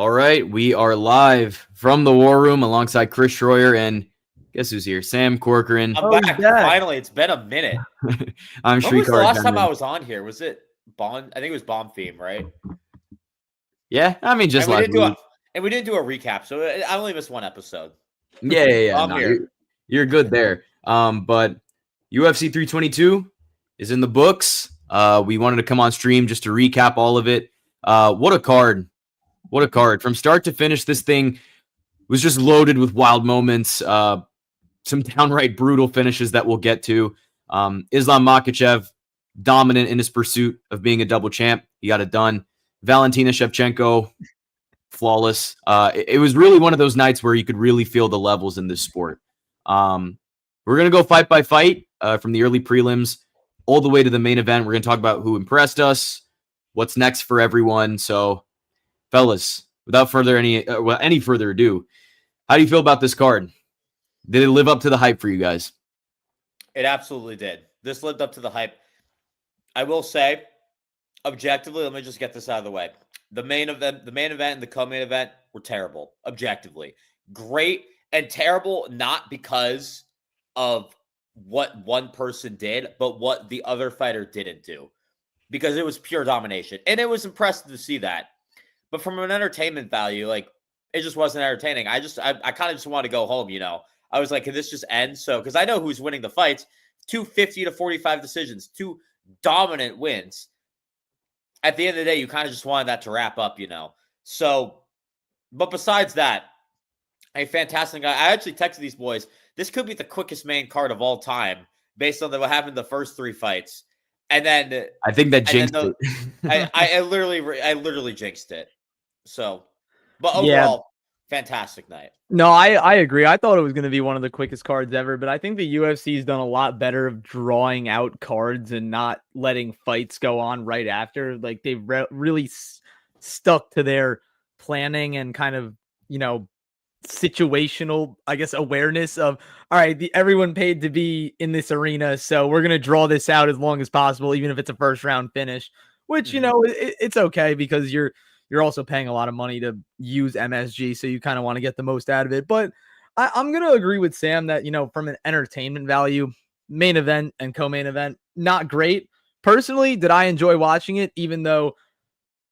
All right, we are live from the War Room alongside Chris Schroyer and guess who's here? Sam Corcoran. I'm back. Finally, it's been a minute. I'm When was the Shrikar last time Gunman. I was on here? Was it Bond? I think it was Bomb Theme, right? Yeah, I mean just and we last didn't week. and we didn't do a recap, so I only missed one episode. Yeah. I'm here. You're good there. But UFC 322 is in the books. We wanted to come on stream just to recap all of it. What a card. What a card. From start to finish, this thing was just loaded with wild moments. Some downright brutal finishes that we'll get to. Islam Makhachev, dominant in his pursuit of being a double champ. He got it done. Valentina Shevchenko, flawless. It was really one of those nights where you could really feel the levels in this sport. We're going to go fight by fight from the early prelims all the way to the main event. We're going to talk about who impressed us, what's next for everyone. So, fellas, without any further ado, how do you feel about this card? Did it live up to the hype for you guys? It absolutely did. This lived up to the hype. I will say, objectively, let me just get this out of the way. The main event and the co-main event were terrible, objectively. Great and terrible, not because of what one person did, but what the other fighter didn't do. Because it was pure domination. And it was impressive to see that. But from an entertainment value, like, it just wasn't entertaining. I kind of just want to go home, you know. I was like, can this just end? So, because I know who's winning the fights. 250 to 45 decisions. 2 dominant wins. At the end of the day, you kind of just wanted that to wrap up, you know. So, but besides that, a fantastic guy. I actually texted these boys. This could be the quickest main card of all time based on what happened in the first 3 fights. And then I think that jinxed it. I literally jinxed it. So, but overall, fantastic night. No, I agree. I thought it was going to be one of the quickest cards ever, but I think the UFC's done a lot better of drawing out cards and not letting fights go on right after. Like they've really stuck to their planning and kind of, you know, situational, I guess, awareness of, all right, everyone paid to be in this arena, so we're going to draw this out as long as possible, even if it's a first round finish, which, you know, it's okay because you're also paying a lot of money to use MSG, so you kind of want to get the most out of it. But I'm going to agree with Sam that, you know, from an entertainment value, main event and co-main event, not great. Personally, did I enjoy watching it, even though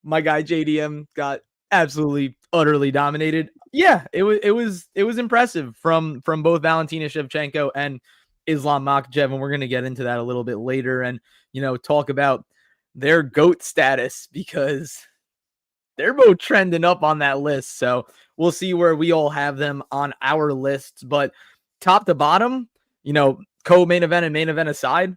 my guy JDM got absolutely, utterly dominated? Yeah, it was impressive from both Valentina Shevchenko and Islam Makhachev, and we're going to get into that a little bit later and, you know, talk about their GOAT status because they're both trending up on that list. So we'll see where we all have them on our lists. But top to bottom, you know, co-main event and main event aside,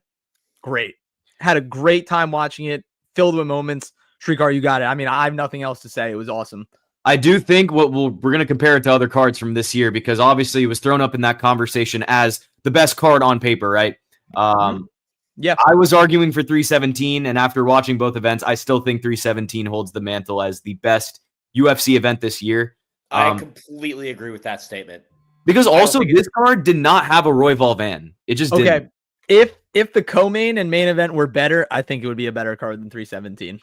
great. Had a great time watching it, filled with moments. Shrikar, you got it. I mean, I have nothing else to say. It was awesome. I do think we're going to compare it to other cards from this year because obviously it was thrown up in that conversation as the best card on paper, right? Yeah, I was arguing for 317, and after watching both events, I still think 317 holds the mantle as the best UFC event this year. I completely agree with that statement. Because also this card did not have a Royval Van. It just didn't. If the co-main and main event were better, I think it would be a better card than 317.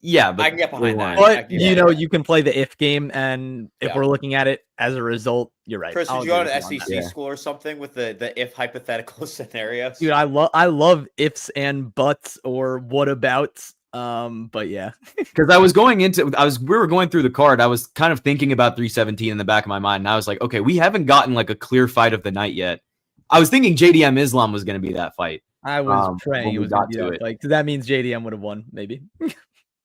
Yeah, but I can get behind that. But you know, you can play the if game, and if we're looking at it as a result, you're right. Chris, did you go to SEC school or something with the if hypothetical scenarios? Dude, I love ifs and buts or whatabouts. But yeah, because we were going through the card. I was kind of thinking about 317 in the back of my mind, and I was like, okay, we haven't gotten like a clear fight of the night yet. I was thinking JDM Islam was going to be that fight. I was praying it was going to be that fight. So that means JDM would have won, maybe.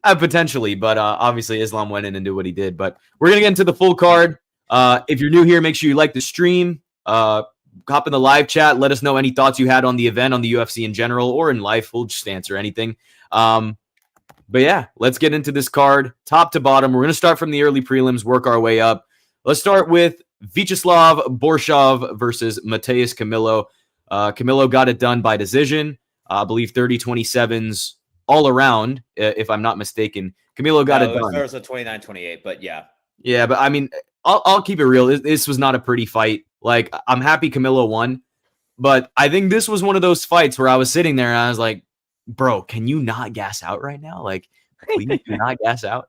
Potentially, but obviously Islam went in and did what he did. But we're going to get into the full card. If you're new here, make sure you like the stream. Hop in the live chat. Let us know any thoughts you had on the event, on the UFC in general, or in life. We'll just answer anything. But yeah, let's get into this card. Top to bottom. We're going to start from the early prelims, work our way up. Let's start with Vyacheslav Borshov versus Mateus Camilo. Camilo got it done by decision. I believe 30-27s all around, if I'm not mistaken. Camilo got it done. There was a 29-28, but yeah. Yeah, but I mean, I'll keep it real. This was not a pretty fight. Like, I'm happy Camilo won, but I think this was one of those fights where I was sitting there and I was like, bro, can you not gas out right now? Like, please do not gas out.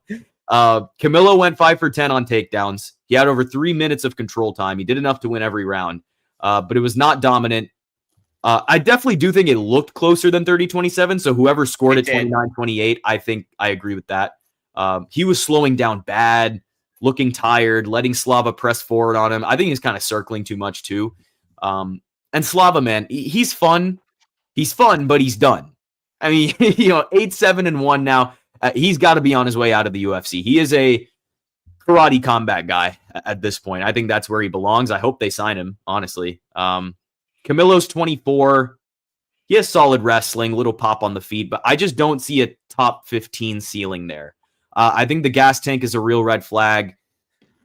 Camilo went 5 for 10 on takedowns. He had over 3 minutes of control time. He did enough to win every round, but it was not dominant. I definitely do think it looked closer than 30-27. So whoever scored at 29-28, I think I agree with that. He was slowing down bad, looking tired, letting Slava press forward on him. I think he's kind of circling too much too. And Slava, man, he's fun. He's fun, but he's done. I mean, 8-7-1 now. He's got to be on his way out of the UFC. He is a karate combat guy at this point. I think that's where he belongs. I hope they sign him, honestly. Camilo's 24. He has solid wrestling, little pop on the feet, but I just don't see a top 15 ceiling there. I think the gas tank is a real red flag.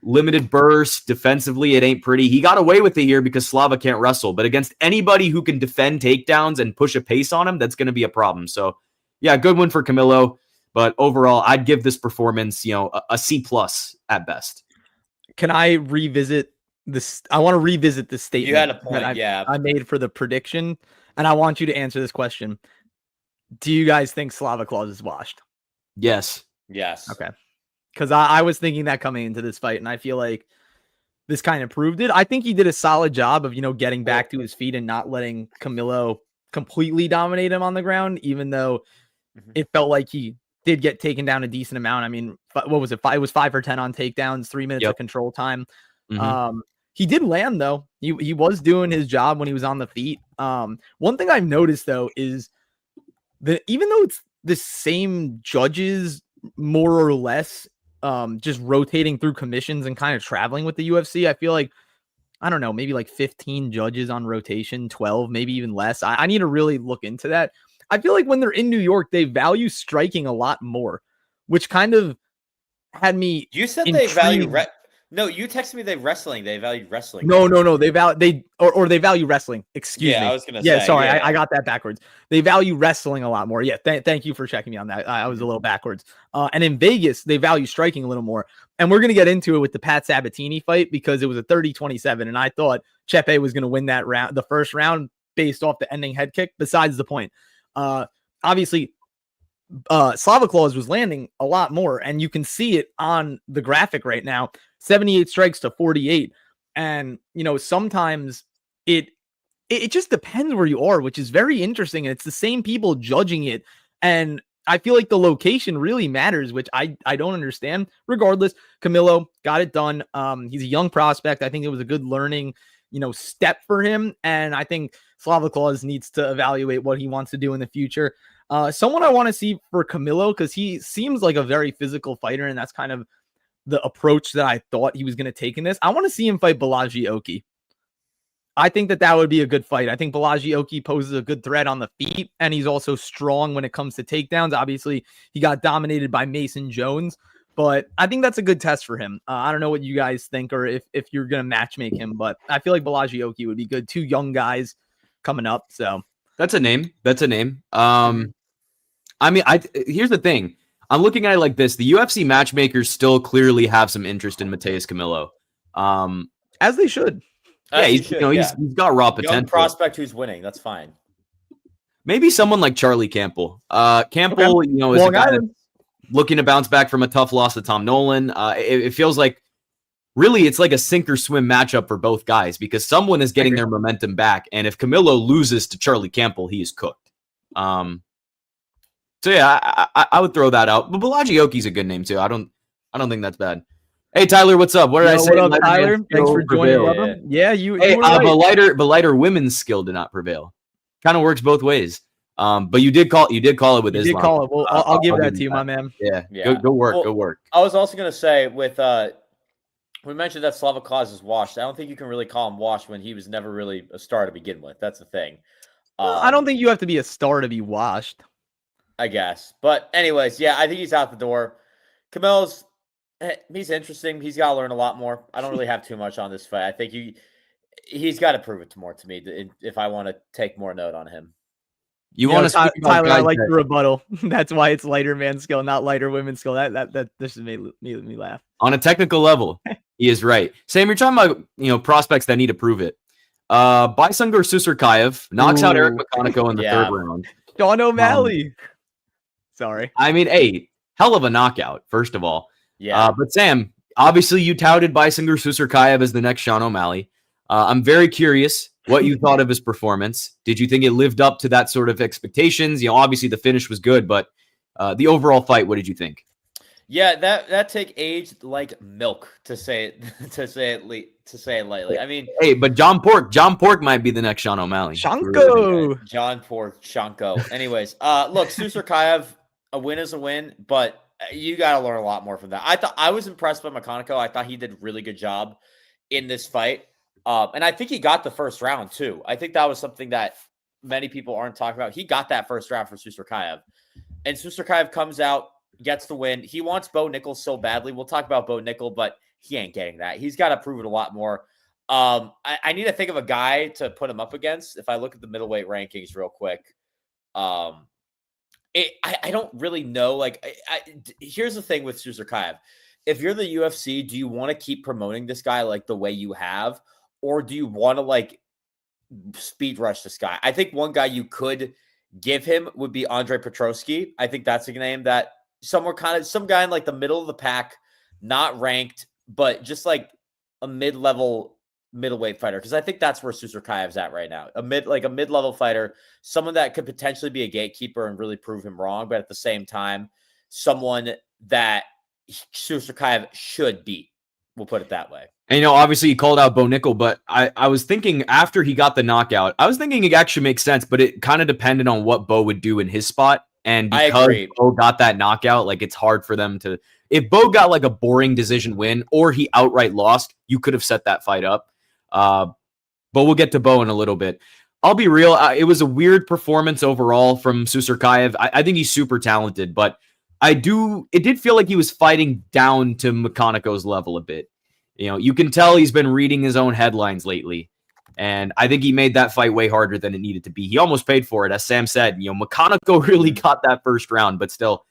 Limited burst. Defensively, it ain't pretty. He got away with it here because Slava can't wrestle, but against anybody who can defend takedowns and push a pace on him, that's going to be a problem. So, yeah, good one for Camilo. But overall, I'd give this performance, a C+ at best. Can I revisit this? I want to revisit the statement You had a point, I made for the prediction, and I want you to answer this question. Do you guys think Slava Claus is washed? Yes. Yes. Okay. Because I was thinking that coming into this fight, and I feel like this kind of proved it. I think he did a solid job of, getting back to his feet and not letting Camilo completely dominate him on the ground, even though it felt like he did get taken down a decent amount. I mean, what was it? It was 5 for 10 on takedowns, 3 minutes of control time. He did land, though. He was doing his job when he was on the feet. One thing I've noticed, though, is that even though it's the same judges, more or less, just rotating through commissions and kind of traveling with the UFC, I feel like, I don't know, maybe like 15 judges on rotation, 12, maybe even less. I need to really look into that. I feel like when they're in New York, they value striking a lot more, which kind of had me. You said intrigued. They value. No, you texted me they valued wrestling. No. They value wrestling. Excuse me. I was gonna say. Yeah, sorry, I got that backwards. They value wrestling a lot more. Yeah, thank you for checking me on that. I was a little backwards. And in Vegas, they value striking a little more. And we're gonna get into it with the Pat Sabatini fight because it was a 30-27, and I thought Chepe was gonna win that round, the first round, based off the ending head kick. Besides the point, obviously. Slava Claus was landing a lot more, and you can see it on the graphic right now. 78 strikes to 48. And sometimes it just depends where you are, which is very interesting. And it's the same people judging it. And I feel like the location really matters, which I don't understand. Regardless, Camilo got it done. He's a young prospect. I think it was a good learning, step for him. And I think Slava Claus needs to evaluate what he wants to do in the future. Someone I want to see for Camilo, because he seems like a very physical fighter, and that's kind of the approach that I thought he was going to take in this. I want to see him fight Balaji Oki. I think that would be a good fight. I think Balaji Oki poses a good threat on the feet, and he's also strong when it comes to takedowns. Obviously, he got dominated by Mason Jones, but I think that's a good test for him. I don't know what you guys think, or if you're going to matchmake him, but I feel like Balaji Oki would be good. 2 young guys coming up, so. That's a name. Here's the thing. I'm looking at it like this. The UFC matchmakers still clearly have some interest in Mateus Camilo. As they should. He's got raw potential. Young prospect who's winning. That's fine. Maybe someone like Charlie Campbell. Campbell, is a guy that's looking to bounce back from a tough loss to Tom Nolan. It feels like really it's like a sink or swim matchup for both guys because someone is getting their momentum back. And if Camilo loses to Charlie Campbell, he is cooked. So yeah, I would throw that out. But Balaji Oki's a good name too. I don't think that's bad. Hey Tyler, what's up? What did I say? What up, Tyler? Thanks for joining, brother. Yeah, you. Hey, you right. but lighter women's skill did not prevail. Kind of works both ways. But you did call it with Islam. You did call it. Well, I'll give that to you, my man. Yeah. Go work. Well, go work. I was also gonna say with we mentioned that Slava Claus is washed. I don't think you can really call him washed when he was never really a star to begin with. That's the thing. I don't think you have to be a star to be washed. I guess. But anyways, yeah, I think he's out the door. Camilo's, he's interesting. He's got to learn a lot more. I don't really have too much on this fight. I think he's got to prove it more to me if I want to take more note on him. You want to Tyler, I like the rebuttal. That's why it's lighter man skill, not lighter women's skill. That this just made me laugh. On a technical level, he is right. Sam, you're talking about prospects that need to prove it. Baisungur Susurkayev knocks out Eric McConaughey in the 3rd round. Sean O'Malley. Sorry. I mean, hell of a knockout, first of all. Yeah. But Sam, obviously you touted Bissinger Susurkayev as the next Sean O'Malley. I'm very curious what you thought of his performance. Did you think it lived up to that sort of expectations? Obviously the finish was good, but the overall fight, what did you think? Yeah, that take aged like milk to say it lightly. I mean, hey, but John Pork might be the next Sean O'Malley. Shevchenko. John Pork, Shevchenko. Anyways, look, Susurkayev, a win is a win, but you got to learn a lot more from that. I was impressed by Makhachev. I thought he did a really good job in this fight, and I think he got the first round too. I think that was something that many people aren't talking about. He got that first round for Susurkayev, and Susurkayev comes out, gets the win. He wants Bo Nickal so badly. We'll talk about Bo Nickal, but he ain't getting that. He's got to prove it a lot more. I need to think of a guy to put him up against. If I look at the middleweight rankings real quick, I don't really know. Like, here's the thing with Susurkayev. If you're the UFC, do you want to keep promoting this guy like the way you have, or do you want to like speed rush this guy? I think one guy you could give him would be Andre Petroski. I think that's a name that some guy in like the middle of the pack, not ranked, but just like a mid-level middleweight fighter. Because I think that's where Susurkayev's at right now. A mid-level fighter, someone that could potentially be a gatekeeper and really prove him wrong, but at the same time, someone that Susurkayev should beat. We'll put it that way. And, obviously he called out Bo Nickal, but I was thinking after he got the knockout, I was thinking it actually makes sense, but it kind of depended on what Bo would do in his spot. And because Bo got that knockout, like it's hard for them to, if Bo got like a boring decision win or he outright lost, you could have set that fight up. But we'll get to Bo in a little bit. I'll be real. It was a weird performance overall from Susurkayev. I think he's super talented, but it did feel like he was fighting down to Makhachev's level a bit. You can tell he's been reading his own headlines lately. And I think he made that fight way harder than it needed to be. He almost paid for it. As Sam said, Makhachev really got that first round, but still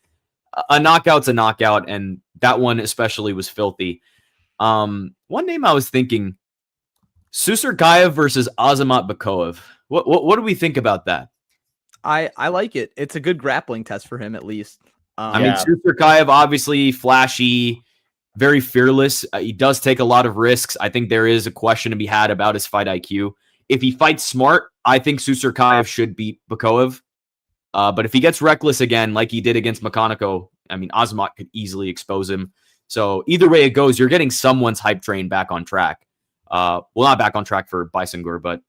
a knockout's a knockout. And that one especially was filthy. One name I was thinking, Susurkayev versus Azamat Bakayev. What do we think about that? I like it. It's a good grappling test for him, at least. I mean, Susurkayev, obviously flashy, very fearless. He does take a lot of risks. I think there is a question to be had about his fight IQ. If he fights smart, I think Susurkayev should beat Bakayev. But if he gets reckless again, like he did against Makhachev, I mean, Azamat could easily expose him. So either way it goes, you're getting someone's hype train back on track. Well, not back on track for Bissinger, but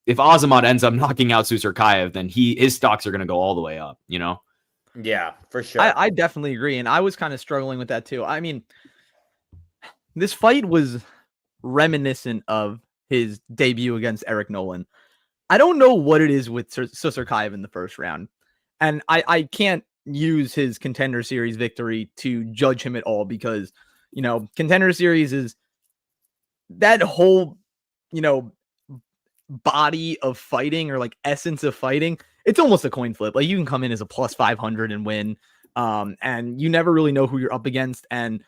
if Azamat ends up knocking out Susurkayev, then his stocks are going to go all the way up, Yeah, for sure. I definitely agree. And I was kind of struggling with that too. I mean, this fight was reminiscent of his debut against Eric Nolan. I don't know what it is with Susurkayev in the first round. And I can't use his Contender Series victory to judge him at all because, Contender Series is that whole, body of fighting or like essence of fighting. It's almost a coin flip. Like you can come in as a plus 500 and win. And you never really know who you're up against. And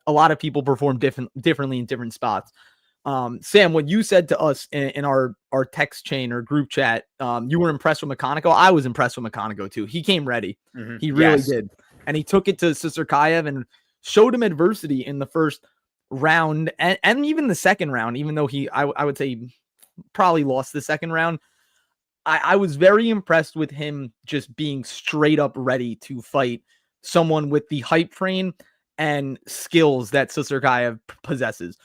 a lot of people perform differently in different spots. Sam, what you said to us in our text chain or group chat, you were impressed with Makhachev. I was impressed with Makhachev too. He came ready. Mm-hmm. He really did. And he took it to Susurkayev and showed him adversity in the first round and even the second round, even though I would say probably lost the second round. I was very impressed with him just being straight up ready to fight someone with the hype train and skills that Susurkayev possesses.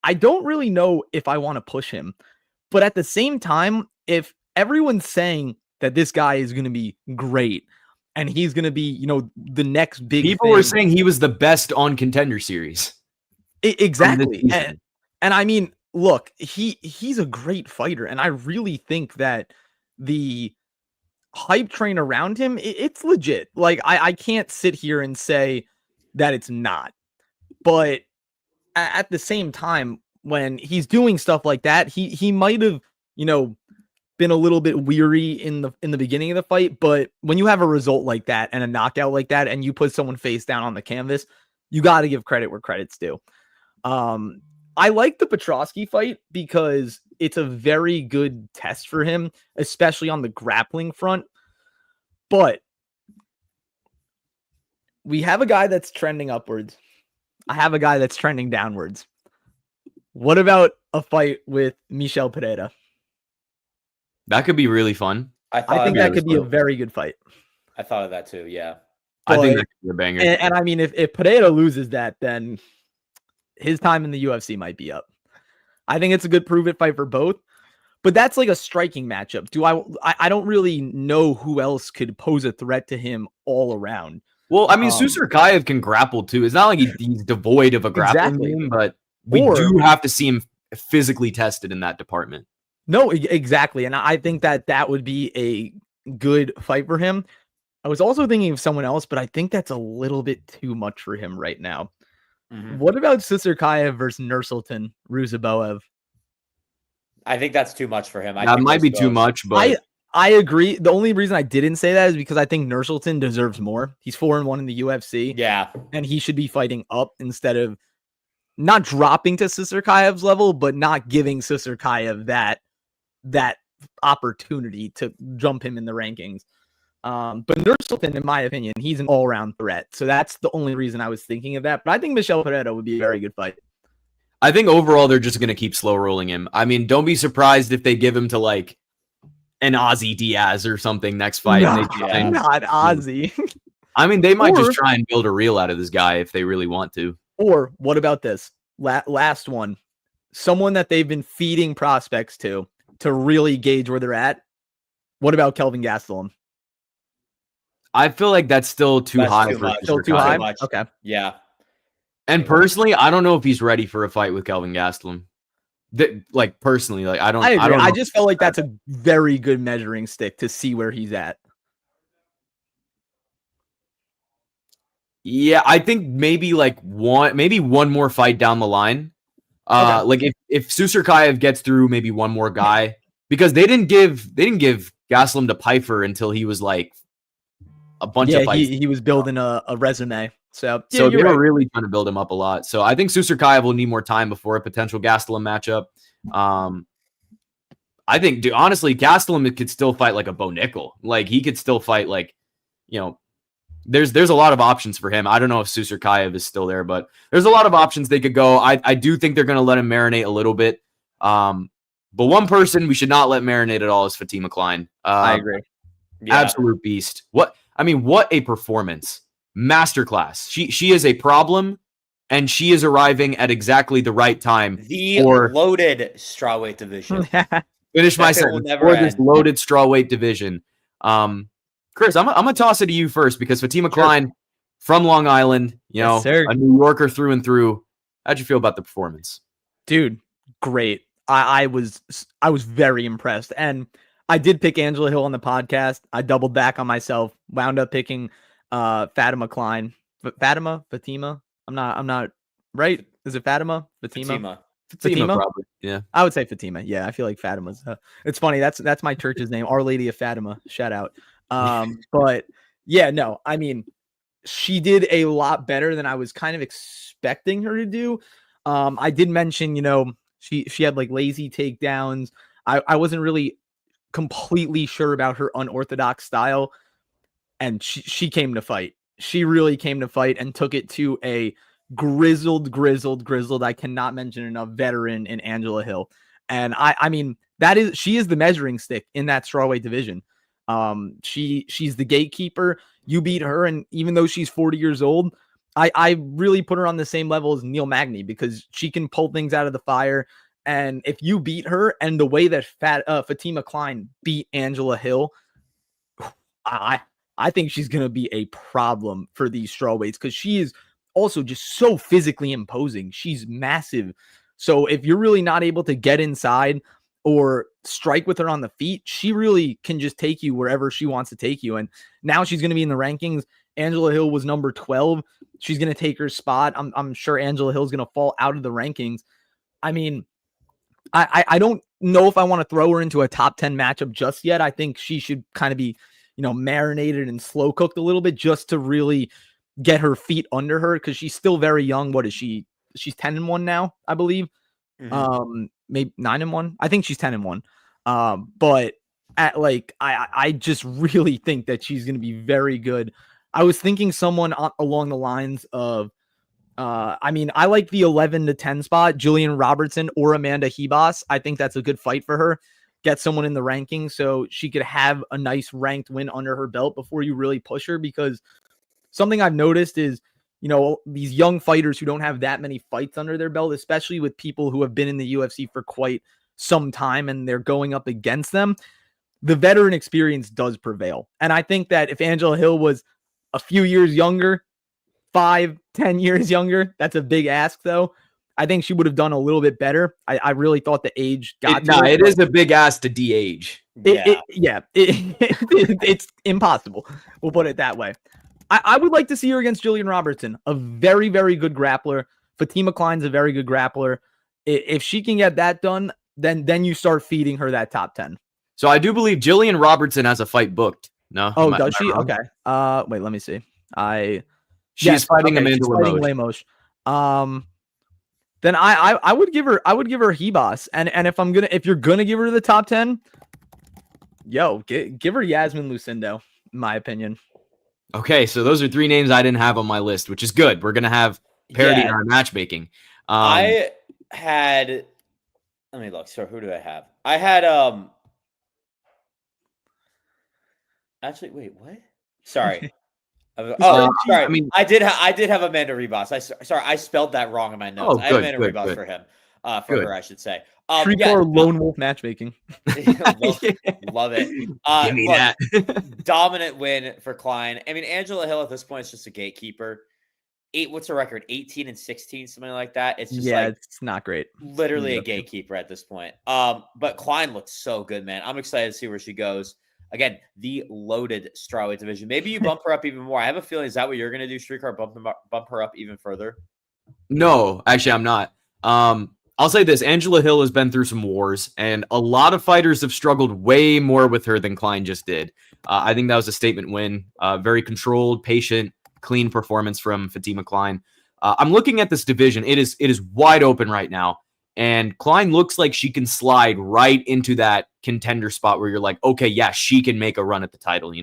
I don't really know if I want to push him, but at the same time, if everyone's saying that this guy is going to be great and he's going to be, the next big people were saying he was the best on Contender Series. Exactly. And I mean, look, he's a great fighter. And I really think that the hype train around him, it's legit. Like I can't sit here and say that it's not, but at the same time, when he's doing stuff like that, he might have, been a little bit weary in the beginning of the fight. But when you have a result like that and a knockout like that, and you put someone face down on the canvas, you got to give credit where credit's due. I like the Petroski fight because it's a very good test for him, especially on the grappling front. But we have a guy that's trending upwards. I have a guy that's trending downwards. What about a fight with Michel Pereira? That could be really fun. I think that could be a very good fight. I thought of that too. Yeah. I think that could be a banger. And I mean, if Pereira loses that, then his time in the UFC might be up. I think it's a good prove it fight for both. But that's like a striking matchup. I don't really know who else could pose a threat to him all around. Well, I mean, Susarkayev can grapple too. It's not like he's devoid of a grappling game, but we do have to see him physically tested in that department. No, exactly. And I think that would be a good fight for him. I was also thinking of someone else, but I think that's a little bit too much for him right now. Mm-hmm. What about Susarkayev versus Nursultan Ruziboev? I think that's too much for him. That might be too much, but I agree. The only reason I didn't say that is because I think Nursultan deserves more. He's 4-1 in the UFC. Yeah. And he should be fighting up instead of not dropping to Susarkayev's level, but not giving Susarkayev that opportunity to jump him in the rankings. But Nursultan, in my opinion, he's an all-around threat. So that's the only reason I was thinking of that. But I think Michel Pereira would be a very good fight. I think overall they're just going to keep slow rolling him. I mean, don't be surprised if they give him to like an Ozzy Diaz or something next fight. Not Ozzy. I mean, they might just try and build a reel out of this guy if they really want to. Or what about this? Last one. Someone that they've been feeding prospects to really gauge where they're at. What about Kelvin Gastelum? I feel like that's still too high. Still too high? Okay. Yeah. And personally, I don't know if he's ready for a fight with Kelvin Gastelum. Personally, I don't. I just felt like that's a very good measuring stick to see where he's at. Yeah, I think maybe one more fight down the line. Okay. Like if Susarkayev gets through maybe one more guy, because they didn't give Gastelum to Pfeiffer until he was like a bunch of fights. He was building a resume. So they were really trying to build him up a lot. So I think Susarkayev will need more time before a potential Gastelum matchup. I think, honestly, Gastelum could still fight like a Bo Nickal. Like he could still fight there's a lot of options for him. I don't know if Susarkayev is still there, but there's a lot of options they could go. I do think they're going to let him marinate a little bit. But one person we should not let marinate at all is Fatima Klein. I agree. Yeah. Absolute beast. What a performance. Masterclass. She is a problem, and she is arriving at exactly the right time. The loaded strawweight division. Finish my sentence. For this loaded strawweight division. Chris, I'm gonna toss it to you first because Fatima Klein from Long Island, a New Yorker through and through. How'd you feel about the performance? Dude, great. I was very impressed, and I did pick Angela Hill on the podcast. I doubled back on myself. Wound up picking Fatima Klein. Fatima. I'm not right. Is it Fatima? Fatima, probably. Yeah, I would say Fatima. Yeah, I feel like Fatima's. It's funny. That's my church's name, Our Lady of Fatima. Shout out. But yeah, no. I mean, she did a lot better than I was kind of expecting her to do. I did mention, she had like lazy takedowns. I wasn't really completely sure about her unorthodox style, and she came to fight. She really came to fight and took it to a grizzled, I cannot mention enough, veteran in Angela Hill. And I mean, she is the measuring stick in that strawweight division. She's the gatekeeper. You beat her, and even though she's 40 years old, I really put her on the same level as Neil Magny because she can pull things out of the fire. And if you beat her, and the way that Fatima Klein beat Angela Hill, I think she's going to be a problem for these strawweights because she is also just so physically imposing. She's massive. So if you're really not able to get inside or strike with her on the feet, she really can just take you wherever she wants to take you. And now she's going to be in the rankings. Angela Hill was number 12. She's going to take her spot. I'm sure Angela Hill is going to fall out of the rankings. I mean, I don't know if I want to throw her into a top 10 matchup just yet. I think she should kind of be, marinated and slow cooked a little bit just to really get her feet under her because she's still very young. What is she? She's 10-1 now, I believe. Mm-hmm. Maybe 9-1. I think she's 10-1. But I just really think that she's going to be very good. I was thinking someone along the lines of I mean, I like the 11 to 10 spot, Jillian Robertson or Amanda Hebos. I think that's a good fight for her. Get someone in the rankings so she could have a nice ranked win under her belt before you really push her, because something I've noticed is, these young fighters who don't have that many fights under their belt, especially with people who have been in the UFC for quite some time and they're going up against them, the veteran experience does prevail. And I think that if Angela Hill was a few years younger, 5-10 years younger, that's a big ask though. I think she would have done a little bit better. I really thought the age got to her. It is a big ask to de-age. It's impossible. We'll put it that way. I would like to see her against Jillian Robertson, a very, very good grappler. Fatima Klein's a very good grappler. If she can get that done, then you start feeding her that top 10. So I do believe Jillian Robertson has a fight booked. No? Oh, does she? Okay. Wait, let me see. She's fighting Amanda Lemos. Then I would give her Hebos. And if you're gonna give her the top 10, give her Yasmin Lucindo, in my opinion. Okay, so those are three names I didn't have on my list, which is good. We're gonna have parity in our matchmaking. I had, let me look. So who do I have? I had actually, wait, what? Sorry. Sorry. I mean, I did have Amanda Ribas. I spelled that wrong in my notes. I have Amanda Ribas for him. For her, I should say. Lone Wolf matchmaking. Love it. Give me that. Dominant win for Klein. I mean, Angela Hill at this point is just a gatekeeper. What's her record? 18-16, something like that. It's just it's not great. Literally a gatekeeper at this point. But Klein looks so good, man. I'm excited to see where she goes. Again, the loaded strawweight division. Maybe you bump her up even more. I have a feeling, is that what you're going to do, Streetcar? Bump her up even further? No, actually, I'm not. I'll say this. Angela Hill has been through some wars, and a lot of fighters have struggled way more with her than Klein just did. I think that was a statement win. Very controlled, patient, clean performance from Fatima Klein. I'm looking at this division. It is wide open right now. And Klein looks like she can slide right into that contender spot where you're like, okay, yeah, she can make a run at the title,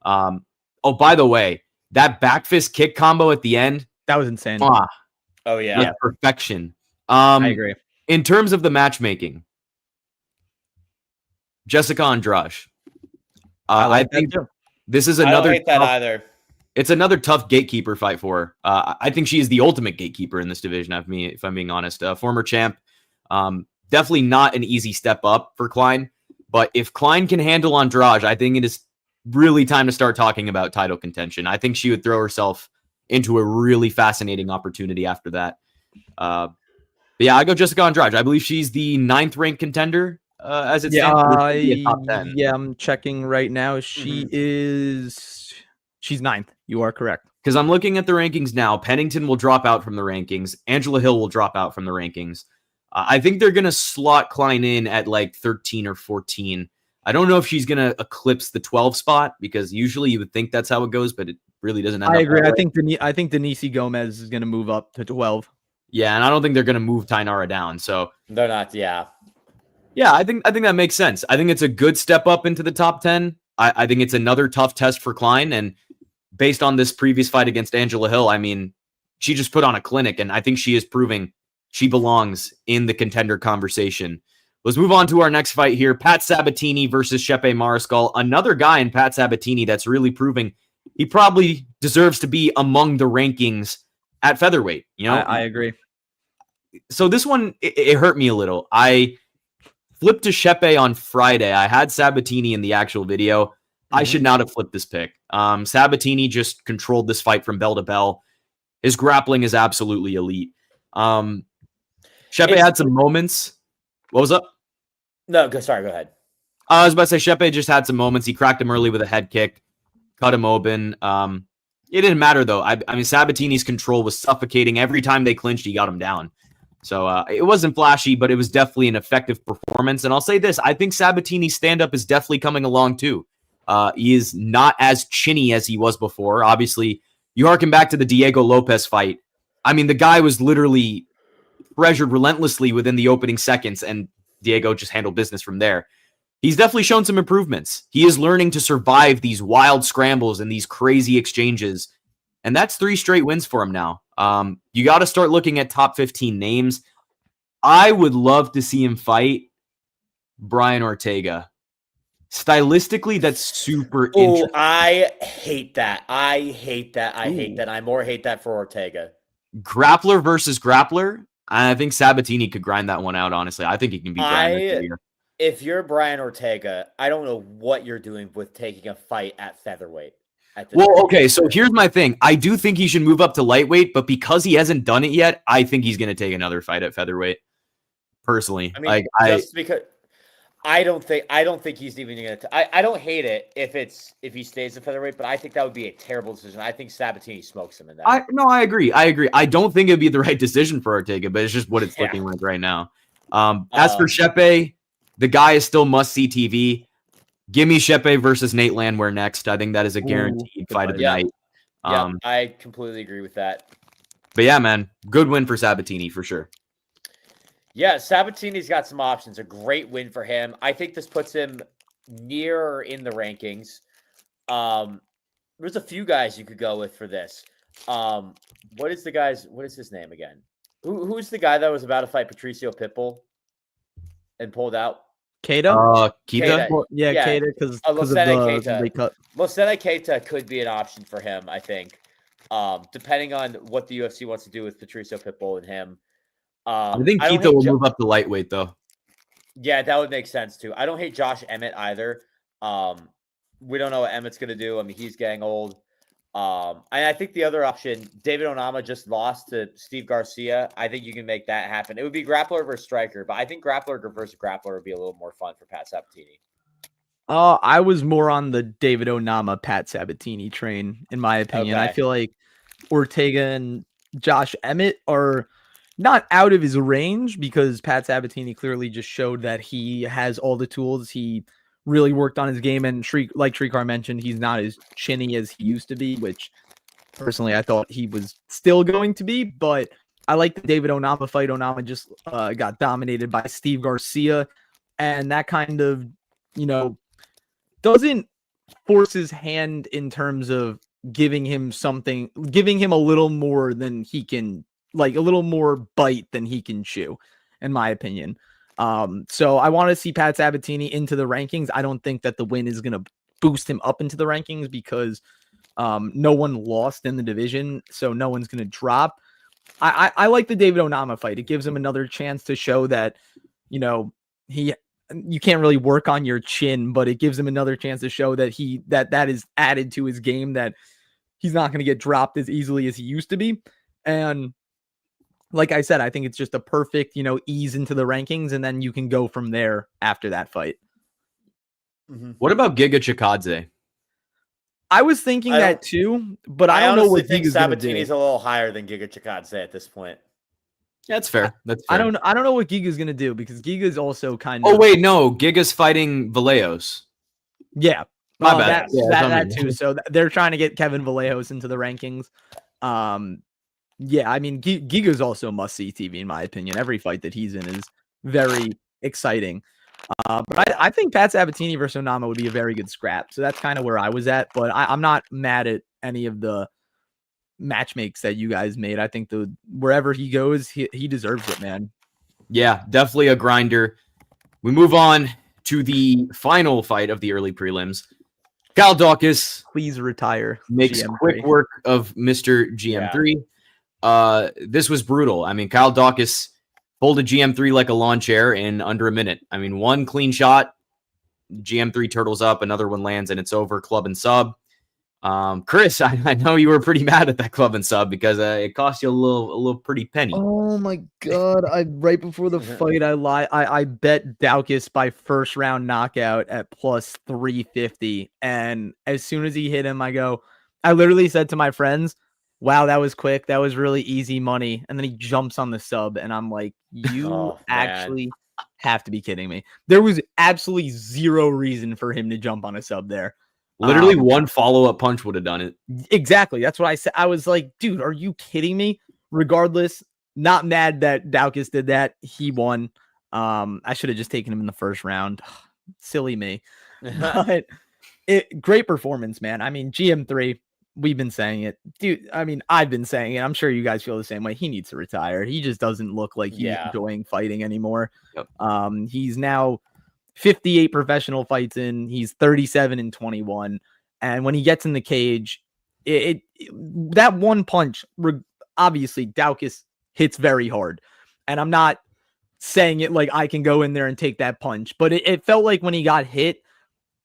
Oh, by the way, that back fist kick combo at the end. That was insane. Oh, yeah. Perfection. I agree. In terms of the matchmaking, Jessica Andrade. I think this is another. I don't hate that either. It's another tough gatekeeper fight for her. I think she is the ultimate gatekeeper in this division, if I'm being honest. Former champ. Definitely not an easy step up for Klein. But if Klein can handle Andrade, I think it is really time to start talking about title contention. I think she would throw herself into a really fascinating opportunity after that. But yeah, I go Jessica Andrade. I believe she's the 9th ranked contender as it stands. Top 10. Yeah, I'm checking right now. She's 9th. You are correct. Because I'm looking at the rankings now. Pennington will drop out from the rankings. Angela Hill will drop out from the rankings. I think they're going to slot Klein in at like 13 or 14. I don't know if she's going to eclipse the 12 spot, because usually you would think that's how it goes, but it really doesn't end up. I agree. I think Denise Gomez is going to move up to 12. Yeah, and I don't think they're going to move Tainara down. So they're not. Yeah. Yeah, I think that makes sense. I think it's a good step up into the top 10. I think it's another tough test for Klein. And based on this previous fight against Angela Hill, I mean, she just put on a clinic, and I think she is proving she belongs in the contender conversation. Let's move on to our next fight here. Pat Sabatini versus Shepe Mariscal. Another guy in Pat Sabatini that's really proving he probably deserves to be among the rankings at featherweight. I agree. So this one, it hurt me a little. I flipped to Shepe on Friday. I had Sabatini in the actual video. I should not have flipped this pick. Sabatini just controlled this fight from bell to bell. His grappling is absolutely elite. Shepe had some moments. What was up? No, sorry, go ahead. I was about to say Shepe just had some moments. He cracked him early with a head kick, cut him open. It didn't matter, though. I mean, Sabatini's control was suffocating. Every time they clinched, he got him down. So it wasn't flashy, but it was definitely an effective performance. And I'll say this. I think Sabatini's stand-up is definitely coming along, too. He is not as chinny as he was before. Obviously, you harken back to the Diego Lopez fight. I mean, the guy was literally pressured relentlessly within the opening seconds, and Diego just handled business from there. He's definitely shown some improvements. He is learning to survive these wild scrambles and these crazy exchanges, and that's 3 straight wins for him now. You got to start looking at top 15 names. I would love to see him fight Brian Ortega. Stylistically, that's super interesting. I hate that. I hate that. I more hate that for Ortega. Grappler versus grappler. I think Sabatini could grind that one out, honestly. I think he can beat Brian Ortega. If you're Brian Ortega, I don't know what you're doing with taking a fight at featherweight. Okay, so here's my thing. I do think he should move up to lightweight, but because he hasn't done it yet, I think he's going to take another fight at featherweight. Personally, I mean, because I don't think he's even going to. I don't hate it if he stays at featherweight, but I think that would be a terrible decision. I think Sabatini smokes him in that. I agree. I don't think it'd be the right decision for Ortega, but it's just what it's looking like right now. As for Shepe, the guy is still must-see TV. Give me Shepe versus Nate Landwehr next. I think that is a guaranteed fight of the night. Yeah, I completely agree with that. But yeah, man, good win for Sabatini for sure. Yeah, Sabatini's got some options. A great win for him. I think this puts him near in the rankings. There's a few guys you could go with for this. What is his name again? Who's the guy that was about to fight Patricio Pitbull and pulled out? Keita? Keita? Keita, because Losene Keita could be an option for him, I think. Depending on what the UFC wants to do with Patricio Pitbull and him. I think Keita will move up to lightweight, though. Yeah, that would make sense, too. I don't hate Josh Emmett either. We don't know what Emmett's going to do. I mean, he's getting old. And I think the other option, David Onama just lost to Steve Garcia. I think you can make that happen. It would be grappler versus striker, but I think grappler versus grappler would be a little more fun for Pat Sabatini. I was more on the David Onama, Pat Sabatini train, in my opinion. Okay. I feel like Ortega and Josh Emmett are not out of his range because Pat Sabatini clearly just showed that he has all the tools. He really worked on his game, and like Shrikar mentioned, he's not as chinny as he used to be, which personally I thought he was still going to be, but I like the David Onama fight. Onama just got dominated by Steve Garcia, and that kind of, doesn't force his hand in terms of giving him a little more than he can, like a little more bite than he can chew, in my opinion. So I want to see Pat Sabatini into the rankings. I don't think that the win is going to boost him up into the rankings because no one lost in the division, so no one's going to drop. I like the David Onama fight. It gives him another chance to show that, you can't really work on your chin, but it gives him another chance to show that that is added to his game, that he's not going to get dropped as easily as he used to be. And like I said, I think it's just a perfect, ease into the rankings, and then you can go from there after that fight. Mm-hmm. What about Giga Chikadze? I was thinking that too, but I don't know what Giga's Sabatini's a little higher than Giga Chikadze at this point. Yeah, that's fair. That's fair. I don't know what Giga's going to do because Giga's also kind of... Oh, wait, no. Giga's fighting Vallejos. Yeah. My bad. That too. So they're trying to get Kevin Vallejos into the rankings. Yeah, I mean, Giga's also must-see TV, in my opinion. Every fight that he's in is very exciting. But I think Pat Sabatini versus Onama would be a very good scrap. So that's kind of where I was at. But I'm not mad at any of the matchmakes that you guys made. I think wherever he goes, he deserves it, man. Yeah, definitely a grinder. We move on to the final fight of the early prelims. Kyle Daukaus, please retire. Makes GM3. Quick work of Mr. GM3. Yeah. This was brutal. I mean, Kyle Daukaus folded GM3 like a lawn chair in under a minute. I mean, one clean shot, GM3 turtles up, another one lands, and it's over. Club and sub. Chris, I know you were pretty mad at that club and sub because it cost you a little pretty penny. Oh my god! Right before the fight, I bet Daukaus by first round knockout at plus 350, and as soon as he hit him, I literally said to my friends, "Wow, that was quick. That was really easy money." And then he jumps on the sub, and I'm like, "You actually have to be kidding me!" There was absolutely zero reason for him to jump on a sub there. Literally one follow-up punch would have done it. Exactly. That's what I said. I was like, dude, are you kidding me? Regardless, not mad that Daukaus did that. He won. I should have just taken him in the first round. Silly me. But great performance, man. I mean, GM3, we've been saying it, dude. I mean, I've been saying it. I'm sure you guys feel the same way. He needs to retire. He just doesn't look like he's enjoying fighting anymore. Yep. He's now 58 professional fights in. He's 37-21, and when he gets in the cage, that one punch, obviously Daukaus hits very hard, and I'm not saying it like I can go in there and take that punch, but it felt like when he got hit,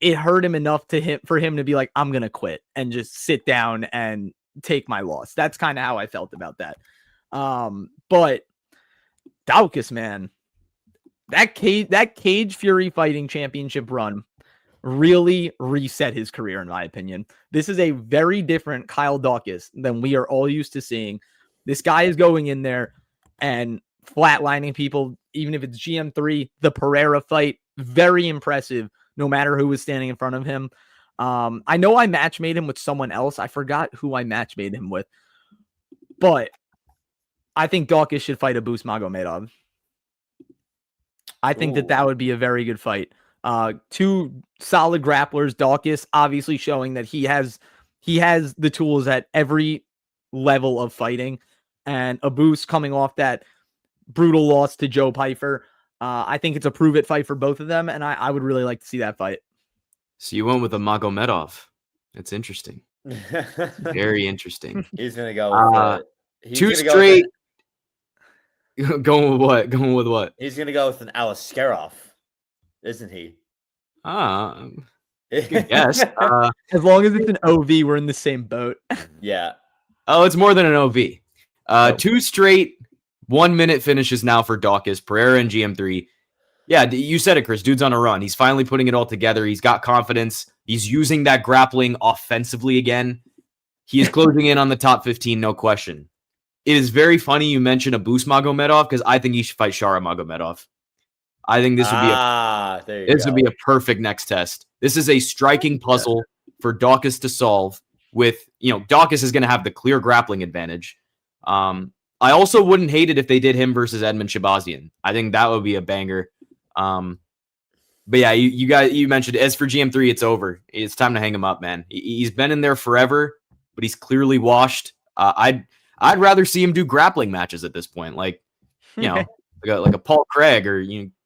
it hurt him enough for him to be like, I'm gonna quit and just sit down and take my loss. That's kind of how I felt about that. But Daukaus, man, that Cage Fury Fighting Championship run really reset his career, in my opinion. This is a very different Kyle Daukaus than we are all used to seeing. This guy is going in there and flatlining people, even if it's GM3, the Pereira fight, very impressive, no matter who was standing in front of him. I know I match made him with someone else. I forgot who I match made him with, but I think Daukaus should fight Abus Magomedov. I think that would be a very good fight. Two solid grapplers. Daukaus obviously showing that he has the tools at every level of fighting, and Abus coming off that brutal loss to Joe Pyfer. I think it's a prove it fight for both of them, and I would really like to see that fight. So you went with a Magomedov. That's interesting. Very interesting. He's gonna go with two straight. Going with what? He's gonna go with an Alaskarov, isn't he? Yes. As long as it's an OV, we're in the same boat. Yeah. Oh, it's more than an OV. 2 straight 1-minute finishes now for Daukaus, Pereira, and GM3. Yeah, you said it, Chris. Dude's on a run. He's finally putting it all together. He's got confidence. He's using that grappling offensively again. He is closing in on the top 15, no question. It is very funny you mentioned Abus Magomedov because I think he should fight Shara Magomedov. I think this would be a perfect next test. This is a striking puzzle for Daukaus to solve. With Daukaus is going to have the clear grappling advantage. I also wouldn't hate it if they did him versus Edmund Shabazian. I think that would be a banger. But yeah, you mentioned as for GM3, it's over. It's time to hang him up, man. He's been in there forever, but he's clearly washed. I'd rather see him do grappling matches at this point, like like a Paul Craig or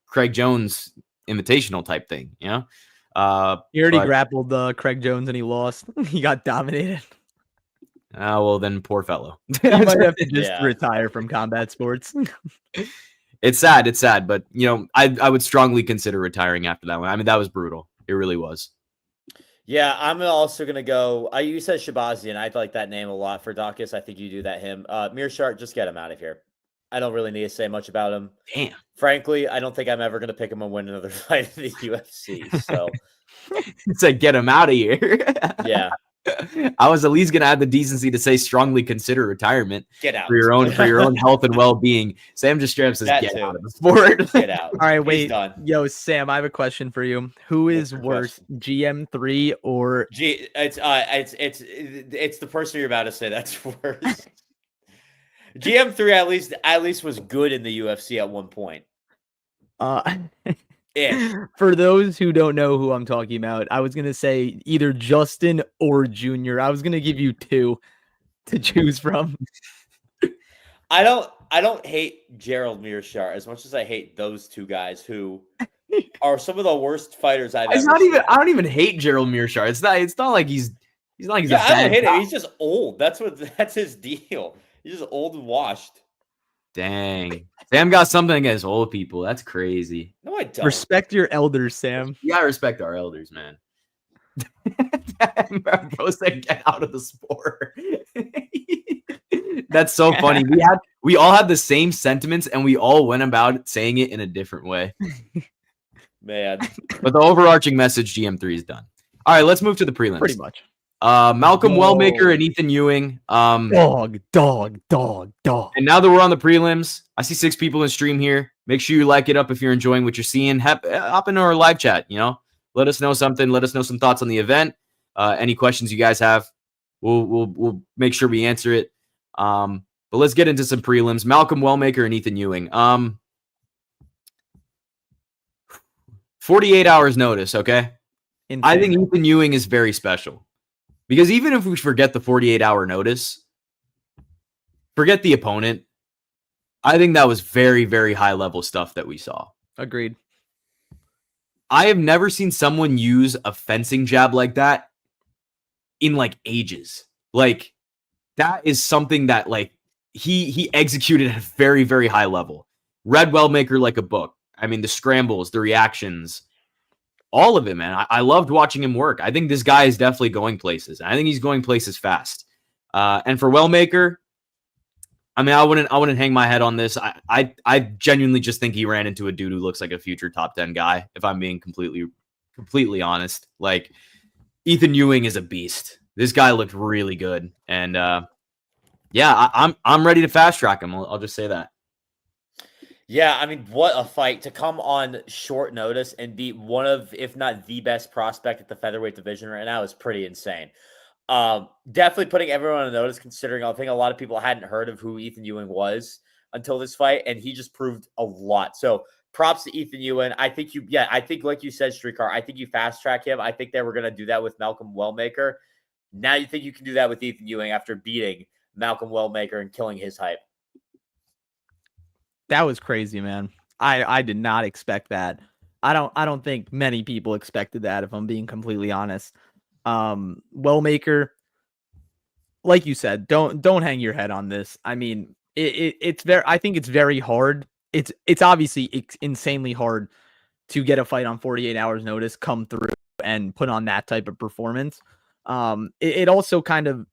Craig Jones invitational type thing. He already grappled Craig Jones and he lost. He got dominated. Well, then poor fellow. He might have to just retire from combat sports. It's sad, but I would strongly consider retiring after that one. I mean, that was brutal. It really was. Yeah, I'm also gonna go. You said Shabazian. I like that name a lot for Daukaus. I think you do that him. Mearshart, just get him out of here. I don't really need to say much about him. Damn. Frankly, I don't think I'm ever gonna pick him and win another fight in the UFC. So it's like get him out of here. Yeah. I was at least gonna have the decency to say strongly consider retirement. Get out for your own health and well-being. Sam just straight up says get out of the sport. Get out. All right, wait. Yo, Sam, I have a question for you. Who is worse, GM3 or It's the person you're about to say that's worse. GM3 at least was good in the UFC at one point. For those who don't know who I'm talking about, I was gonna say either Justin or Junior. I was gonna give you two to choose from. I don't hate Gerald Mearshart as much as I hate those two guys who are some of the worst fighters I've ever seen. I don't even hate Gerald Mearshart. It's not like he's not like he's I don't hate him. He's just old. That's his deal. He's just old and washed. Dang. Sam got something against old people. That's crazy. No, I don't. Respect your elders, Sam. You gotta respect our elders, man. Bro said get out of the sport. That's so funny. We all had the same sentiments and we all went about saying it in a different way. Man. But the overarching message, GM3 is done. All right, let's move to the prelims. Pretty much. Malcolm Wellmaker and Ethan Ewing. Dog. And now that we're on the prelims, I see 6 people in stream here. Make sure you like it up if you're enjoying what you're seeing. Hop into our live chat, Let us know something. Let us know some thoughts on the event. Any questions you guys have, we'll make sure we answer it. But let's get into some prelims. Malcolm Wellmaker and Ethan Ewing. 48 hours notice, okay? Insane. I think Ethan Ewing is very special. Because even if we forget the 48-hour notice, forget the opponent, I think that was very, very high level stuff that we saw. Agreed. I have never seen someone use a fencing jab like that in like ages. Like that is something that like he executed at a very, very high level. Read Wellmaker like a book. I mean, the scrambles, the reactions, all of it, man. I loved watching him work. I think this guy is definitely going places. I think he's going places fast. And for Wellmaker, I mean, I wouldn't hang my head on this. I genuinely just think he ran into a dude who looks like a future top 10 guy, if I'm being completely honest. Like Ethan Ewing is a beast. This guy looked really good. And yeah, I'm ready to fast track him. I'll just say that. Yeah, I mean, what a fight to come on short notice and beat one of, if not the best prospect at the featherweight division right now is pretty insane. Definitely putting everyone on notice, considering I think a lot of people hadn't heard of who Ethan Ewing was until this fight, and he just proved a lot. So props to Ethan Ewing. I think like you said, Streetcar, I think you fast track him. I think they were going to do that with Malcolm Wellmaker. Now you think you can do that with Ethan Ewing after beating Malcolm Wellmaker and killing his hype. That was crazy, man. I did not expect that. I don't think many people expected that, if I'm being completely honest. Wellmaker, like you said, don't hang your head on this. I mean, I think it's very hard. It's obviously insanely hard to get a fight on 48 hours notice, come through and put on that type of performance. It also kind of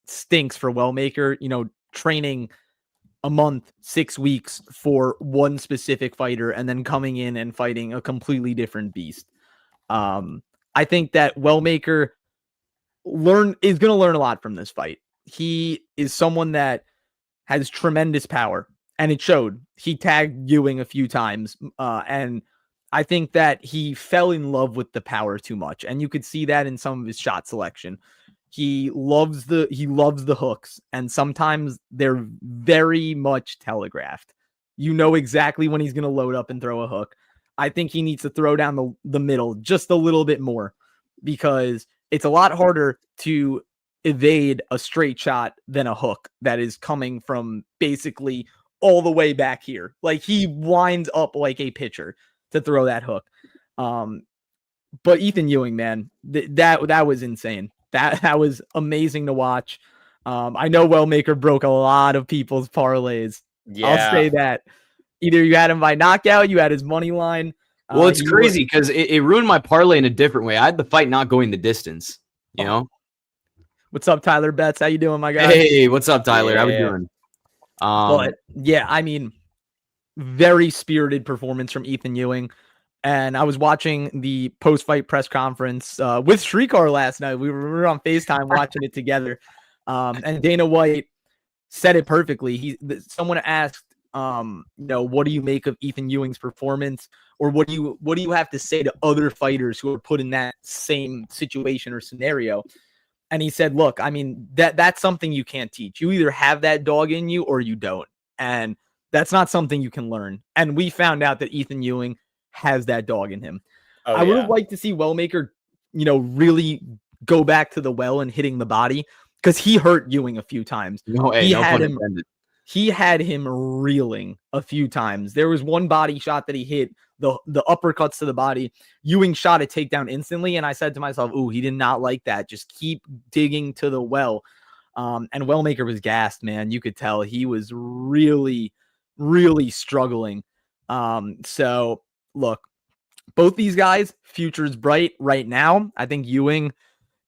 stinks for Wellmaker, training a month, 6 weeks for one specific fighter and then coming in and fighting a completely different beast. I think that Wellmaker is going to learn a lot from this fight. He is someone that has tremendous power, and it showed. He tagged Ewing a few times, and I think that he fell in love with the power too much, and you could see that in some of his shot selection. He loves the hooks, and sometimes they're very much telegraphed. You know exactly when he's going to load up and throw a hook. I think he needs to throw down the middle just a little bit more, because it's a lot harder to evade a straight shot than a hook that is coming from basically all the way back here. Like, he winds up like a pitcher to throw that hook. But Ethan Ewing, man, that was insane. That was amazing to watch. I know Wellmaker broke a lot of people's parlays. Yeah. I'll say that. Either you had him by knockout, you had his money line. Well, it's crazy because it ruined my parlay in a different way. I had the fight not going the distance, you know? What's up, Tyler Betts? How you doing, my guy? Hey, what's up, Tyler? Yeah. How we doing? But yeah, I mean, very spirited performance from Ethan Ewing. And I was watching the post-fight press conference with Streetcar last night. We were on FaceTime watching it together. And Dana White said it perfectly. Someone asked, what do you make of Ethan Ewing's performance? Or what do you have to say to other fighters who are put in that same situation or scenario? And he said, look, I mean, that's something you can't teach. You either have that dog in you or you don't. And that's not something you can learn. And we found out that Ethan Ewing has that dog in him. I would have liked to see Wellmaker, really go back to the well and hitting the body, because he hurt Ewing a few times. He had him reeling a few times. There was one body shot that he hit, the uppercuts to the body. Ewing shot a takedown instantly, and I said to myself, ooh, he did not like that. Just keep digging to the well. And Wellmaker was gassed, man. You could tell he was really, really struggling. So look, both these guys, future's bright right now. I think Ewing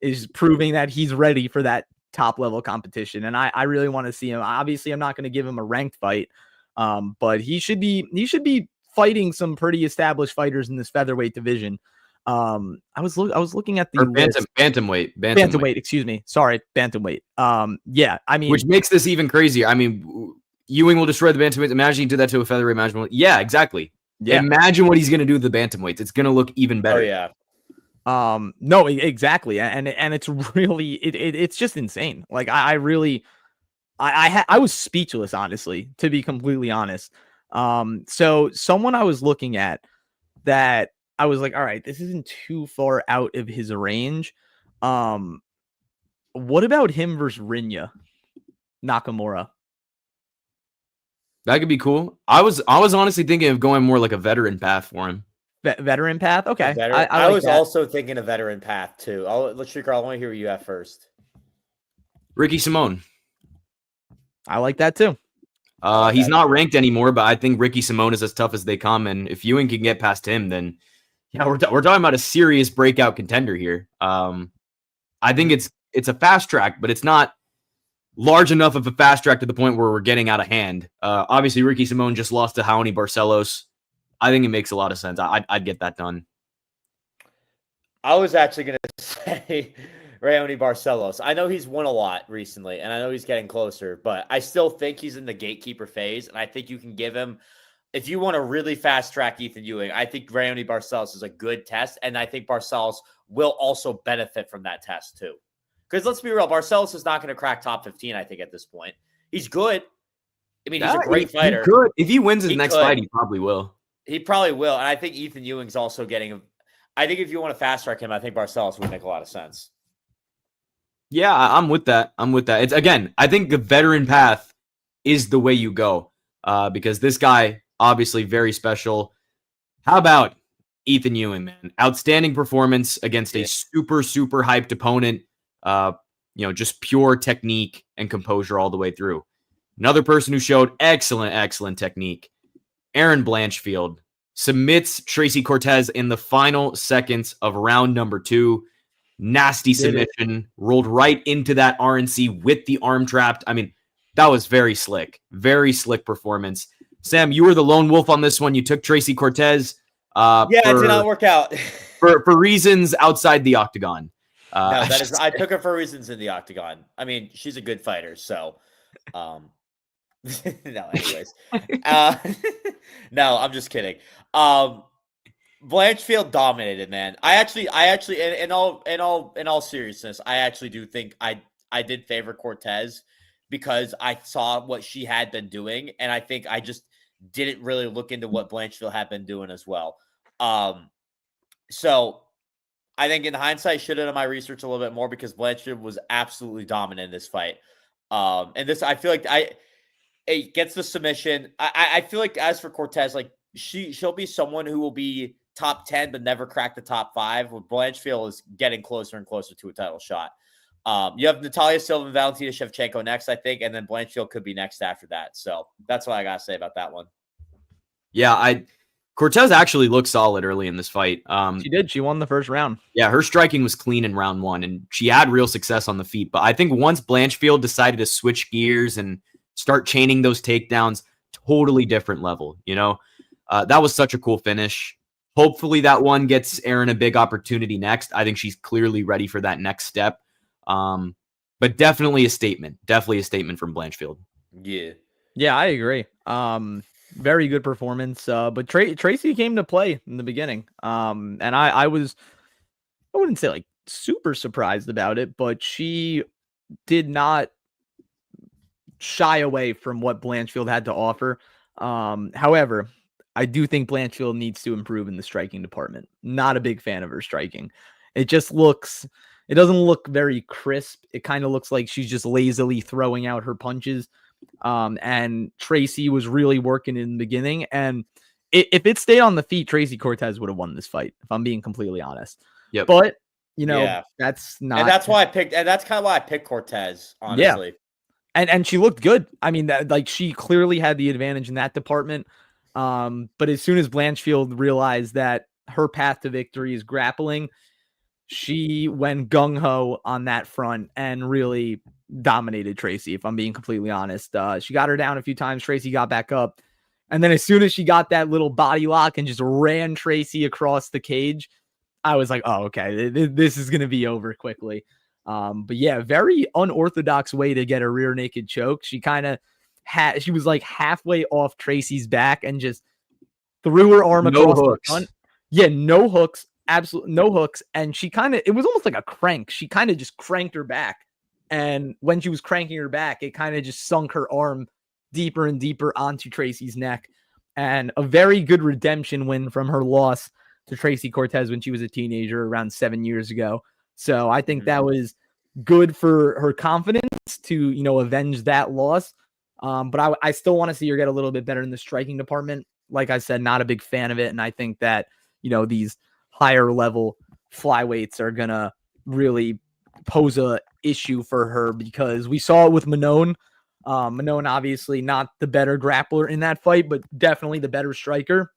is proving that he's ready for that top level competition. And I really want to see him. Obviously, I'm not going to give him a ranked fight. But he should be fighting some pretty established fighters in this featherweight division. I was looking at the bantamweight. Excuse me. Sorry, bantamweight. Yeah, I mean, which makes this even crazier. I mean, Ewing will destroy the bantamweight. Imagine he did that to a featherweight match. Yeah, exactly. Yeah. Imagine what he's going to do to the bantamweights. It's going to look even better. Oh yeah. No, exactly. And it's really, it's just insane. Like I was speechless, honestly, to be completely honest. So someone I was looking at that I was like, all right, this isn't too far out of his range. What about him versus Rinya Nakamura? That could be cool. I was honestly thinking of going more like a veteran path for him. Veteran path? Okay. I like was that. also thinking a veteran path too. Let's Shrieker, I want to hear what you have first. Ricky Simone. I like that too. He's not ranked anymore, but I think Ricky Simone is as tough as they come. And if Ewing can get past him, then yeah, we're talking about a serious breakout contender here. I think it's a fast track, but it's not large enough of a fast track to the point where we're getting out of hand. Obviously, Ricky Simone just lost to Raoni Barcelos. I think it makes a lot of sense. I'd get that done. I was actually going to say Raoni Barcelos. I know he's won a lot recently, and I know he's getting closer, but I still think he's in the gatekeeper phase, and I think you can give him, if you want to really fast track Ethan Ewing, I think Raoni Barcelos is a good test, and I think Barcelos will also benefit from that test too. Because let's be real, Barcelos is not going to crack top 15, I think, at this point. He's good. I mean, he's a great fighter. He could. If he wins his next fight, he probably will. He probably will. And I think Ethan Ewing's also getting I think if you want to fast track him, I think Barcelos would make a lot of sense. Yeah, I'm with that. It's again, I think the veteran path is the way you go. Because this guy, obviously very special. How about Ethan Ewing, man? Outstanding performance against a super, super hyped opponent. Just pure technique and composure all the way through. Another person who showed excellent technique, Aaron Blanchfield, submits Tracy Cortez in the final seconds of round number 2. Nasty submission, rolled right into that RNC with the arm trapped. I mean, that was very slick performance. Sam, you were the lone wolf on this one. You took Tracy Cortez. It did not work out. for reasons outside the octagon. No, I took her for reasons in the octagon. I mean, she's a good fighter, so no, anyways. No, I'm just kidding. Blanchfield dominated, man. I actually in all seriousness, I actually do think I did favor Cortez because I saw what she had been doing, and I think I just didn't really look into what Blanchfield had been doing as well. So I think in hindsight, I should have done my research a little bit more because Blanchfield was absolutely dominant in this fight. And this, I feel like it gets the submission. I feel like as for Cortez, like she'll be someone who will be top 10, but never crack the top 5. Where Blanchfield is getting closer and closer to a title shot. You have Natalia Silva and Valentina Shevchenko next, I think, and then Blanchfield could be next after that. So that's what I gotta say about that one. Yeah, Cortez actually looked solid early in this fight. She did. She won the first round. Yeah, her striking was clean in round 1, and she had real success on the feet. But I think once Blanchfield decided to switch gears and start chaining those takedowns, totally different level. That was such a cool finish. Hopefully that one gets Erin a big opportunity next. I think she's clearly ready for that next step. But definitely a statement. Definitely a statement from Blanchfield. Yeah, I agree. Very good performance. But Tracy came to play in the beginning. And I wouldn't say like super surprised about it, but she did not shy away from what Blanchfield had to offer. However, I do think Blanchfield needs to improve in the striking department. Not a big fan of her striking. It doesn't look very crisp. It kind of looks like she's just lazily throwing out her punches. And Tracy was really working in the beginning. And if it stayed on the feet, Tracy Cortez would have won this fight, if I'm being completely honest. Yep. But, that's not. And that's why I picked, and that's kind of why I picked Cortez, honestly. Yeah. And she looked good. I mean, she clearly had the advantage in that department. But as soon as Blanchfield realized that her path to victory is grappling, she went gung-ho on that front and really dominated Tracy, if I'm being completely honest. She got her down a few times. Tracy got back up. And then as soon as she got that little body lock and just ran Tracy across the cage, I was like, oh, okay, this is going to be over quickly. But yeah, very unorthodox way to get a rear naked choke. She kind of she was like halfway off Tracy's back and just threw her arm across the front. Yeah, no hooks. Absolutely no hooks. And it was almost like a crank. She kind of just cranked her back. And when she was cranking her back, it kind of just sunk her arm deeper and deeper onto Tracy's neck. And a very good redemption win from her loss to Tracy Cortez when she was a teenager around 7 years ago. So I think that was good for her confidence to, avenge that loss. But I still want to see her get a little bit better in the striking department. Like I said, not a big fan of it. And I think that, these higher level flyweights are going to really pose a issue for her, because we saw it with Manon. Manon, obviously not the better grappler in that fight, but definitely the better striker.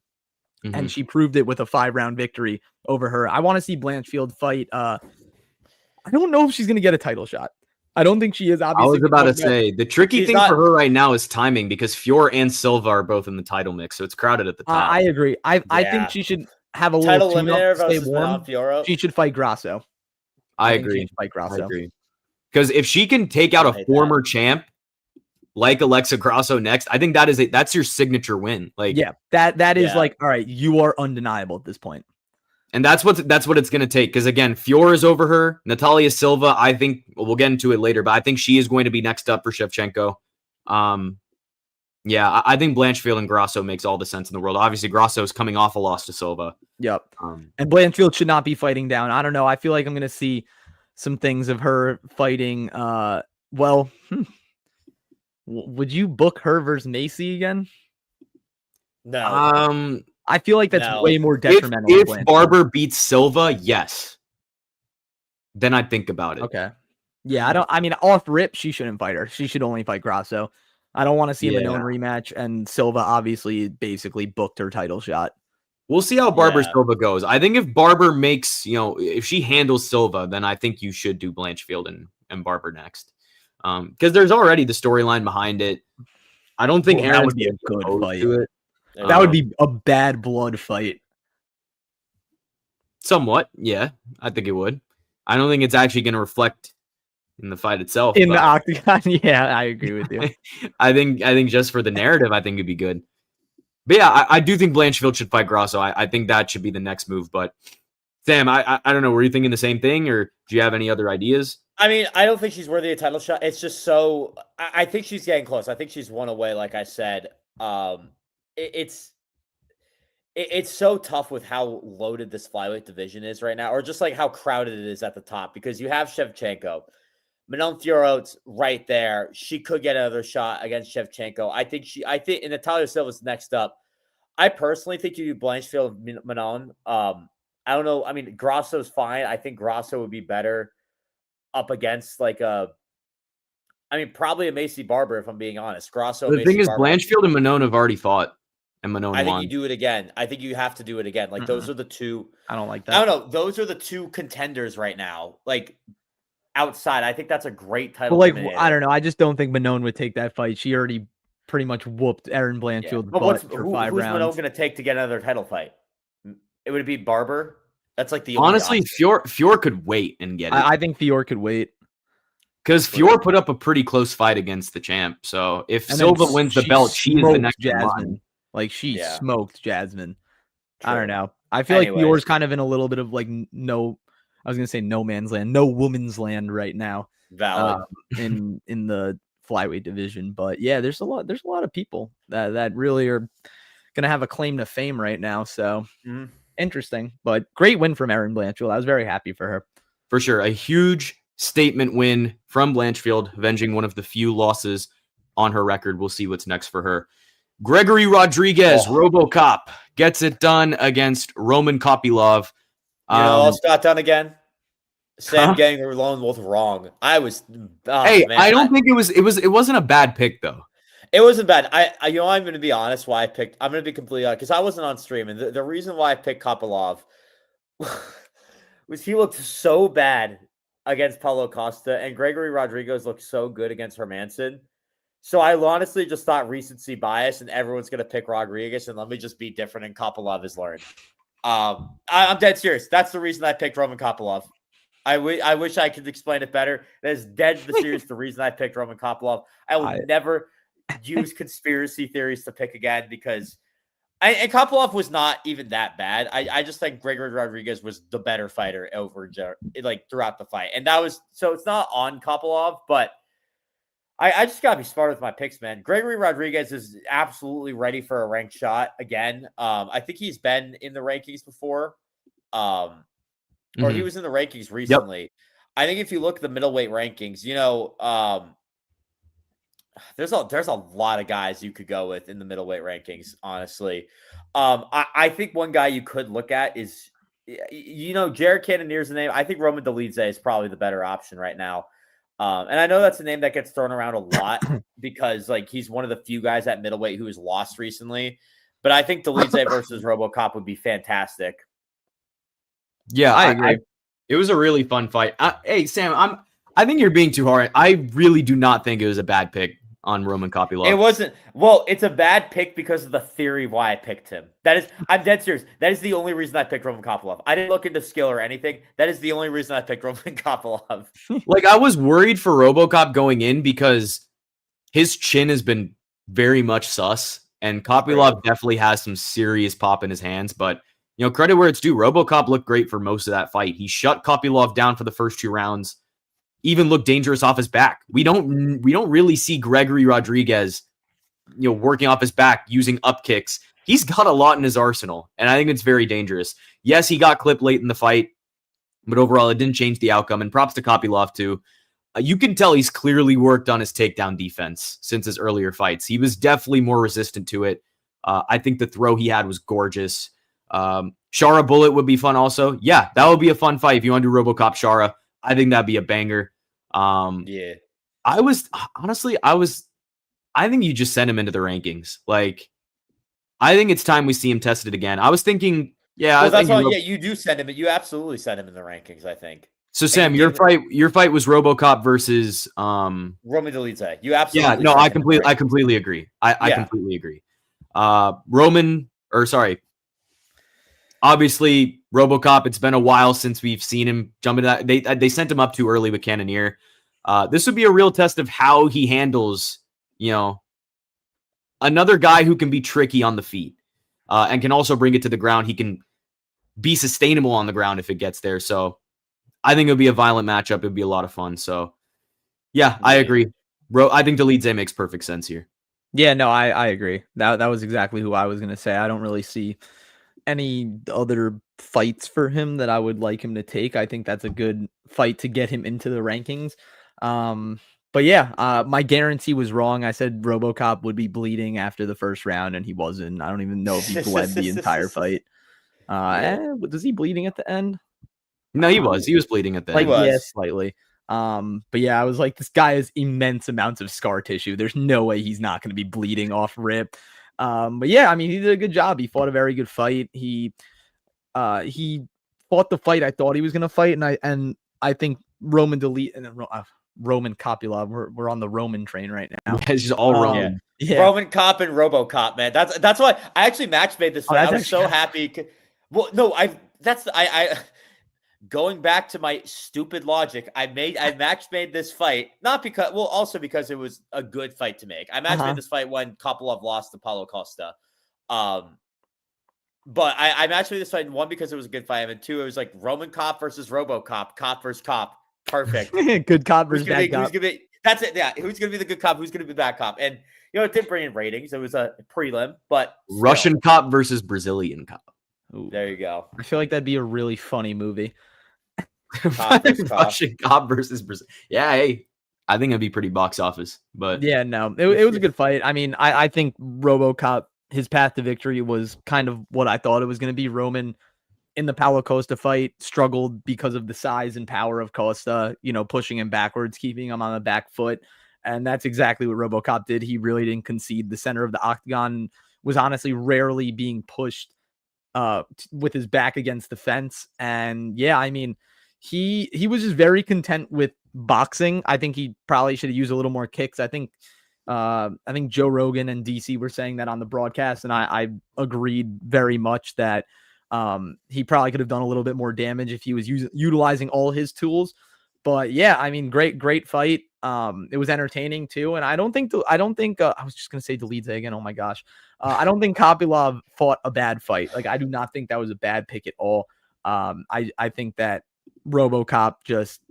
Mhm. And she proved it with a 5-round victory over her. I want to see Blanchfield fight. I don't know if she's going to get a title shot. I don't think she is. I Obviously, was about to say the tricky She's thing not- for her right now is timing, because Fior and Silva are both in the title mix, so it's crowded at the top. I agree. I Yeah. think she should have a Title little tune-up eliminator to stay versus warm. Manon Fiorot. She should fight Grasso. I think she agree. should fight Grasso. I agree. Because if she can take out I a hate former champ like Alexa Grasso next, I think that's your signature win. Like, Yeah, that is Yeah. like, all right, you are undeniable at this point. and that's what it's going to take. Because again, Fior is over her. Natalia Silva, I think we'll get into it later, but I think she is going to be next up for Shevchenko. Yeah, I think Blanchfield and Grasso makes all the sense in the world. Obviously, Grasso is coming off a loss to Silva. Yep. And Blanchfield should not be fighting down. I don't know. I feel like I'm going to see some things of her fighting. Would you book her versus Macy again? No. I feel like that's No. way more detrimental. to If Blanchfield. Barber beats Silva, yes, then I'd think about it. Okay. Yeah, off rip, she shouldn't fight her. She should only fight Grasso. I don't want to see a Manon rematch, and Silva obviously basically booked her title shot. We'll see how Barber Yeah. Silva goes. I think if Barber makes, if she handles Silva, then I think you should do Blanchfield and Barber next. Because there's already the storyline behind it. I don't think Well, that Aaron's would be a good opposed fight. to it. That would be a bad blood fight. Somewhat, yeah. I think it would. I don't think it's actually going to reflect in the fight itself. In the but octagon, yeah, I agree with you. I think just for the narrative, I think it'd be good. But yeah, I do think Blanchfield should fight Grasso. I think that should be the next move. But Sam, I don't know. Were you thinking the same thing, or do you have any other ideas? I mean, I don't think she's worthy of a title shot. It's just so. I think she's getting close. I think she's one away. Like I said, it's so tough with how loaded this flyweight division is right now, or just like how crowded it is at the top, because you have Shevchenko, Manon Fiorot's right there. She could get another shot against Shevchenko. I think and Natalia Silva's next up. I personally think you do Blanchfield and Manon. I don't know. I mean, Grasso's fine. I think Grasso would be better up against probably a Macy Barber, if I'm being honest. Grasso. The thing is, Blanchfield and Manon have already fought, and Manon I think won. you do it again. I think you have to do it again. Like those are the two. I don't like that. I don't know. Those are the two contenders right now. Like outside, I think that's a great title. But eliminator. I don't know. I just don't think Manon would take that fight. She already pretty much whooped Erin Blanchfield's butt for 5 who's rounds. Manon going to take to get another title fight? It would be Barber. That's like the Honestly, only Fior could wait and get it. I think Fior could wait. Because Fior put up a pretty close fight against the champ. So if And Silva then wins the she belt, she is the smoked next in line. Jasmine. Like she smoked Jasmine. I don't True. know. I feel like Anyways. Fior's kind of in a little bit of like no man's land, no woman's land right now. valid. In the flyweight division. But yeah, there's a lot of people that really are gonna have a claim to fame right now. So interesting, but great win from Erin Blanchfield. I was very happy for her. For sure. A huge statement win from Blanchfield, avenging one of the few losses on her record. We'll see what's next for her. Gregory Rodriguez, RoboCop, gets it done against Roman Kopylov. It's got done again. Sam getting her lone wolf wrong. I was. I don't think it wasn't a bad pick though. It wasn't bad. I'm going to be honest. Why I picked? I'm going to be completely honest because I wasn't on stream, and the reason why I picked Kopylov was he looked so bad against Paulo Costa, and Gregory Rodriguez looked so good against Hermanson. So I honestly just thought recency bias, and everyone's going to pick Rodriguez, and let me just be different, and Kopylov is learned. I'm dead serious. That's the reason I picked Roman Kopylov. I wish I could explain it better. That is dead serious the reason I picked Roman Kopylov. I will never use conspiracy theories to pick again because and Kopylov was not even that bad. I just think Gregory Rodriguez was the better fighter over throughout the fight. And that was so it's not on Kopylov, but I just gotta be smart with my picks, man. Gregory Rodriguez is absolutely ready for a ranked shot again. I think he's been in the rankings before. Or he was in the rankings recently. I think if you look at the middleweight rankings, there's a lot of guys you could go with in the middleweight rankings, honestly. I think one guy you could look at is, Jared Cannonier's the name. I think Roman Dolidze is probably the better option right now. And I know that's a name that gets thrown around a lot because like he's one of the few guys at middleweight who has lost recently. But I think Dolidze versus RoboCop would be fantastic. Yeah, I agree. It was a really fun fight. Hey, Sam, I think you're being too hard. I really do not think it was a bad pick on Roman Kopylov. It wasn't. Well, it's a bad pick because of the theory of why I picked him. I'm dead serious. That is the only reason I picked Roman Kopylov. I didn't look into skill or anything. That is the only reason I picked Roman Kopylov. Like, I was worried for RoboCop going in because his chin has been very much sus, and Kopylov definitely has some serious pop in his hands. But, credit where it's due. RoboCop looked great for most of that fight. He shut Kopylov down for the first 2 rounds. Even look dangerous off his back. We don't really see Gregory Rodriguez, working off his back using up kicks. He's got a lot in his arsenal, and I think it's very dangerous. Yes, he got clipped late in the fight, but overall it didn't change the outcome. And props to Kopylov too. You can tell he's clearly worked on his takedown defense since his earlier fights. He was definitely more resistant to it. I think the throw he had was gorgeous. Shara Bullet would be fun also. Yeah, that would be a fun fight if you want to do RoboCop Shara. I think that'd be a banger. Yeah. I think you just send him into the rankings. Like, I think it's time we see him tested again. I was thinking, you do send him. You absolutely send him in the rankings, I think. So Sam, your fight was RoboCop versus Roman Dolidze. You absolutely. Yeah, no, I completely agree. I completely agree. Obviously, RoboCop, it's been a while since we've seen him jump into that. They sent him up too early with Cannonier. This would be a real test of how he handles, another guy who can be tricky on the feet and can also bring it to the ground. He can be sustainable on the ground if it gets there. So I think it would be a violent matchup. It would be a lot of fun. So, yeah, I agree. I think Dolidze makes perfect sense here. Yeah, no, I agree. That was exactly who I was going to say. I don't really see any other fights for him that I would like him to take. I think that's a good fight to get him into the rankings. But yeah, my guarantee was wrong. I said RoboCop would be bleeding after the first round, and he wasn't. I don't even know if he bled the entire fight. Was he bleeding at the end? No, he was. He was bleeding at the end. Yeah, slightly. But yeah, I was like, this guy has immense amounts of scar tissue. There's no way he's not going to be bleeding off rip. But yeah, I mean, he did a good job. He fought a very good fight. He fought the fight I thought he was going to fight, and I think Roman Kopylov. We're on the Roman train right now. It's just all Roman. Yeah. Roman Cop and RoboCop, man. That's why I actually match made this fight. I was so happy. Well, no, I going back to my stupid logic, I match made this fight also because it was a good fight to make. I match made this fight when Kopylov lost to Paulo Costa. But I match made this fight, one, because it was a good fight, and two, it was like Roman Cop versus RoboCop, cop versus cop. Perfect. Good cop versus bad cop. That's it. Yeah. Who's gonna be the good cop? Who's gonna be the bad cop? And it didn't bring in ratings. It was a prelim, but still. Russian cop versus Brazilian cop. Ooh. There you go. I feel like that'd be a really funny movie. Russian cop versus Brazil. Yeah, hey, I think it'd be pretty box office. But yeah, no, it was a good fight. I mean, I think RoboCop, his path to victory was kind of what I thought it was going to be. Roman in the Paulo Costa fight struggled because of the size and power of Costa, pushing him backwards, keeping him on the back foot. And that's exactly what RoboCop did. He really didn't concede. The center of the octagon was honestly rarely being pushed with his back against the fence. And yeah, I mean, he was just very content with boxing. I think he probably should have used a little more kicks. I think Joe Rogan and DC were saying that on the broadcast, and I agreed very much that he probably could have done a little bit more damage if he was utilizing all his tools. But yeah, I mean, great fight. It was entertaining too, and I don't think I was just gonna say Dolidze again. Oh my gosh, I don't think Kopylov fought a bad fight. Like, I do not think that was a bad pick at all. I think that RoboCop just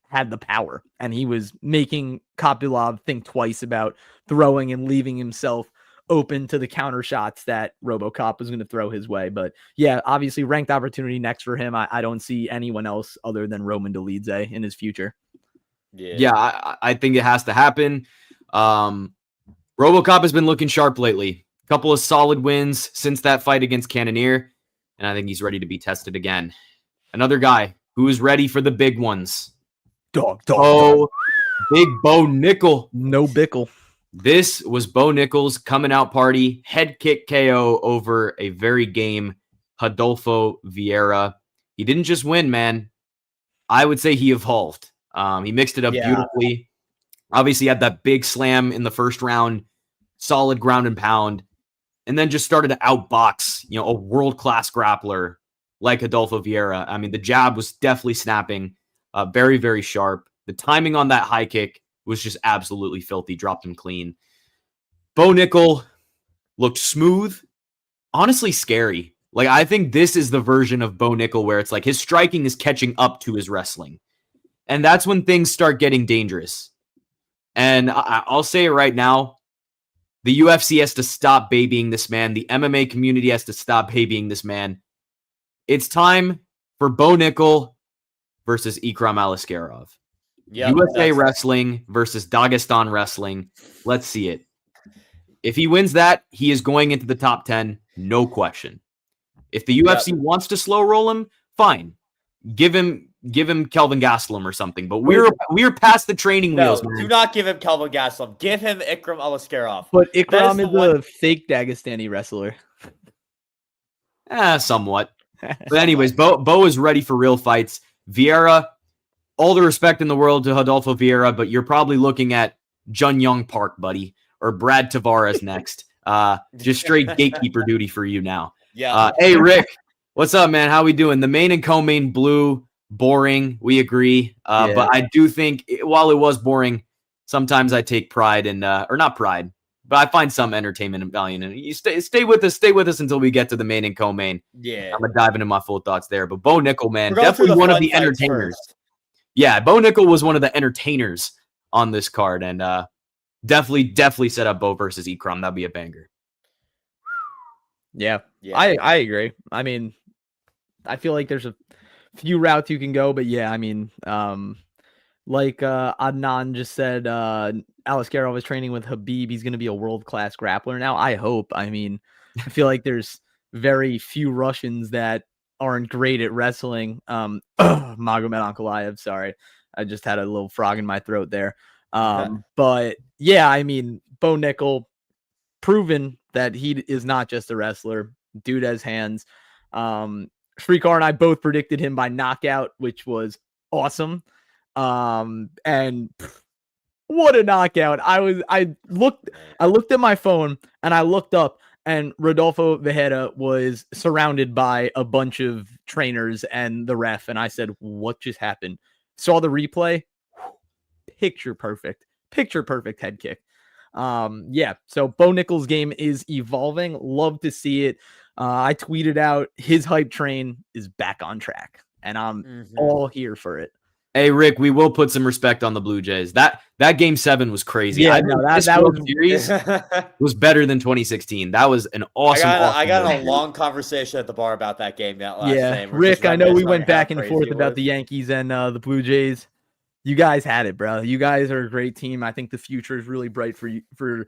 had the power, and he was making Kopylov think twice about throwing and leaving himself open to the counter shots that RoboCop was going to throw his way. But yeah, obviously ranked opportunity next for him. I don't see anyone else other than Roman Dolidze in his future. Yeah, I think it has to happen. RoboCop has been looking sharp lately. A couple of solid wins since that fight against Cannonier, and I think he's ready to be tested again. Another guy who is ready for the big ones. Big Bo Nickal. No Bickle. This was Bo Nickal's coming out party. Head kick KO over a very game Rodolfo Vieira. He didn't just win, man. I would say he evolved. He mixed it up beautifully. Obviously had that big slam in the first round, solid ground and pound, and then just started to outbox, a world-class grappler like Rodolfo Vieira. I mean, the jab was definitely snapping, very, very sharp. The timing on that high kick was just absolutely filthy, dropped him clean. Bo Nickal looked smooth, honestly scary. Like, I think this is the version of Bo Nickal where it's like his striking is catching up to his wrestling. And that's when things start getting dangerous. And I'll say it right now, the UFC has to stop babying this man. The MMA community has to stop babying this man. It's time for Bo Nickal versus Ikram Aliskerov. USA Wrestling versus Dagestan Wrestling. Let's see it. If he wins that, he is going into the top 10, no question. If the UFC wants to slow roll him, fine. Give him Kelvin Gastelum or something. But we're past the training wheels, man. Do not give him Kelvin Gastelum. Give him Ikram Aliskerov. But Ikram is a fake Dagestani wrestler. Somewhat. But anyways, Bo is ready for real fights. Vieira, all the respect in the world to Rodolfo Vieira, but you're probably looking at Jun Young Park, buddy, or Brad Tavares next. Just straight gatekeeper duty for you now. Yeah. Hey, Rick, what's up, man? How we doing? The main and co-main blue, boring. We agree. But I do think while it was boring, sometimes I take pride in, or not pride, but I find some entertainment and value in it. You stay with us until we get to the main and co-main. Yeah. I'm going to dive into my full thoughts there. But Bo Nickal, man, definitely one of the entertainers. Yeah, Bo Nickal was one of the entertainers on this card, and definitely set up Bo versus Ikram. That'd be a banger. Yeah. I agree. I mean, I feel like there's a few routes you can go, but yeah, I mean, like Adnan just said, Aliskerov is training with Habib. He's going to be a world-class grappler now. I hope. I mean, I feel like there's very few Russians that aren't great at wrestling. Magomed Ankalaev, sorry. I just had a little frog in my throat there. But yeah, I mean, Bo Nickal proven that he is not just a wrestler. Dude has hands. Shrikar and I both predicted him by knockout, which was awesome. And what a knockout. I looked at my phone and I looked up, and Rodolfo Vieira was surrounded by a bunch of trainers and the ref. And I said, what just happened? Saw the replay. Picture perfect head kick. So Bo Nickal's game is evolving. Love to see it. I tweeted out his hype train is back on track, and I'm all here for it. Hey, Rick, we will put some respect on the Blue Jays. That Game 7 was crazy. Yeah, that was series was better than 2016. That was an awesome. I got in a long conversation at the bar about that game. Rick, I know we went back and forth about the Yankees and the Blue Jays. You guys had it, bro. You guys are a great team. I think the future is really bright for you, for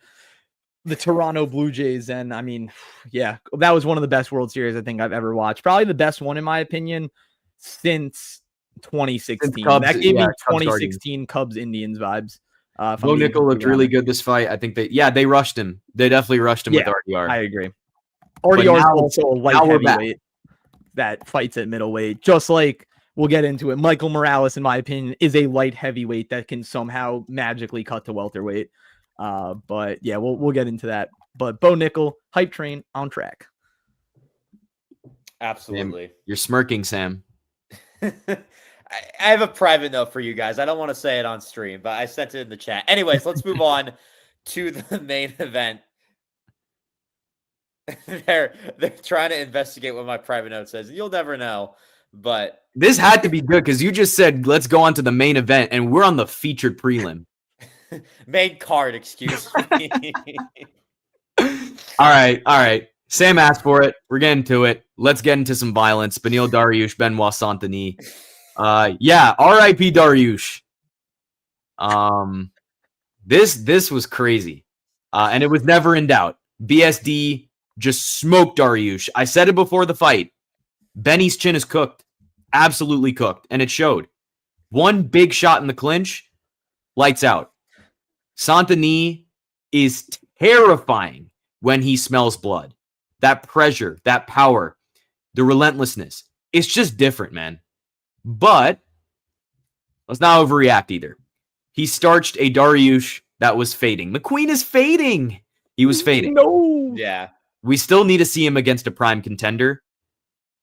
the Toronto Blue Jays. And I mean, yeah, that was one of the best World Series I think I've ever watched. Probably the best one, in my opinion, since 2016. That gave me 2016 Cubs Indians vibes. Bo Nickal looked really good this fight. I think they rushed him. They definitely rushed him with RDR. I agree. RDR is also a light heavyweight that fights at middleweight, just like we'll get into it. Michael Morales, in my opinion, is a light heavyweight that can somehow magically cut to welterweight. But yeah, we'll get into that. But Bo Nickal, hype train on track. Absolutely. Sam, you're smirking, Sam. I have a private note for you guys. I don't want to say it on stream, but I sent it in the chat. Anyways, let's move on to the main event. They're trying to investigate what my private note says. You'll never know, but this had to be good because you just said let's go on to the main event, and we're on the featured prelim. Main card, excuse me. All right. Sam asked for it. We're getting to it. Let's get into some violence. Beneil Dariush, Benoît Saint-Denis. Yeah, R.I.P. Dariush. This was crazy, and it was never in doubt. BSD just smoked Dariush. I said it before the fight. Benny's chin is cooked, absolutely cooked, and it showed. One big shot in the clinch, lights out. Saint-Denis is terrifying when he smells blood. That pressure, that power, the relentlessness. It's just different, man. But let's not overreact either. He starched a Dariush that was fading. The queen is fading. He was fading. No. Yeah. We still need to see him against a prime contender.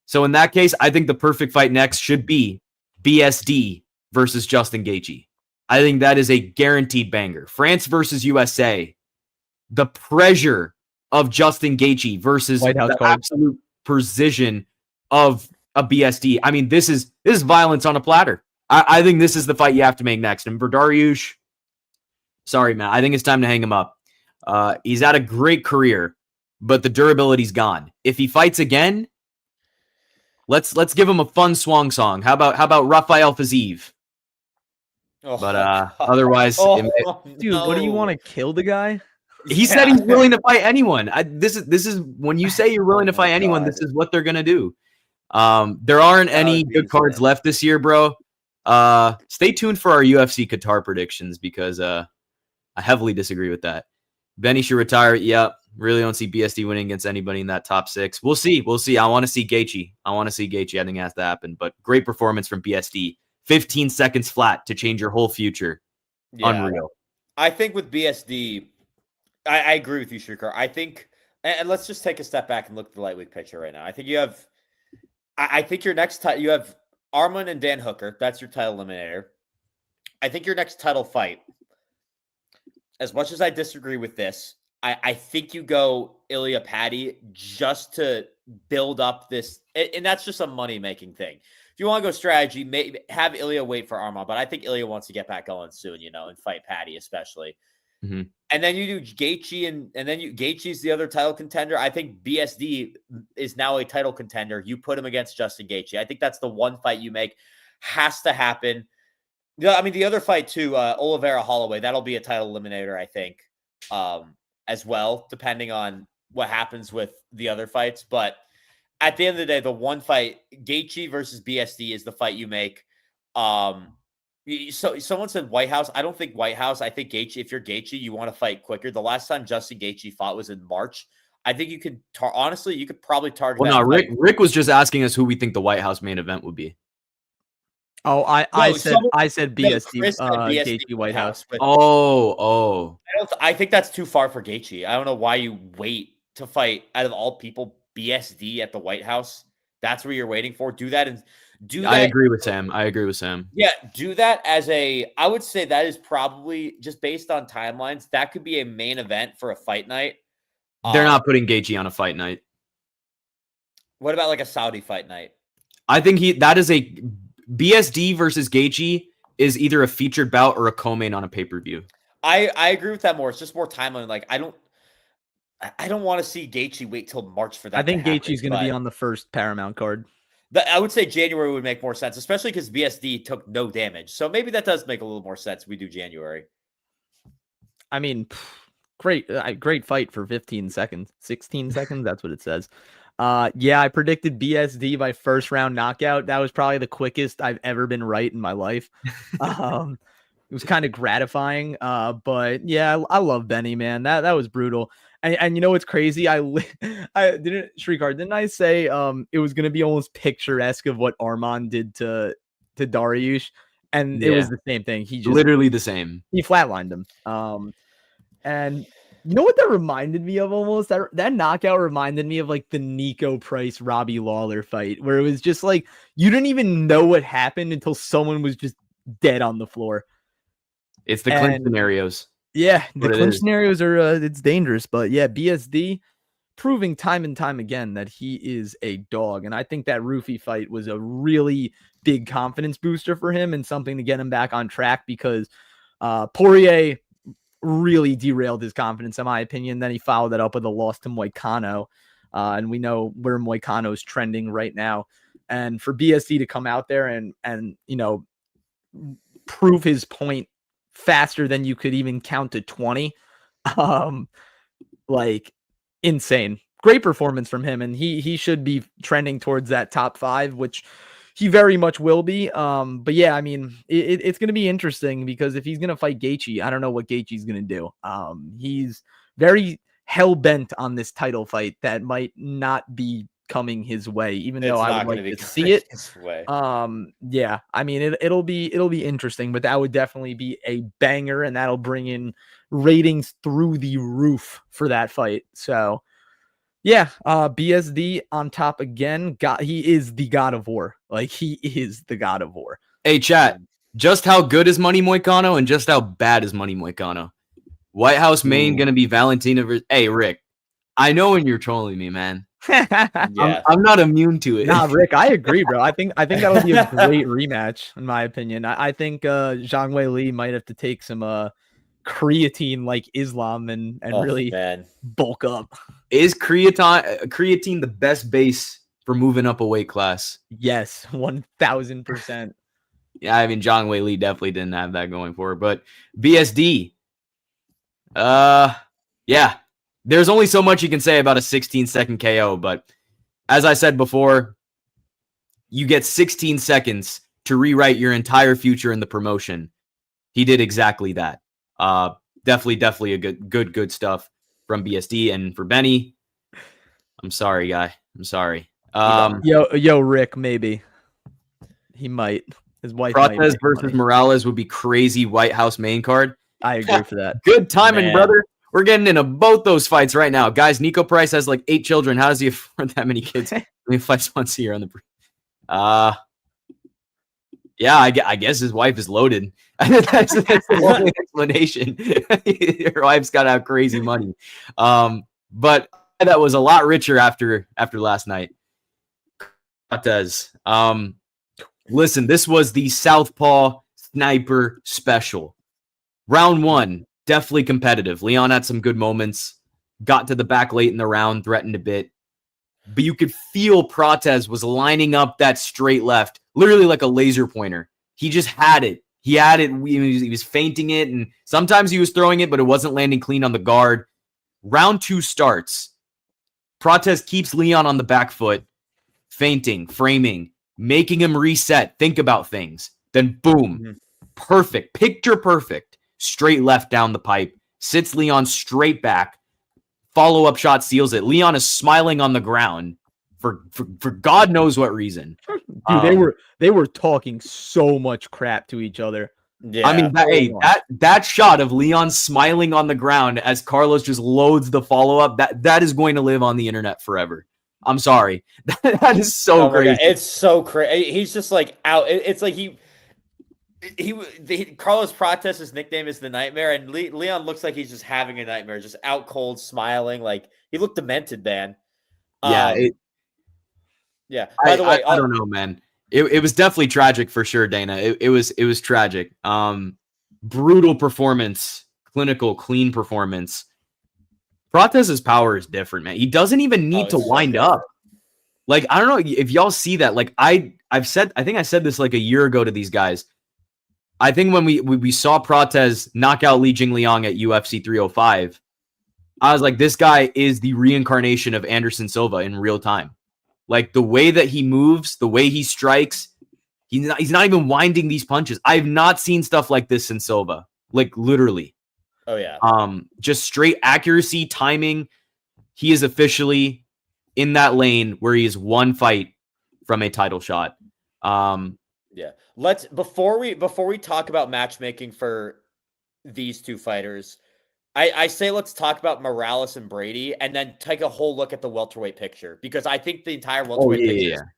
So in that case, I think the perfect fight next should be BSD versus Justin Gaethje. I think that is a guaranteed banger. France versus USA. The pressure of Justin Gaethje versus the absolute precision of a BSD. I mean, this is violence on a platter. I think this is the fight you have to make next. And for Dariush, sorry, man, I think it's time to hang him up. He's had a great career, but the durability's gone. If he fights again, let's give him a fun swung song. How about Rafael Fiziev? Oh, But otherwise, dude, what do you want to kill the guy? He said he's willing to fight anyone. This is when you say you're willing to fight anyone, this is what they're gonna do. There aren't any good cards left this year, bro. Stay tuned for our UFC Qatar predictions because I heavily disagree with that. Benny should retire. Yep. Really don't see BSD winning against anybody in that top 6. We'll see. I want to see Gaethje. I think it has to happen. But great performance from BSD. 15 seconds flat to change your whole future. Yeah. Unreal. I think with BSD, I agree with you, Shrikar. I think, and let's just take a step back and look at the lightweight picture right now. I think you have, I think your next you have Arman and Dan Hooker. That's your title eliminator. I think your next title fight, as much as I disagree with this, I think you go Ilya Paddy just to build up this, and that's just a money-making thing. If you want to go strategy, maybe have Ilya wait for Arman, but I think Ilya wants to get back going soon, and fight Paddy especially. Mm-hmm. And then you do Gaethje, and then Gaethje's the other title contender. I think BSD is now a title contender. You put him against Justin Gaethje. I think that's the one fight you make. Has to happen. I mean, the other fight too, Oliveira Holloway, that'll be a title eliminator, I think, as well, depending on what happens with the other fights. But at the end of the day, the one fight, Gaethje versus BSD, is the fight you make. So someone said White House. I don't think White House. I think Gaethje. If you're Gaethje, you want to fight quicker. The last time Justin Gaethje fought was in March. I think you could honestly, you could probably target. Well, no, Rick was just asking us who we think the White House main event would be. Oh, I said BSD, Gaethje White House. I think that's too far for Gaethje. I don't know why you wait to fight out of all people BSD at the White House. That's where you're waiting for. Do that and do that. I agree with Sam. Yeah, do that as I would say that is probably just based on timelines. That could be a main event for a fight night. They're not putting Gaethje on a fight night. What about like a Saudi fight night? I think that is a BSD versus Gaethje is either a featured bout or a co-main on a pay-per-view. I agree with that more. It's just more timeline. Like I don't want to see Gaethje wait till March for that. I think Gaethje's going to be on the first Paramount card. I would say January would make more sense, especially because BSD took no damage. So maybe that does make a little more sense. We do January. I mean, great fight for 15 seconds, 16 seconds. That's what it says. Yeah, I predicted BSD by first round knockout. That was probably the quickest I've ever been right in my life. It was kind of gratifying. But yeah, I love Benny, man. That was brutal. And you know what's crazy? I didn't, Shrikar, didn't I say it was gonna be almost picturesque of what Arman did to Dariush? And it was the same thing. He just literally the same. He flatlined him. And you know what that reminded me of almost? That knockout reminded me of like the Nico Price Robbie Lawler fight, where it was just like you didn't even know what happened until someone was just dead on the floor. It's the clinch scenarios. Yeah, the clinch scenarios are it's dangerous, but yeah, BSD proving time and time again that he is a dog, and I think that Roofy fight was a really big confidence booster for him and something to get him back on track because Poirier really derailed his confidence, in my opinion. Then he followed that up with a loss to Moicano. And we know where Moicano's trending right now. And for BSD to come out there and prove his point faster than you could even count to 20, like insane. Great performance from him, and he should be trending towards that top 5, which he very much will be. But yeah, I mean, it's going to be interesting because if he's going to fight Gaethje, I don't know what Gaethje's going to do. He's very hell-bent on this title fight that might not be coming his way, even though I would like to see it. Yeah, I mean, it'll be interesting, but that would definitely be a banger, and that'll bring in ratings through the roof for that fight. So yeah, BSD on top again. He is the God of War. Like, he is the God of War. Hey, chat, just how good is Money Moicano and just how bad is Money Moicano? White House main going to be Valentina versus... Hey, Rick, I know when you're trolling me, man. Yeah. I'm not immune to it. Nah, Rick, I agree, bro. I think that'll be a great rematch, in my opinion. I think Zhang Weili might have to take some creatine like Islam and really bulk up. Is creatine the best base for moving up a weight class? Yes, 1000%. Yeah, I mean, Zhang Weili definitely didn't have that going for her, but BSD, yeah, there's only so much you can say about a 16-second KO, but as I said before, you get 16 seconds to rewrite your entire future in the promotion. He did exactly that. Definitely a good stuff from BSD. And for Benny, I'm sorry, guy. I'm sorry. Yo, Rick, maybe he might. His wife. Prates versus Morales would be crazy. White House main card. I agree for that. Good timing, brother. We're getting into both those fights right now, guys. Nico Price has like 8 children. How does he afford that many kids? He fights once a year on the. Yeah, I guess his wife is loaded. that's the only explanation. Your wife's got to have crazy money. But that was a lot richer after last night. Prates. Listen, this was the Southpaw Sniper Special. Round 1, definitely competitive. Leon had some good moments. Got to the back late in the round, threatened a bit. But you could feel Prates was lining up that straight left, literally like a laser pointer. He just had it. He had it. He was feinting it, and sometimes he was throwing it, but it wasn't landing clean on the guard. Round 2 starts. Prates keeps Leon on the back foot, feinting, framing, making him reset, think about things. Then boom, perfect, picture perfect, straight left down the pipe, sits Leon straight back. Follow-up shot seals it. Leon is smiling on the ground for God knows what reason. Dude, they were talking so much crap to each other. Yeah, I mean, that shot of Leon smiling on the ground as Carlos just loads the follow-up, that is going to live on the internet forever. I'm sorry. That is so crazy. It's so crazy. He's just like out. It's like Carlos Prates' nickname is the Nightmare, and Leon looks like he's just having a nightmare, just out cold, smiling, like he looked demented, man. Yeah, yeah. By the way, I don't know, man. It was definitely tragic for sure, Dana. It was tragic. Brutal performance, clinical, clean performance. Prates' power is different, man. He doesn't even need to wind up. Like, I don't know if y'all see that. Like, I think I said this like a year ago to these guys. I think when we saw Prates knock out Li Jingliang at UFC 305, I was like, this guy is the reincarnation of Anderson Silva in real time. Like, the way that he moves, the way he strikes, he's not even winding these punches. I've not seen stuff like this in Silva. Like, literally. Oh, yeah. Just straight accuracy, timing. He is officially in that lane where he is one fight from a title shot. Yeah. Before we talk about matchmaking for these two fighters, I say let's talk about Morales and Brady, and then take a whole look at the welterweight picture, because I think the entire welterweight picture.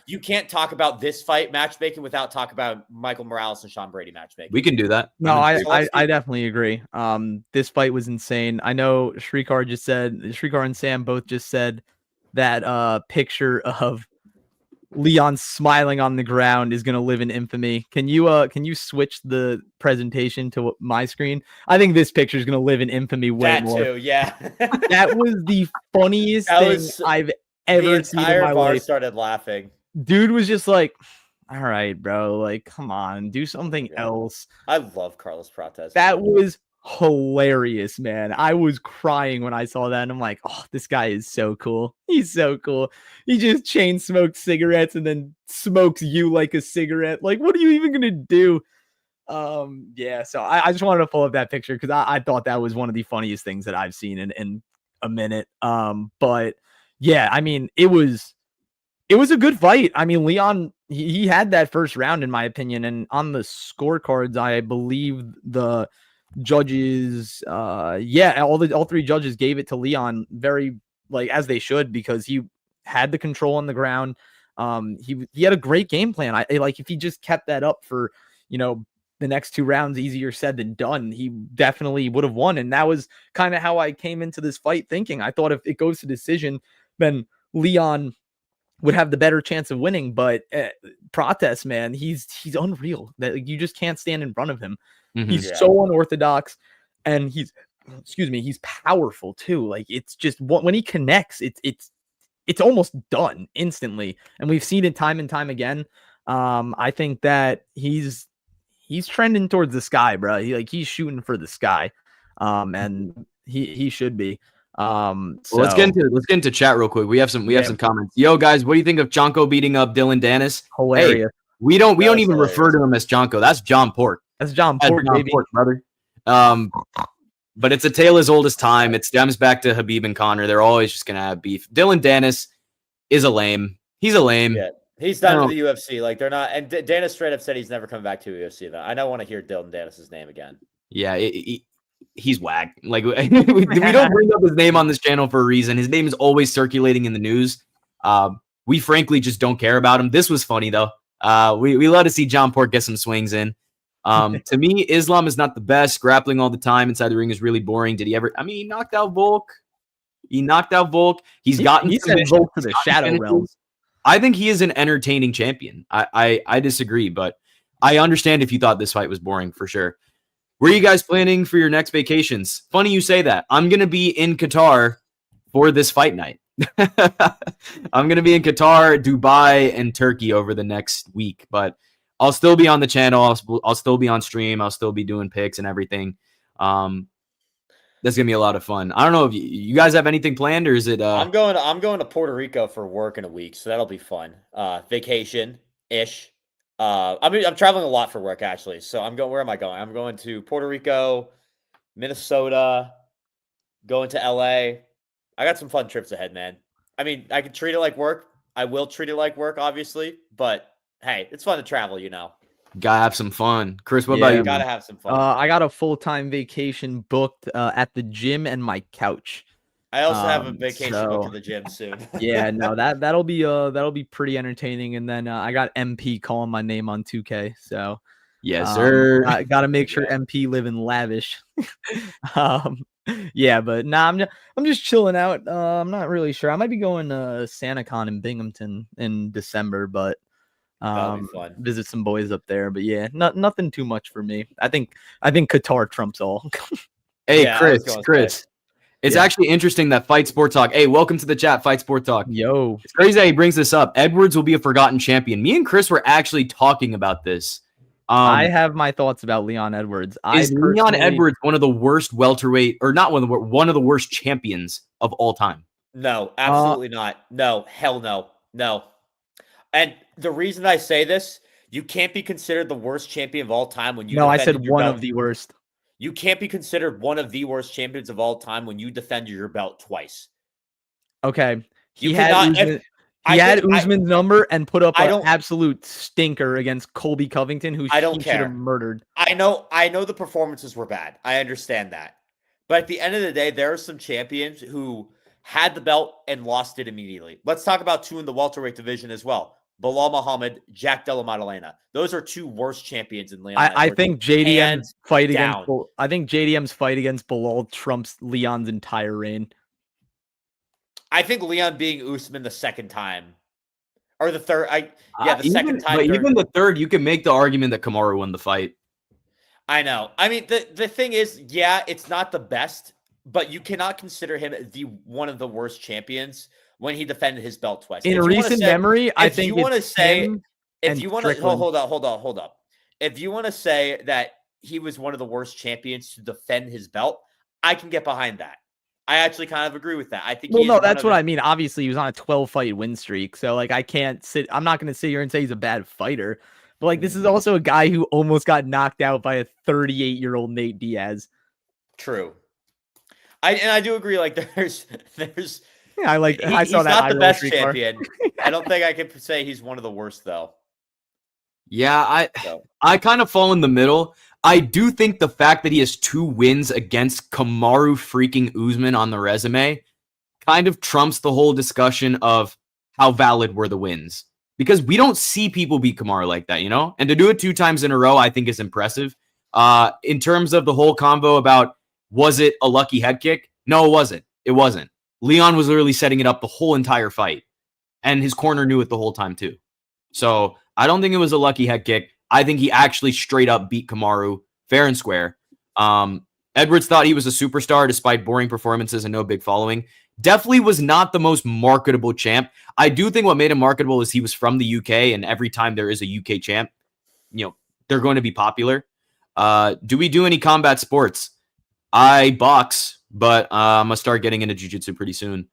You can't talk about this fight matchmaking without talking about Michael Morales and Sean Brady matchmaking. We can do that. No, I definitely agree. This fight was insane. I know Shrikar and Sam both just said that picture of Leon smiling on the ground is gonna live in infamy. Can you switch the presentation to my screen? I think this picture is gonna live in infamy way That more. too, yeah. That was the funniest That thing was I've the ever seen in entire my bar life. started laughing. Dude was just like, all right, bro, like, come on, do something Yeah. else. I love Carlos Prates. That man. was hilarious, man. I was crying when I saw that, and I'm like, oh, this guy is so cool. He's so cool. He just chain smoked cigarettes and then smokes you like a cigarette. Like, what are you even gonna do? Yeah, so I just wanted to pull up that picture because I thought that was one of the funniest things that I've seen in a minute. But yeah, I mean, it was a good fight. I mean, Leon, he had that first round, in my opinion. And on the scorecards, I believe the judges, all three judges gave it to Leon very, like, as they should, because he had the control on the ground. He had a great game plan. I like, if he just kept that up for, the next 2 rounds, easier said than done, he definitely would have won. And that was kind of how I came into this fight thinking. I thought if it goes to decision, then Leon would have the better chance of winning. But Prates, man, he's unreal. That you just can't stand in front of him. Mhm. He's so unorthodox, and he's powerful too. Like, it's just when he connects, it's almost done instantly. And we've seen it time and time again. I think that he's trending towards the sky, bro. He's shooting for the sky. And he should be. Well, let's get into chat real quick. We have some comments. Yo, guys, what do you think of Jonko beating up Dylan Dennis? Hilarious. Hey, we don't even hilarious. refer to him as Jonko. That's John Pork. That's John Pork, baby. Pork, brother. But it's a tale as old as time. It stems back to Khabib and Conor. They're always just gonna have beef. Dylan Dennis is a lame. He's a lame. Yeah, he's done with the UFC. Like, they're not. And Dennis straight up said he's never coming back to UFC. Though I don't want to hear Dylan Dennis's name again. Yeah, he's whack. Like, we don't bring up his name on this channel for a reason. His name is always circulating in the news. We frankly just don't care about him. This was funny though. We love to see John Pork get some swings in. To me, Islam is not the best. Grappling all the time inside the ring is really boring. Did he ever? I mean, he knocked out Volk. He's gotten. He sent Volk to the shadow realms. I think he is an entertaining champion. I disagree, but I understand if you thought this fight was boring for sure. Where are you guys planning for your next vacations? Funny you say that. I'm going to be in Qatar for this fight night. I'm going to be in Qatar, Dubai, and Turkey over the next week, but I'll still be on the channel. I'll still be on stream. I'll still be doing picks and everything. That's going to be a lot of fun. I don't know if you guys have anything planned, or is it I'm going to Puerto Rico for work in a week, so that'll be fun. Vacation-ish. I'm traveling a lot for work, actually. So where am I going? I'm going to Puerto Rico, Minnesota, going to LA. I got some fun trips ahead, man. I mean, I could treat it like work. I will treat it like work, obviously. But hey, it's fun to travel, Gotta have some fun. Chris, what about you? Gotta have some fun. I got a full-time vacation booked at the gym and my couch. I also have a vacation booked to the gym soon. Yeah, no, that'll be pretty entertaining. And then I got MP calling my name on 2K. So yes, sir. I gotta make sure MP living lavish. Yeah, but nah, I'm just chilling out. I'm not really sure. I might be going to SantaCon in Binghamton in December, but That'll be fun. Visit some boys up there. But yeah, nothing too much for me. I think Qatar trumps all. Hey, yeah, Chris. It's actually interesting that Fight Sport Talk. Hey, welcome to the chat, Fight Sport Talk. Yo. It's crazy that he brings this up. Edwards will be a forgotten champion. Me and Chris were actually talking about this. I have my thoughts about Leon Edwards. Is Leon Edwards one of the worst welterweight, or not one of the worst champions of all time? No, absolutely not. No, hell no. No. And the reason I say this, you can't be considered the worst champion of all time when you No, I said one of the worst. You can't be considered one of the worst champions of all time when you defend your belt twice. Okay. He had Usman's number and put up an absolute stinker against Colby Covington, who should have murdered. I know the performances were bad. I understand that. But at the end of the day, there are some champions who had the belt and lost it immediately. Let's talk about two in the welterweight division as well. Bilal Muhammad, Jack Della Maddalena. Those are two worst champions in Leon. I think JDM's fight against Bilal trumps Leon's entire reign. I think Leon beating Usman the second time or the third. The second time. But even the third, you can make the argument that Kamaru won the fight. I know. I mean, the thing is, yeah, it's not the best, but you cannot consider him one of the worst champions when he defended his belt twice. In recent memory, I think you want to say, if you want to hold up. If you want to say that he was one of the worst champions to defend his belt, I can get behind that. I actually kind of agree with that. I think. Well, no, that's what I mean. Obviously, he was on a 12-fight win streak, so like I'm not going to sit here and say he's a bad fighter, but like this is also a guy who almost got knocked out by a 38-year-old Nate Diaz. True. I do agree. Like there's. Yeah, I saw he's that. Not the best champion. I don't think I can say he's one of the worst though. Yeah, I kind of fall in the middle. I do think the fact that he has 2 wins against Kamaru freaking Usman on the resume kind of trumps the whole discussion of how valid were the wins. Because we don't see people beat Kamaru like that, you know? And to do it 2 times in a row, I think is impressive. In terms of the whole convo about, was it a lucky head kick? No, it wasn't. It wasn't. Leon was literally setting it up the whole entire fight. And his corner knew it the whole time too. So I don't think it was a lucky head kick. I think he actually straight up beat Kamaru fair and square. Edwards thought he was a superstar despite boring performances and no big following. Definitely was not the most marketable champ. I do think what made him marketable is he was from the UK, and every time there is a UK champ, you know, they're going to be popular. Do we do any combat sports? I box, but I'm going to start getting into jiu-jitsu pretty soon.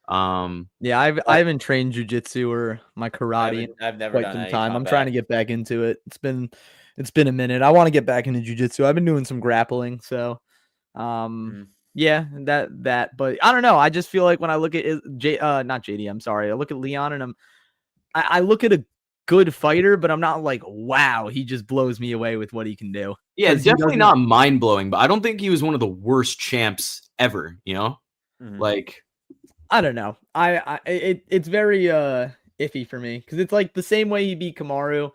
Yeah, I haven't trained jiu-jitsu or my karate I've never quite done some any time. combat. I'm trying to get back into it. It's been a minute. I want to get back into jiu-jitsu. I've been doing some grappling, so yeah, that. But I don't know. I just feel like when I look at not JD, I'm sorry. I look at Leon and I look at a good fighter, but I'm not like, wow, he just blows me away with what he can do. Yeah, it's definitely not mind-blowing, but I don't think he was one of the worst champs ever, you know? Like, I don't know. It's very iffy for me because it's like the same way he beat Kamaru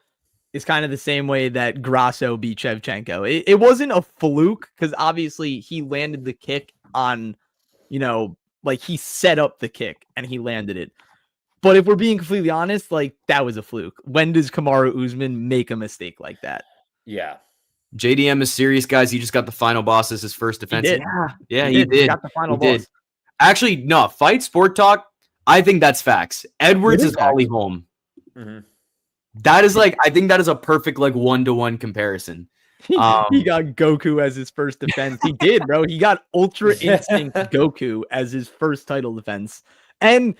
is kind of the same way that Grasso beat Shevchenko. It wasn't a fluke because obviously he landed the kick on, you know, like he set up the kick and he landed it. But if we're being completely honest, like that was a fluke. When does Kamaru Usman make a mistake like that? Yeah. JDM is serious, guys. He just got the final boss as his first defense. He did. He got the final boss. Actually, no. Fight Sport Talk, I think that's facts. Edwards is Holly Holm. That is like, I think that is a perfect like 1-to-1 comparison. He got Goku as his first defense. He did, bro. He got Ultra Instinct Goku as his first title defense. And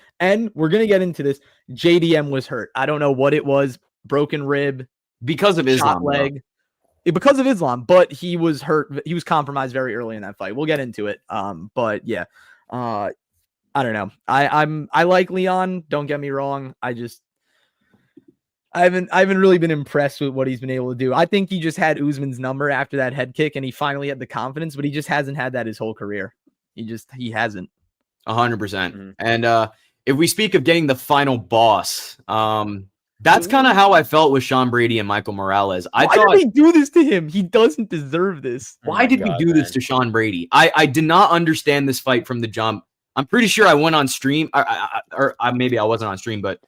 we're gonna get into this. JDM was hurt. I don't know what it was. Broken rib because of Islam leg. Because of Islam, but he was hurt. He was compromised very early in that fight. We'll get into it. But yeah, I don't know. I like Leon. Don't get me wrong. I haven't really been impressed with what he's been able to do. I think he just had Usman's number after that head kick, and he finally had the confidence. But he just hasn't had that his whole career. He hasn't. 100%. And if we speak of getting the final boss, that's kind of how I felt with Sean Brady and Michael Morales. Why did we do this to him? He doesn't deserve this. Why did we do this to Sean Brady? I did not understand this fight from the jump. I'm pretty sure I went on stream, or maybe I wasn't on stream, but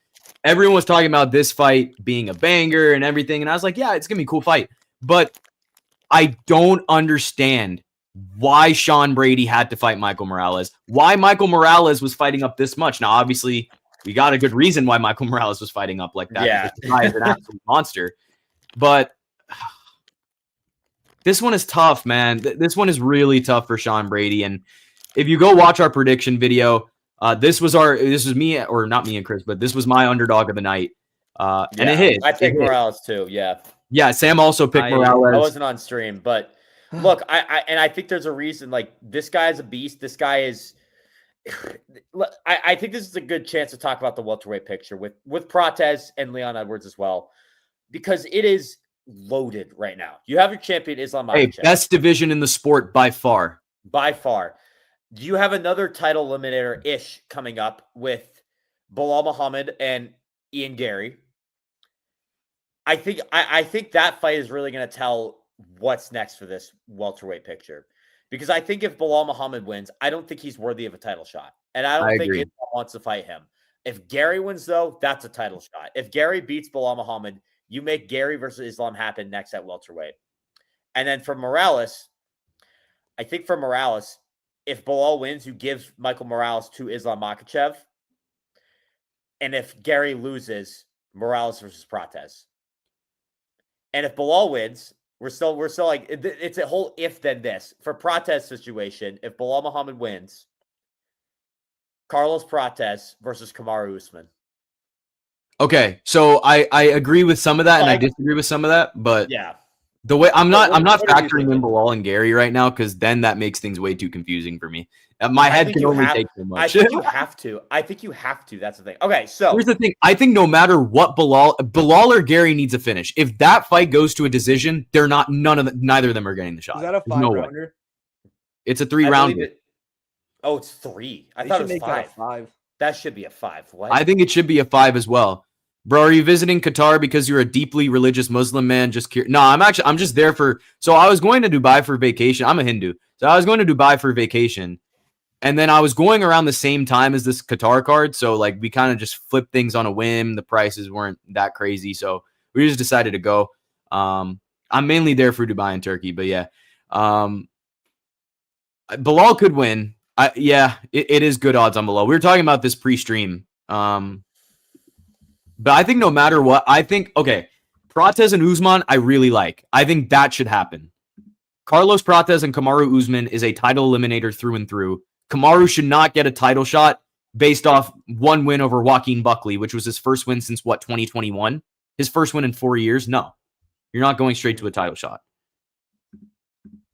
everyone was talking about this fight being a banger and everything. And I was like, yeah, it's going to be a cool fight. But I don't understand why Sean Brady had to fight Michael Morales, why Michael Morales was fighting up this much. Now, obviously, we got a good reason why Michael Morales was fighting up like that. Yeah. This guy is an absolute monster. But this one is tough, man. This one is really tough for Sean Brady. And if you go watch our prediction video, this was me, or not me and Chris, but this was my underdog of the night. And it hit. I picked Morales too. Yeah. Yeah. Sam also picked Morales. I wasn't on stream, but look, I think there's a reason. Like, this guy is a beast. This guy is. I think this is a good chance to talk about the welterweight picture with Prates and Leon Edwards as well, because it is loaded right now. You have your champion Islam Makhachev. Hey, best division in the sport by far. By far. You have another title eliminator-ish coming up with Bilal Muhammad and Ian Gary. I think that fight is really going to tell what's next for this welterweight picture. Because I think if Bilal Muhammad wins, I don't think he's worthy of a title shot. And I don't think Islam wants to fight him. If Gary wins, though, that's a title shot. If Gary beats Bilal Muhammad, you make Gary versus Islam happen next at welterweight. And then for Morales, I think for Morales, if Bilal wins, you give Michael Morales to Islam Makhachev. And if Gary loses, Morales versus Prates. And if Bilal wins, we're still like, it's a whole if then this. For Prates situation, if Bilal Muhammad wins, Carlos Prates versus Kamaru Usman. Okay, so I agree with some of that, and I disagree with some of that, but yeah, the way I'm not what factoring in Bilal and Gary right now, because then that makes things way too confusing for me. My head can only take so much. I think you have to. That's the thing. Okay, so here's the thing. I think no matter what Bilal or Gary needs a finish. If that fight goes to a decision, neither of them are getting the shot. Is that a 5-rounder? It's a 3-rounder. Oh, it's 3. I thought it was 5. That should be a 5. What? I think it should be a 5 as well. Bro, are you visiting Qatar because you're a deeply religious Muslim man? Just curious. No, I'm just there for. So I was going to Dubai for vacation. I'm a Hindu, so I was going to Dubai for vacation, and then I was going around the same time as this Qatar card. So like we kind of just flipped things on a whim. The prices weren't that crazy, so we just decided to go. I'm mainly there for Dubai and Turkey, but yeah, Bilal could win. It is good odds on Bilal. We were talking about this pre-stream. But I think no matter what, Prates and Usman, I really like. I think that should happen. Carlos Prates and Kamaru Usman is a title eliminator through and through. Kamaru should not get a title shot based off one win over Joaquin Buckley, which was his first win since 2021? His first win in 4 years? No. You're not going straight to a title shot.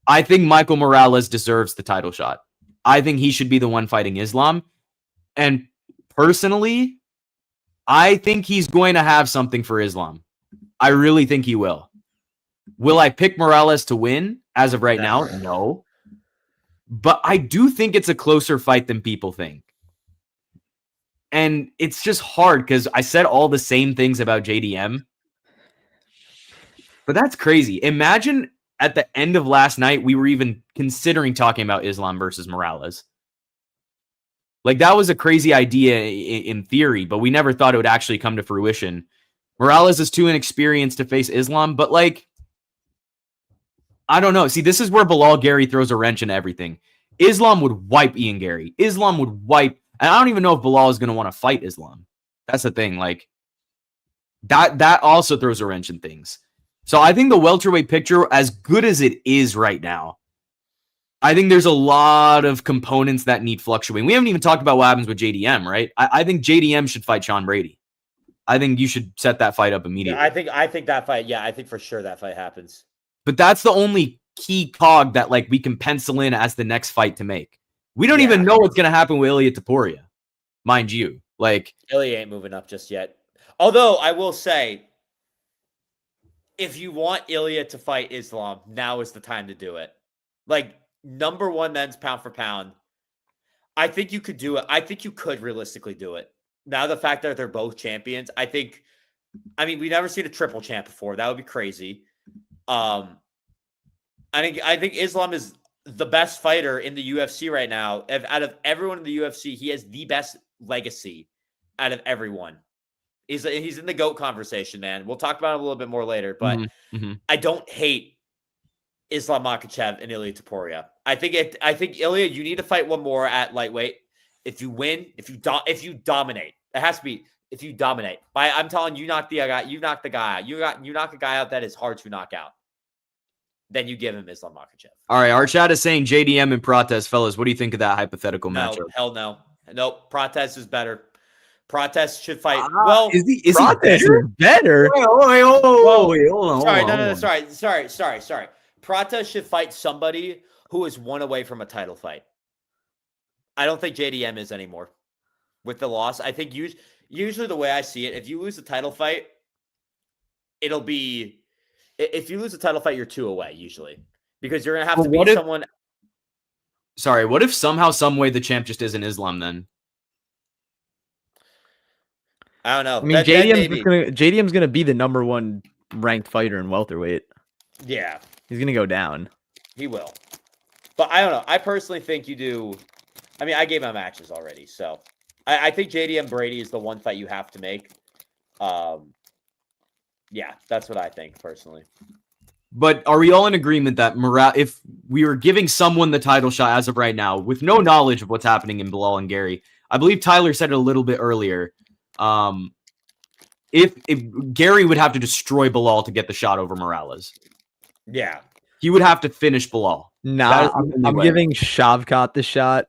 I think Michael Morales deserves the title shot. I think he should be the one fighting Islam. And personally, I think he's going to have something for Islam. I really think he will. Will I pick Morales to win as of right now? No. But I do think it's a closer fight than people think. And it's just hard because I said all the same things about JDM. But that's crazy. Imagine at the end of last night, we were even considering talking about Islam versus Morales. Like, that was a crazy idea in theory, but we never thought it would actually come to fruition. Morales is too inexperienced to face Islam, but, like, I don't know. See, this is where Bilal Gary throws a wrench in everything. Islam would wipe Ian Gary. Islam would wipe, and I don't even know if Bilal is going to want to fight Islam. That's the thing. Like, that also throws a wrench in things. So I think the welterweight picture, as good as it is right now, I think there's a lot of components that need fluctuating. We haven't even talked about what happens with JDM, right? I think JDM should fight Sean Brady. I think you should set that fight up immediately. Yeah, I think that fight. Yeah, I think for sure that fight happens. But that's the only key cog that like we can pencil in as the next fight to make. We don't even know what's gonna happen with Ilia Topuria, mind you. Like Ilia ain't moving up just yet. Although I will say, if you want Ilia to fight Islam, now is the time to do it. Like, number one men's pound for pound. I think you could do it. I think you could realistically do it. Now, the fact that they're both champions, I mean, we've never seen a triple champ before. That would be crazy. I think Islam is the best fighter in the UFC right now. Out of everyone in the UFC, he has the best legacy out of everyone. He's in the GOAT conversation, man. We'll talk about it a little bit more later, but I don't hate Islam Makhachev and Ilia Topuria. I think Ilia, you need to fight one more at lightweight. If you win, if you dominate, it has to be if you dominate. I'm telling you, knock the guy, you knock the guy out. You knock a guy out that is hard to knock out. Then you give him Islam Makhachev. All right, our chat is saying JDM and Prates, fellas. What do you think of that hypothetical matchup? Hell no. Nope, Prates is better. Prates should fight. Is he better? Wait, hold on. Sorry. Prates should fight somebody who is one away from a title fight. I don't think JDM is anymore. With the loss, I think usually the way I see it, if you lose a title fight, it'll be if you lose a title fight, you're 2 away usually because you're gonna have to beat someone. Sorry, what if somehow, some way, the champ just isn't Islam then? I don't know. I mean, JDM's gonna be the number one ranked fighter in welterweight. Yeah, he's gonna go down. He will, but I don't know. I personally think you do. I mean, I gave my matches already, so I think JDM Brady is the one fight you have to make. Yeah, that's what I think personally. But are we all in agreement that if we were giving someone the title shot as of right now, with no knowledge of what's happening in Bilal and Gary, I believe Tyler said it a little bit earlier. If Gary would have to destroy Bilal to get the shot over Morales. Yeah. He would have to finish Bilal. Nah, I'm giving Shavkat the shot.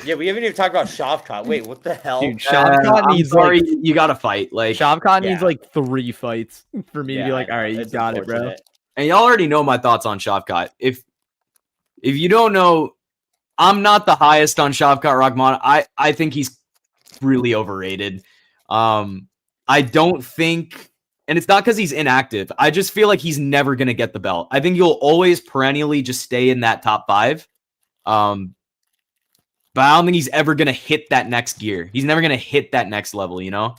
Yeah, we haven't even talked about Shavkat. Wait, what the hell? Dude, Shavkat needs like, you gotta fight. Like Shavkat needs like 3 fights for me to be like, all right, you it's got it, bro. And y'all already know my thoughts on Shavkat. If you don't know, I'm not the highest on Shavkat Rahman. I think he's really overrated. I don't think, and it's not because he's inactive. I just feel like he's never gonna get the belt. I think you'll always perennially just stay in that top 5. But I don't think he's ever gonna hit that next gear. He's never gonna hit that next level, you know.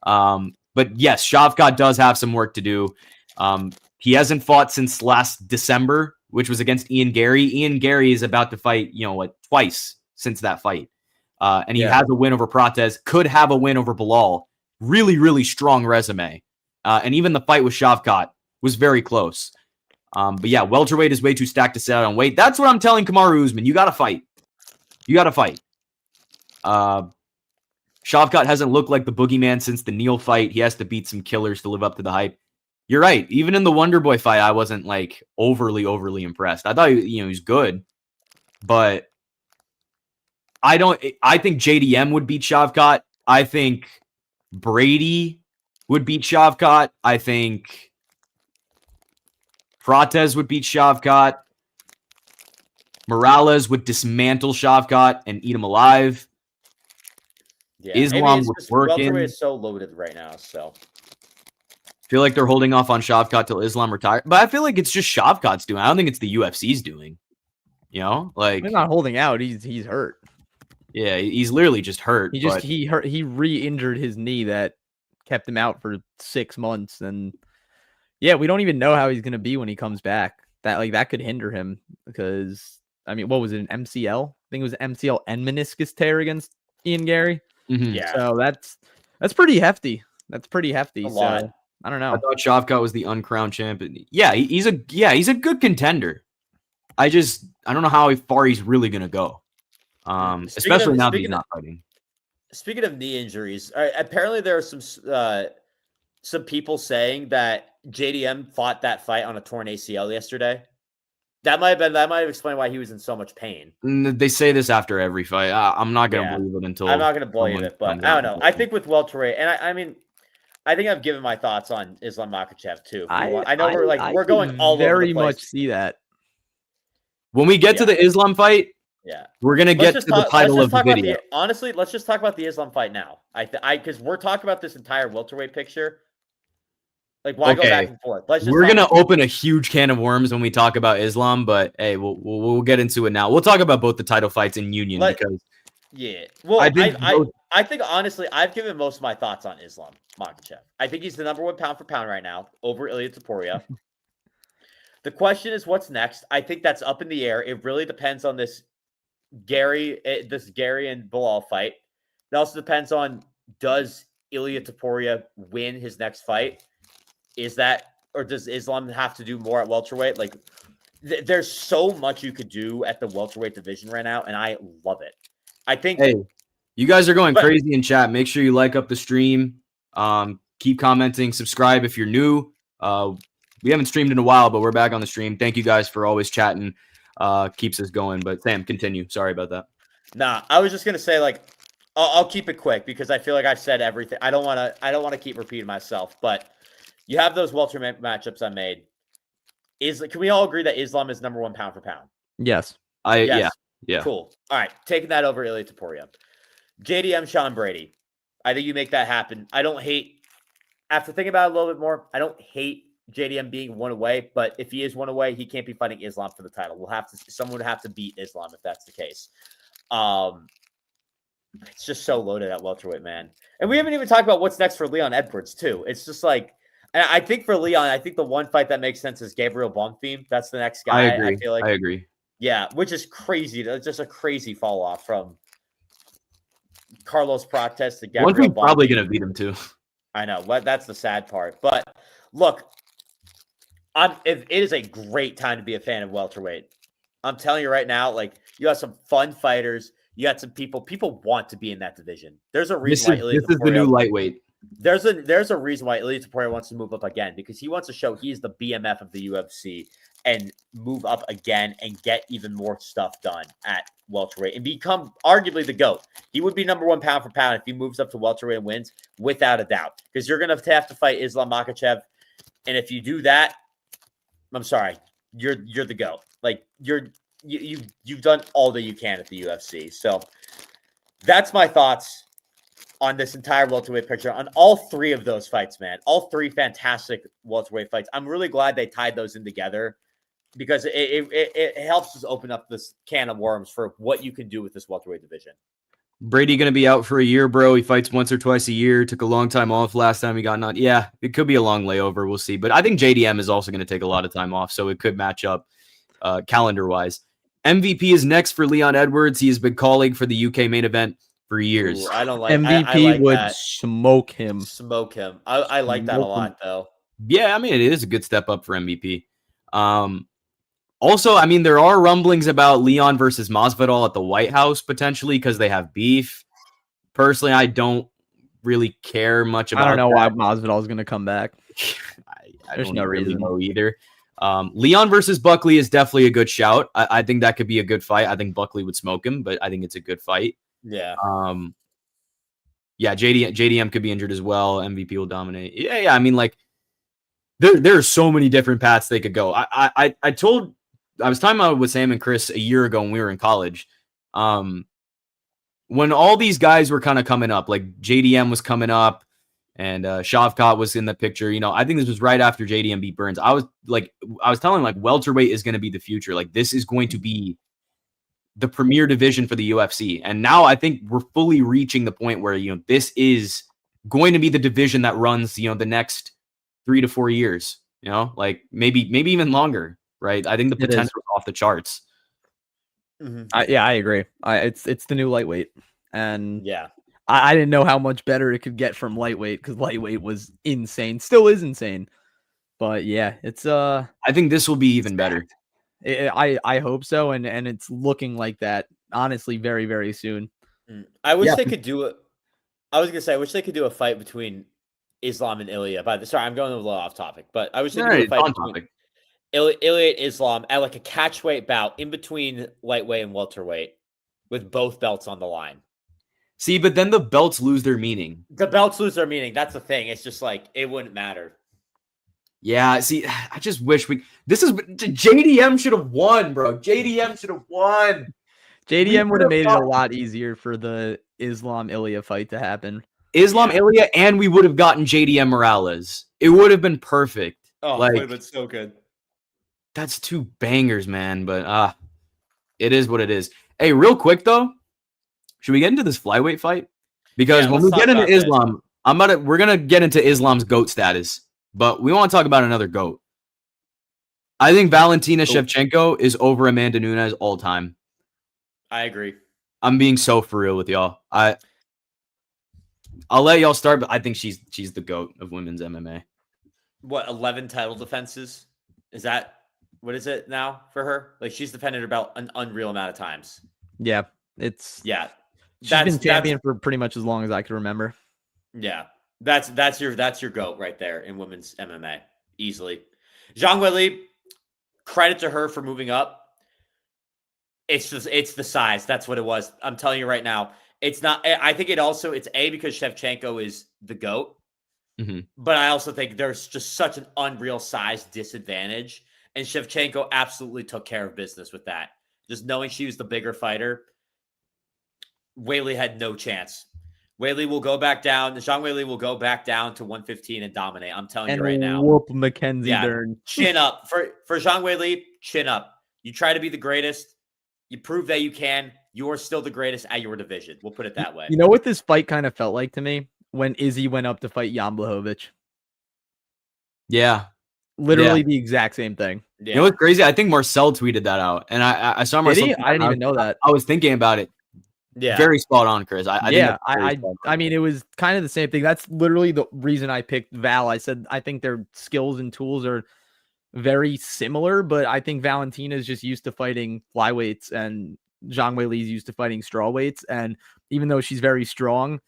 But yes, Shavkat does have some work to do. He hasn't fought since last December, which was against Ian Gary. Ian Gary is about to fight, twice since that fight. And he has a win over Prates, could have a win over Bilal. Really, really strong resume. And even the fight with Shavkat was very close. But yeah, welterweight is way too stacked to sit out on weight. That's what I'm telling Kamaru Usman. You got to fight. You got to fight. Shavkat hasn't looked like the boogeyman since the Neal fight. He has to beat some killers to live up to the hype. You're right. Even in the Wonder Boy fight, I wasn't like overly impressed. I thought he was good, but I think JDM would beat Shavkat. I think Brady would beat Shavkat. I think Prates would beat Shavkat. Morales would dismantle Shavkat and eat him alive. Yeah, Islam would work in. Welterweight is so loaded right now, so I feel like they're holding off on Shavkat till Islam retires. But I feel like it's just Shavkat's doing. I don't think it's the UFC's doing. Like he's not holding out. He's hurt. Yeah, he's literally just hurt. He re-injured his knee that kept him out for 6 months, and yeah, we don't even know how he's gonna be when he comes back. That could hinder him because what was it, an MCL? I think it was an MCL and meniscus tear against Ian Gary. Mm-hmm. Yeah, so that's pretty hefty. That's pretty hefty. A lot. So I don't know. I thought Shavkat was the uncrowned champion. Yeah, he's a good contender. I don't know how far he's really gonna go. Especially now that he's not fighting. Speaking of knee injuries, apparently there are some people saying that JDM fought that fight on a torn ACL yesterday. That might have explained why he was in so much pain. They say this after every fight. I'm not gonna believe it until I'm not gonna believe it, but I don't know. I think with welterweight, and I think I've given my thoughts on Islam Makhachev too. I know we're going all over the place. Very much see that. When we get to the Islam fight, we're gonna get to the title of the video. Honestly, let's just talk about the Islam fight now. Because we're talking about this entire welterweight picture. Like, why go back and forth? We're gonna open a huge can of worms when we talk about Islam, but hey, we'll get into it now. We'll talk about both the title fights in Union because well, I think honestly, I've given most of my thoughts on Islam Makhachev. I think he's the &1 pound for pound right now over Ilia Topuria. The question is, what's next? I think that's up in the air. It really depends on this Gary and Bilal fight. It also depends on, does Ilia Topuria win his next fight? Or does Islam have to do more at welterweight? Like, there's so much you could do at the welterweight division right now, and I love it. I think. Hey, you guys are going crazy in chat. Make sure you like up the stream. Keep commenting. Subscribe if you're new. We haven't streamed in a while, but we're back on the stream. Thank you guys for always chatting. Keeps us going. But Sam, continue. Sorry about that. Nah, I was just gonna say, like, I'll keep it quick because I feel like I've said everything. I don't want to keep repeating myself, but. You have those welterweight matchups I made. Can we all agree that Islam is #1 pound for pound? Yes. Yeah. Cool. All right, taking that over Ilia Topuria. JDM Sean Brady. I think you make that happen. I don't hate. After thinking about it a little bit more, I don't hate JDM being 1 away. But if he is 1 away, he can't be fighting Islam for the title. Someone would have to beat Islam if that's the case. It's just so loaded at welterweight, man. And we haven't even talked about what's next for Leon Edwards too. It's just like. And I think for Leon, I think the one fight that makes sense is Gabriel Bonfim. That's the next guy. I agree. Yeah, which is crazy. That's just a crazy fall off from Carlos Prates to One Gabriel thing probably Bonfim. going to beat him too. I know. That's the sad part. But look, it is a great time to be a fan of welterweight. I'm telling you right now, like, you got some fun fighters. You got some people want to be in that division. There's a reason why This is the new lightweight. There's a reason why Ilia Topuria wants to move up again, because he wants to show he's the BMF of the UFC and move up again and get even more stuff done at welterweight and become arguably the GOAT. He would be number 1 pound for pound if he moves up to welterweight and wins, without a doubt, because you're going to have to fight Islam Makhachev. And if you do that, I'm sorry, you're the GOAT. Like, you've done all that you can at the UFC. So that's my thoughts on this entire welterweight picture, on all 3 of those fights, man. All 3 fantastic welterweight fights. I'm really glad they tied those in together, because it helps us open up this can of worms for what you can do with this welterweight division. Brady going to be out for a year, bro. He fights once or twice a year. Took a long time off last time he got knocked. Yeah, it could be a long layover. We'll see. But I think JDM is also going to take a lot of time off, so it could match up calendar-wise. MVP is next for Leon Edwards. He has been calling for the UK main event for years. Ooh, I don't like MVP I like would that. smoke him. Smoke him. I like that a lot, though. Yeah, I mean, it is a good step up for MVP. Also, I mean, there are rumblings about Leon versus Masvidal at the White House potentially because they have beef. Personally, I don't really care much about. I don't know that. why Masvidal is going to come back. There's no really reason. know either. Leon versus Buckley is definitely a good shout. I think that could be a good fight. I think Buckley would smoke him, but I think it's a good fight. Yeah. Yeah, JDM could be injured as well. MVP will dominate. Yeah. I mean, like, there are so many different paths they could go. I was talking about it with Sam and Chris a year ago when we were in college. When all these guys were kind of coming up, like JDM was coming up and Shavkat was in the picture. You know, I think this was right after JDM beat Burns. I was telling like welterweight is going to be the future. Like, this is going to be the premier division for the UFC. And now I think we're fully reaching the point where, you know, this is going to be the division that runs, you know, the next 3 to 4 years, you know, like maybe even longer. Right. I think the potential is off the charts. Mm-hmm. I agree. It's the new lightweight. And yeah, I didn't know how much better it could get from lightweight, because lightweight was insane. Still is insane. But yeah, it's I think this will be even better. I hope so, and it's looking like that, honestly, very, very soon. I wish they could do it. I was gonna say, I wish they could do a fight between Islam and Ilia. Sorry, I'm going a little off topic, but I wish they could do a fight between Ilia and Islam at like a catchweight bout in between lightweight and welterweight, with both belts on the line. See, but then the belts lose their meaning. The belts lose their meaning. That's the thing. It's just like, it wouldn't matter. Yeah, see, I just wish JDM should have won, bro. JDM should have won. JDM would have made it a lot easier for the Islam Ilia fight to happen. Islam Ilia, and we would have gotten JDM Morales. It would have been perfect. Oh, like, it would have been so good. That's 2 bangers, man. But it is what it is. Hey, real quick though, should we get into this flyweight fight? Because when we get into Islam, we're gonna get into Islam's GOAT status. But we want to talk about another GOAT. I think Valentina Shevchenko is over Amanda Nunes all time. I agree. I'm being so for real with y'all. I'll let y'all start, but I think she's the GOAT of women's MMA. What, 11 title defenses? Is that, what is it now for her? Like, she's defended her belt an unreal amount of times. Yeah, she's been champion for pretty much as long as I can remember. Yeah. That's your GOAT right there in women's MMA, easily. Zhang Weili, credit to her for moving up. It's the size. That's what it was. I'm telling you right now. It's not. I think it's because Shevchenko is the GOAT, but I also think there's just such an unreal size disadvantage, and Shevchenko absolutely took care of business with that. Just knowing she was the bigger fighter, Weili had no chance. Weili will go back down. Zhang Weili will go back down to 115 and dominate. I'm telling you right now. Whoop Mackenzie Dern. Chin up. For Zhang Weili, chin up. You try to be the greatest. You prove that you can. You are still the greatest at your division. We'll put it that way. You know what this fight kind of felt like to me? When Izzy went up to fight Jan Blachowicz. Yeah. Literally the exact same thing. Yeah. You know what's crazy? I think Marcel tweeted that out. And I saw Marcel. Did he? I didn't even know that. I was thinking about it. Yeah. Very spot on, Chris. I think that's very spot on. I mean, it was kind of the same thing. That's literally the reason I picked Val. I said I think their skills and tools are very similar, but I think Valentina is just used to fighting flyweights and Zhang Weili is used to fighting strawweights. And even though she's very strong,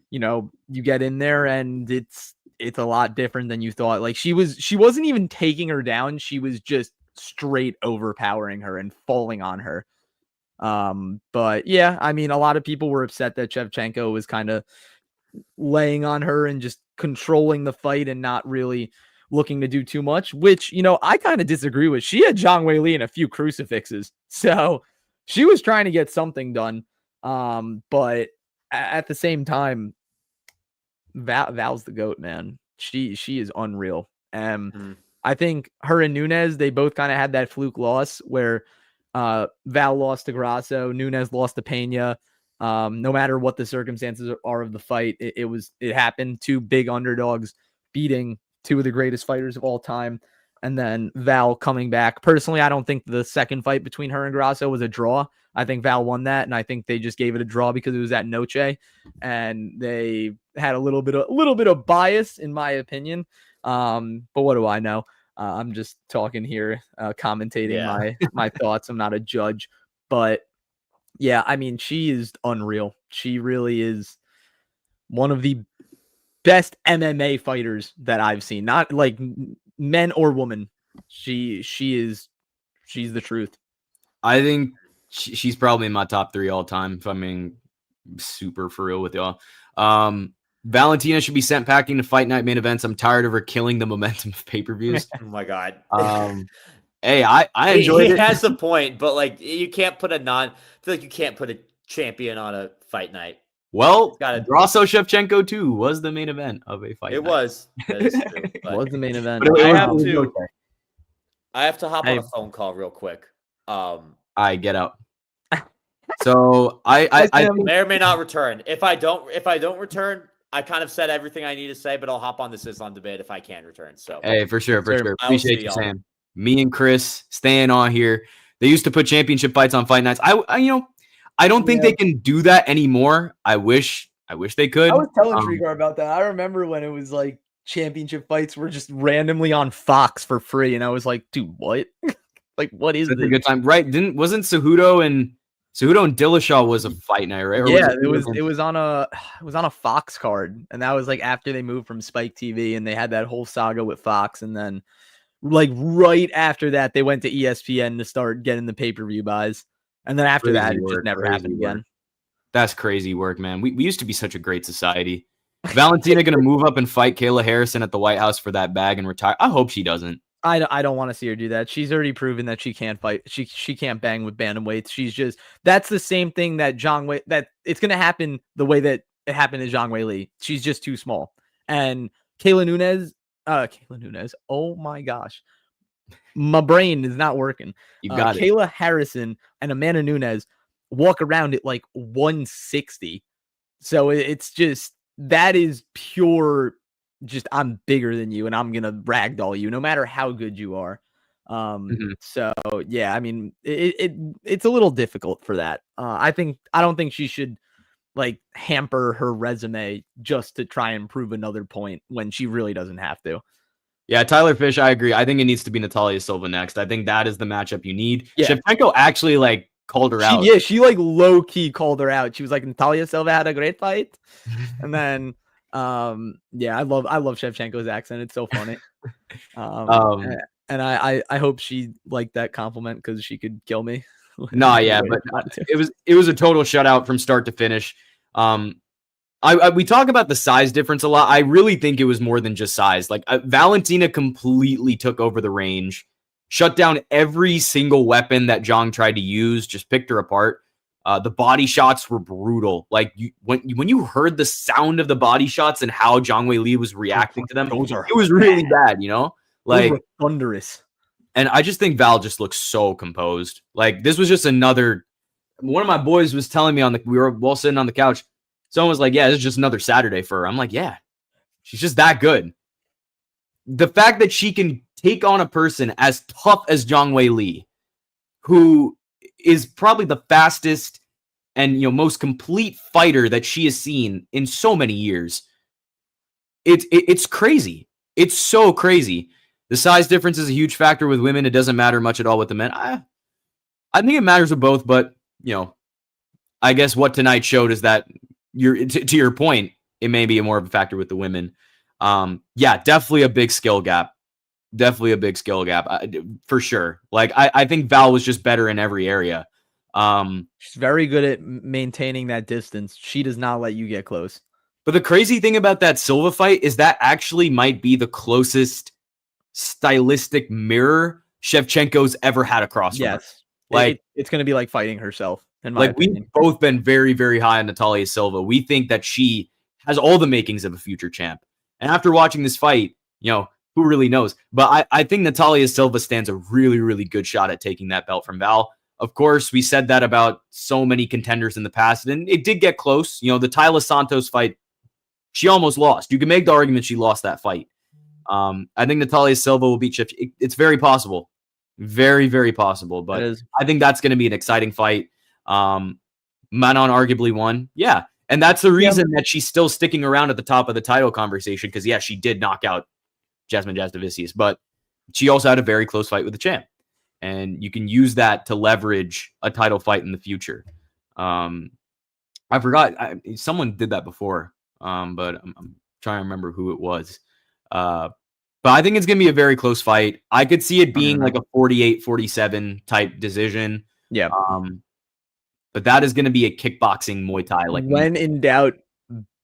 you know, you get in there and it's a lot different than you thought. Like she wasn't even taking her down. She was just straight overpowering her and falling on her. But yeah, I mean, a lot of people were upset that Shevchenko was kind of laying on her and just controlling the fight and not really looking to do too much, which, you know, I kind of disagree with. She had Zhang Weili in a few crucifixes, so she was trying to get something done. But at the same time, Val's the GOAT, man. She is unreal. I think her and Nunes, they both kind of had that fluke loss where Val lost to Grasso, Nunes lost to Pena. No matter what the circumstances are of the fight, it happened. Two big underdogs beating two of the greatest fighters of all time. And then Val coming back. Personally, I don't think the second fight between her and Grasso was a draw. I think Val won that, and I think they just gave it a draw because it was at Noche, and they had a little bit of bias, in my opinion. But what do I know? I'm just talking here, commentating my thoughts. I'm not a judge, but yeah, I mean, she is unreal. She really is one of the best MMA fighters that I've seen. Not like men or women. She's the truth. I think she's probably in my top 3 all time, if I'm being super for real with y'all. Valentina should be sent packing to fight night main events. I'm tired of her killing the momentum of pay-per-views. Oh my God. Hey, I enjoyed it. He has the point, but like you can't put I feel like you can't put a champion on a fight night. Well, Grasso Shevchenko too was the main event of a fight. It night. Was. That is true. It was the main event. I have to hop on a phone call real quick. I get out. So I may or may not return. If I don't return, I kind of said everything I need to say, but I'll hop on this Islam debate if I can return. So hey, for sure. Appreciate you, Sam. Me and Chris staying on here. They used to put championship fights on fight nights. I don't think they can do that anymore. I wish they could. I was telling Trigar about that. I remember when it was like championship fights were just randomly on Fox for free, and I was like, dude, what? Like, what is this? A good time, right? Wasn't Cejudo and Dillashaw was a fight night, right? Or yeah, it was on a Fox card, and that was like after they moved from Spike TV, and they had that whole saga with Fox, and then like right after that, they went to ESPN to start getting the pay-per-view buys, and then after that, it just never happened again. That's crazy work, man. We used to be such a great society. Valentina gonna move up and fight Kayla Harrison at the White House for that bag and retire. I hope she doesn't. I don't want to see her do that. She's already proven that she can't fight. She can't bang with bantamweights. She's just that's the same thing that that it's gonna happen the way that it happened to Zhang Weili. She's just too small. And Kayla Nunes. Oh my gosh, my brain is not working. You got it. Kayla Harrison and Amanda Nunes walk around at like 160. So it's just that is pure. Just I'm bigger than you and I'm gonna ragdoll you no matter how good you are. So yeah, I mean it's a little difficult for that. I don't think she should like hamper her resume just to try and prove another point when she really doesn't have to. Yeah, Tyler Fish, I agree. I think it needs to be Natalia Silva next. I think that is the matchup you need. Yeah. Shevchenko actually like called her out. Yeah, she like low key called her out. She was like, Natalia Silva had a great fight, and then. Yeah, I love Shevchenko's accent. It's so funny. And I hope she liked that compliment because she could kill me. No, yeah, but it was a total shutout from start to finish. We talk about the size difference a lot. I really think it was more than just size. Like Valentina completely took over the range, shut down every single weapon that Zhang tried to use, just picked her apart. The body shots were brutal. Like when you heard the sound of the body shots and how Zhang Weili was reacting to them, it was really bad, you know? Like thunderous. And I just think Val just looks so composed. Like this was just another. One of my boys was telling me we were all sitting on the couch. Someone was like, "Yeah, this is just another Saturday for her." I'm like, "Yeah, she's just that good." The fact that she can take on a person as tough as Zhang Weili, who is probably the fastest and most complete fighter that she has seen in so many years. It's crazy. It's so crazy. The size difference is a huge factor with women. It doesn't matter much at all with the men. I think it matters with both, but I guess what tonight showed is that to your point, it may be more of a factor with the women. Yeah, definitely a big skill gap. Definitely a big skill gap for sure. Like I think Val was just better in every area. She's very good at maintaining that distance. She does not let you get close. But the crazy thing about that Silva fight is that actually might be the closest stylistic mirror Shevchenko's ever had across from her. Like it's going to be like fighting herself. In my like opinion. we've both been very, very high on Natalia Silva. We think that she has all the makings of a future champ. And after watching this fight, who really knows? But I think Natalia Silva stands a really, really good shot at taking that belt from Val. Of course, we said that about so many contenders in the past, and it did get close. The Tyler Santos fight, she almost lost. You can make the argument she lost that fight. I think Natalia Silva will beat Shevchenko. It's very possible. Very, very possible. But I think that's going to be an exciting fight. Manon arguably won. Yeah. And that's the reason that she's still sticking around at the top of the title conversation because, yeah, she did knock out Jasmine Jasudavicius, but she also had a very close fight with the champ. And you can use that to leverage a title fight in the future. I forgot. Someone did that before, but I'm trying to remember who it was. But I think it's going to be a very close fight. I could see it being like a 48-47 type decision. Yeah. But that is going to be a kickboxing Muay Thai. Like when in doubt,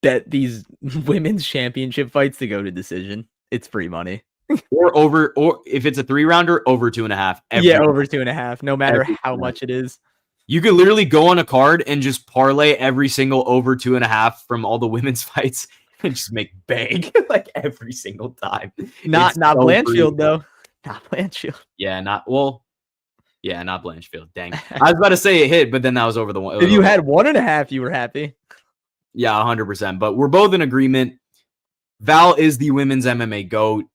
bet these women's championship fights to go to decision. It's free money. or if it's a 3-rounder, over 2.5. Yeah, over 2.5, no matter how much it is. You could literally go on a card and just parlay every single over 2.5 from all the women's fights and just make bank like every single time. Not Blanchfield though. Not Blanchfield. Yeah, not Blanchfield. Dang. I was about to say it hit, but then that was over the one. If you had 1.5, you were happy. Yeah, 100%. But we're both in agreement. Val is the women's MMA GOAT.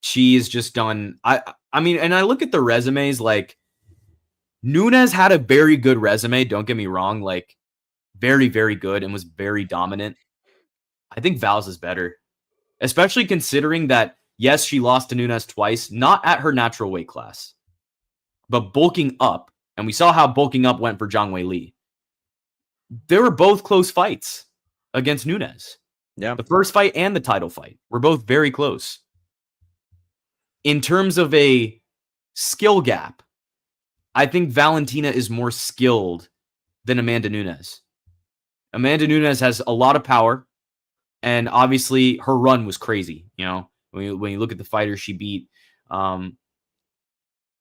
She is just done. I mean, and I look at the resumes, like Nunes had a very good resume. Don't get me wrong. Like very, very good and was very dominant. I think Val's is better, especially considering that, yes, she lost to Nunes twice, not at her natural weight class, but bulking up. And we saw how bulking up went for Zhang Weili. They were both close fights against Nunes. Yeah. The first fight and the title fight were both very close. In terms of a skill gap, I think Valentina is more skilled than Amanda Nunes. Amanda Nunes has a lot of power, and obviously her run was crazy. When you look at the fighters she beat, I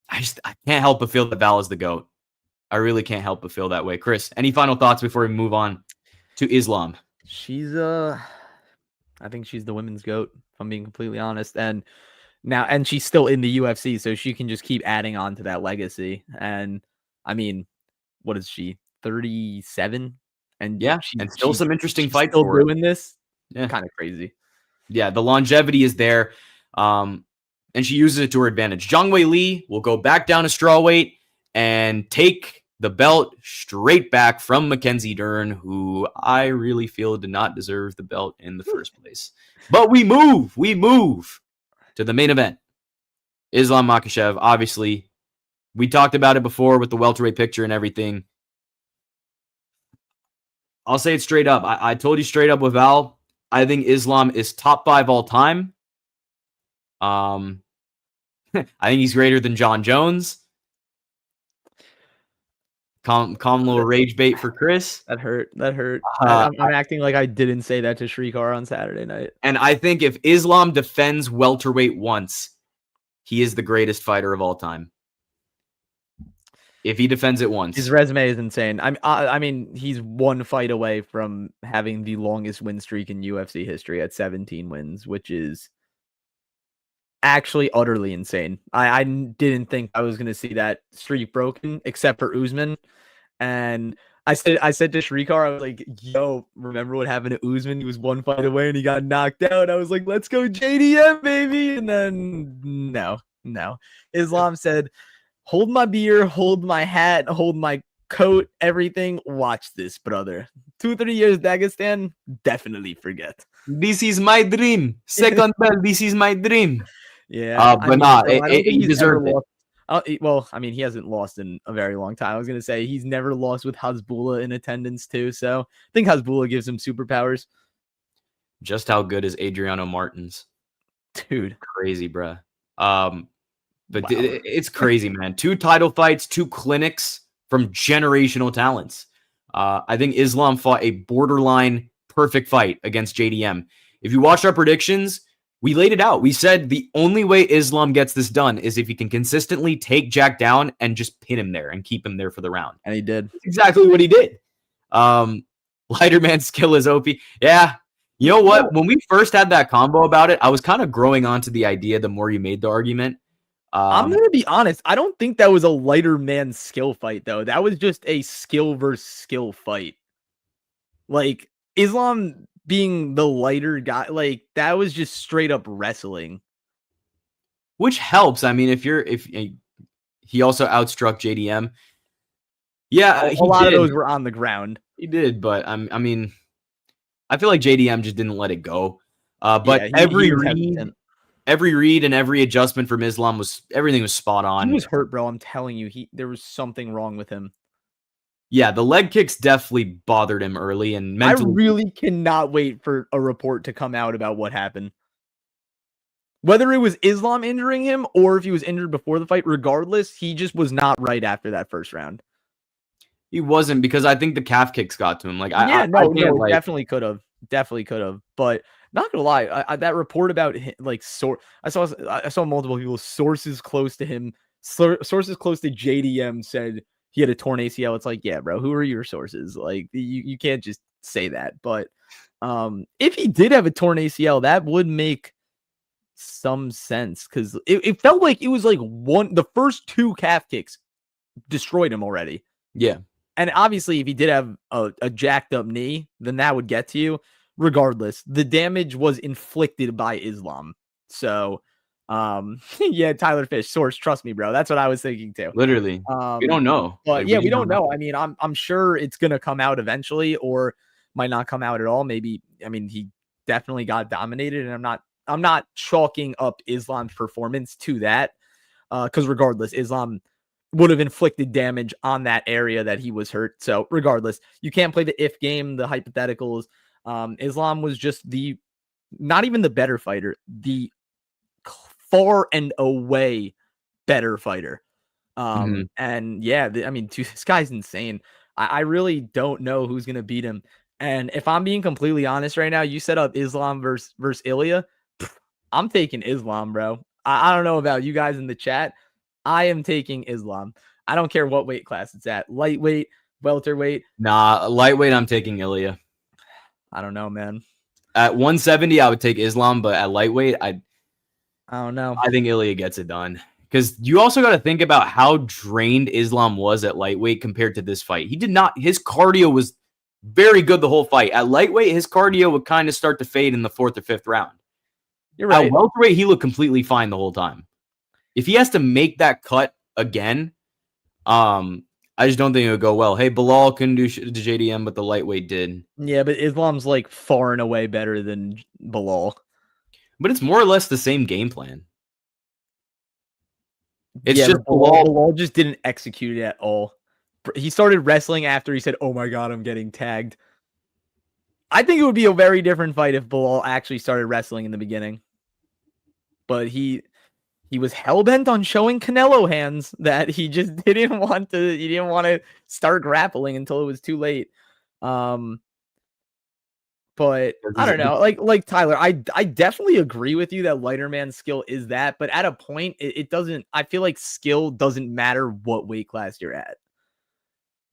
can't help but feel that Val is the GOAT. I really can't help but feel that way. Chris, any final thoughts before we move on to Islam? She's I think she's the women's GOAT, if I'm being completely honest. And she's still in the UFC, so she can just keep adding on to that legacy. And I mean, what is she? 37? And yeah, and still some interesting fights. Still doing this. Yeah, kind of crazy. Yeah, the longevity is there, and she uses it to her advantage. Zhang Weili will go back down to strawweight and take the belt straight back from Mackenzie Dern, who I really feel did not deserve the belt in the first place. But we move to the main event. Islam Makhachev, obviously. We talked about it before with the welterweight picture and everything. I'll say it straight up. I told you straight up with Val, I think Islam is top 5 all time. I think he's greater than John Jones. Calm little rage bait for Chris. That hurt. I'm acting like I didn't say that to Shrikar on Saturday night. And I think if Islam defends welterweight once, he is the greatest fighter of all time. If he defends it once. His resume is insane. I mean, he's one fight away from having the longest win streak in UFC history at 17 wins, which is actually utterly insane. I didn't think I was going to see that streak broken, except for Usman. And I said to Shrikar, I was like, yo, remember what happened to Usman? He was one fight away and he got knocked out. I was like, let's go JDM, baby. And then no. Islam said, hold my beer, hold my hat, hold my coat, everything. Watch this, brother. 2-3 years Dagestan, definitely forget. This is my dream. Second belt, this is my dream. Yeah, But nah, bro, I don't think he he's ever deserved it. lost. Well, I mean, he hasn't lost in a very long time. I was gonna say he's never lost with Hasbulla in attendance too. So I think Hasbulla gives him superpowers. Just how good is Adriano Martins? Dude, Crazy, bruh. But wow. it's crazy, man. 2 title fights, 2 clinics from generational talents. I think Islam fought a borderline perfect fight against JDM. If you watch our predictions, we laid it out. We said the only way Islam gets this done is if he can consistently take Jack down and just pin him there and keep him there for the round. And he did. That's exactly what he did. Lighter man skill is OP. Yeah. You know what? When we first had that combo about it, I was kind of growing onto the idea the more you made the argument. I'm going to be honest. I don't think that was a lighter man skill fight, though. That was just a skill versus skill fight. Like, Islam being the lighter guy, like, that was just straight up wrestling. Which helps. I mean, if he also outstruck JDM. Yeah, a lot of those were on the ground. He did, but I mean, I feel like JDM just didn't let it go. But Yeah, every read and every adjustment from Islam everything was spot on. He was hurt, bro. I'm telling you, there was something wrong with him. Yeah, the leg kicks definitely bothered him early and mentally. I really cannot wait for a report to come out about what happened. Whether it was Islam injuring him or if he was injured before the fight, regardless, he just was not right after that first round. He wasn't, because I think the calf kicks got to him. Like, definitely could have. Definitely could have. But not gonna lie, that report about him, like, I saw multiple people, sources close to him, sources close to JDM said he had a torn ACL. It's like, yeah, bro, who are your sources? Like, you can't just say that. But if he did have a torn ACL, that would make some sense, because it felt like it was like the first 2 calf kicks destroyed him already. Yeah. And obviously, if he did have a jacked up knee, then that would get to you. Regardless, the damage was inflicted by Islam. So, yeah, Tyler Fish, source, trust me, bro. That's what I was thinking too. Literally, we don't know. But yeah, we don't know. I mean, I'm sure it's gonna come out eventually, or might not come out at all. Maybe. I mean, he definitely got dominated, and I'm not chalking up Islam's performance to that, because regardless, Islam would have inflicted damage on that area that he was hurt. So regardless, you can't play the if game, the hypotheticals. Islam was just not even the better fighter, the far and away better fighter. And yeah, I mean, dude, this guy's insane. I really don't know who's going to beat him. And if I'm being completely honest right now, you set up Islam versus Ilya. I'm taking Islam, bro. I don't know about you guys in the chat. I am taking Islam. I don't care what weight class it's at. Lightweight, welterweight. Nah, lightweight, I'm taking Ilya. I don't know, man. At 170, I would take Islam, but at lightweight, I don't know. I think Ilya gets it done. Because you also got to think about how drained Islam was at lightweight compared to this fight. His cardio was very good the whole fight. At lightweight, his cardio would kind of start to fade in the 4th or 5th round. You're right. At welterweight, he looked completely fine the whole time. If he has to make that cut again, I just don't think it would go well. Hey, Bilal couldn't do to JDM, but the lightweight did. Yeah, but Islam's like far and away better than Bilal. But it's more or less the same game plan. It's just Bilal just didn't execute it at all. He started wrestling after he said, "Oh my god, I'm getting tagged." I think it would be a very different fight if Bilal actually started wrestling in the beginning. But he was hell-bent on showing Canelo hands that he just didn't want to start grappling until it was too late. But I don't know. Like Tyler, I definitely agree with you that lighter man skill is that, but at a point it doesn't. I feel like skill doesn't matter what weight class you're at,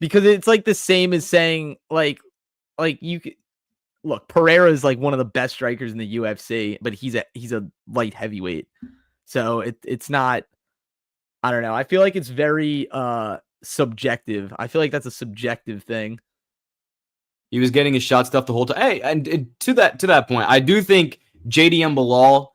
because it's like the same as saying like you could look, Pereira is like one of the best strikers in the UFC, but he's a light heavyweight. So it's not, I don't know. I feel like it's very subjective. I feel like that's a subjective thing. He was getting his shot stuff the whole time. Hey, and to that point, I do think JDM Bilal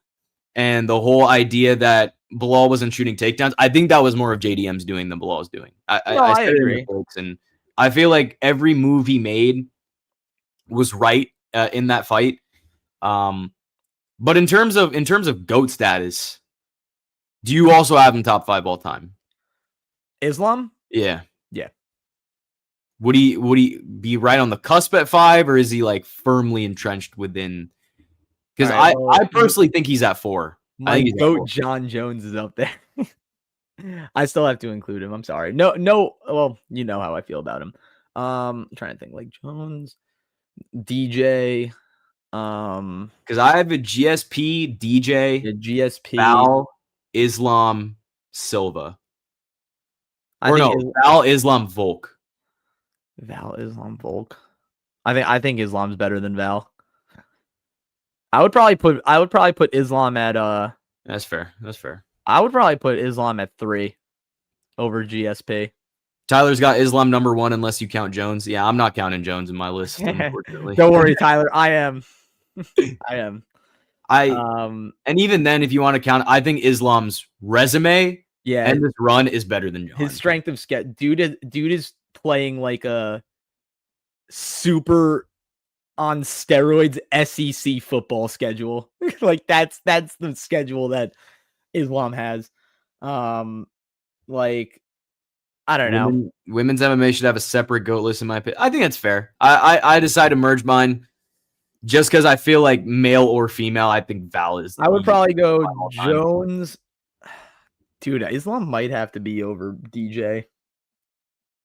and the whole idea that Bilal wasn't shooting takedowns, I think that was more of JDM's doing than Bilal's doing. I agree. And I feel like every move he made was right in that fight. But in terms of GOAT status, do you also have him top 5 all time? Islam? Yeah. Yeah. Would he be right on the cusp at 5, or is he like firmly entrenched within? Because I personally think he's at 4. My GOAT John Jones is up there. I still have to include him. I'm sorry. No. Well, you know how I feel about him. I'm trying to think like Jones, DJ. Because I have a GSP, DJ, GSP, Val, Islam, Silva. Val, Islam, Volk. Val, Islam, Volk. I think Islam's better than Val. I would probably put Islam at That's fair. I would probably put Islam at 3 over GSP. Tyler's got Islam number 1 unless you count Jones. Yeah, I'm not counting Jones in my list, unfortunately. Don't worry, Tyler. I am. And even then, if you want to count, I think Islam's resume and this run is better than John. His strength of schedule. Dude is playing like a super on steroids SEC football schedule. Like that's the schedule that Islam has. Like I don't know. Women's MMA should have a separate GOAT list in my opinion. I think that's fair. I decided to merge mine just because I feel like male or female, I think Val is. I would probably go Jones. Dude, Islam might have to be over DJ.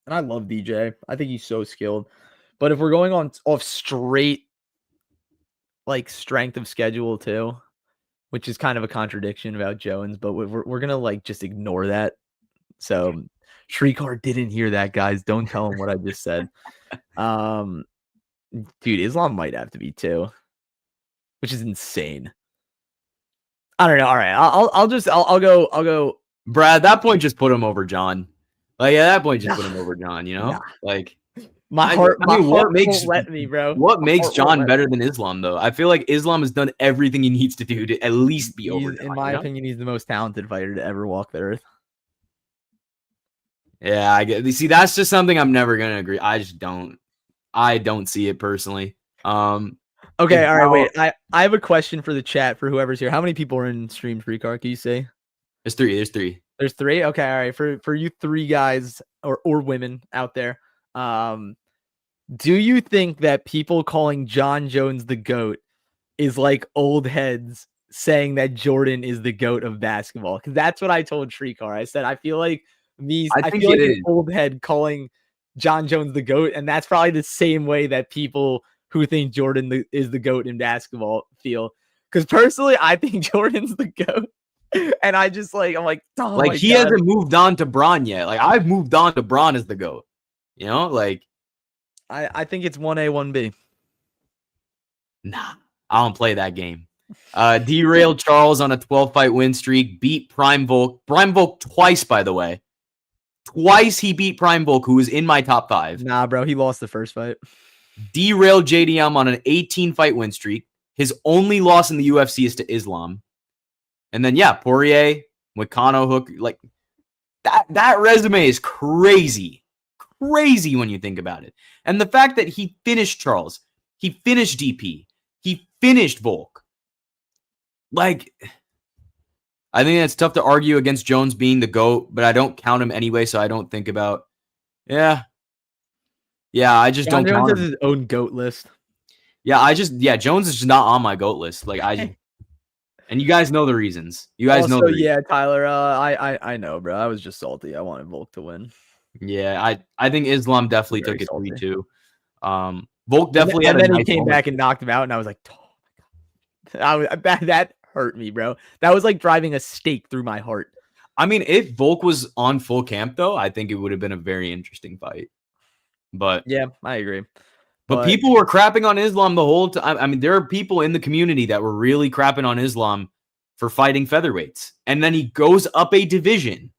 And I love DJ. I think he's so skilled. But if we're going off straight like strength of schedule too, which is kind of a contradiction about Jones, but we're gonna like just ignore that. So Shrikar didn't hear that, guys. Don't tell him what I just said. Dude, Islam might have to be 2, which is insane. I don't know. All right, I'll go. Brad, at that point, just put him over John. Like at that point, just put him over John. You know, like my heart won't let me, bro. What makes John better than Islam, though? I feel like Islam has done everything he needs to do to at least be over John. In my opinion, he's the most talented fighter to ever walk the earth. Yeah, I get. See, that's just something I'm never gonna agree. I don't see it personally. Okay, all right, wait. I have a question for the chat for whoever's here. How many people are in stream, Shrikar? Can you say? There's 3. There's 3. Okay, all right. For you 3 guys or women out there, do you think that people calling John Jones the GOAT is like old heads saying that Jordan is the GOAT of basketball? Because that's what I told Shrikar. I said I feel like an old head calling John Jones the GOAT, and that's probably the same way that people who think Jordan is the GOAT in basketball feel. Because personally, I think Jordan's the GOAT. And I just I'm like, oh like he hasn't moved on to Bron yet. Like I've moved on to Bron as the GOAT. You know, like I think it's 1A, 1B. Nah, I don't play that game. Derailed Charles on a 12-fight win streak, beat Prime Volk. Prime Volk twice, by the way. Twice he beat Prime Volk, who was in my top 5. Nah, bro, he lost the first fight. Derailed JDM on an 18-fight win streak. His only loss in the UFC is to Islam. And then, Poirier, Moicano, Hook, like that resume is crazy. Crazy when you think about it. And the fact that he finished Charles, he finished DP, he finished Volk. Like, I think it's tough to argue against Jones being the GOAT, but I don't count him anyway, so I don't think about, I just don't count him. Jones has his own GOAT list. Jones is just not on my GOAT list. Like, and you guys know the reasons. You guys know the reasons. Yeah, Tyler, I know, bro. I was just salty. I wanted Volk to win. Yeah, I think Islam definitely took it 3-2. Volk definitely had a nice moment. And then he came back and knocked him out, and I was like, oh my God. That hurt me, bro. That was like driving a stake through my heart. I mean, if Volk was on full camp, though, I think it would have been a very interesting fight. But yeah, I agree. But people were crapping on Islam the whole time. I mean, there are people in the community that were really crapping on Islam for fighting featherweights. And then he goes up a division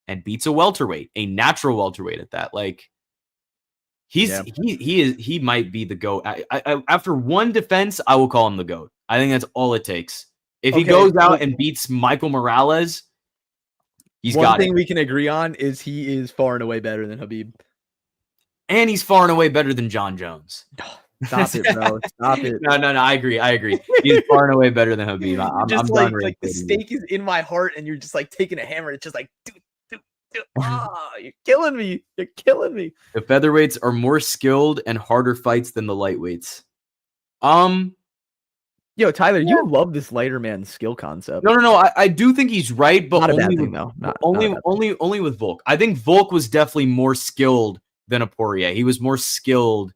and beats a welterweight, a natural welterweight at that. Like, he might be the GOAT. After one defense, I will call him the GOAT. I think that's all it takes. If he goes out and beats Michael Morales, he's got it. One thing we can agree on is he is far and away better than Khabib. And he's far and away better than John Jones. Stop it, bro. Stop it. No. I agree. He's far and away better than Habib. I'm Just done like the rating. stake is in my heart, and you're just like taking a hammer. It's just like, dude. You're killing me. You're killing me. The featherweights are more skilled and harder fights than the lightweights. Yo, Tyler, you love this lighter man skill concept. No. I do think he's right, but Not a bad only thing, with, though. Not only a bad thing. only with Volk. I think Volk was definitely more skilled than a Poirier. He was more skilled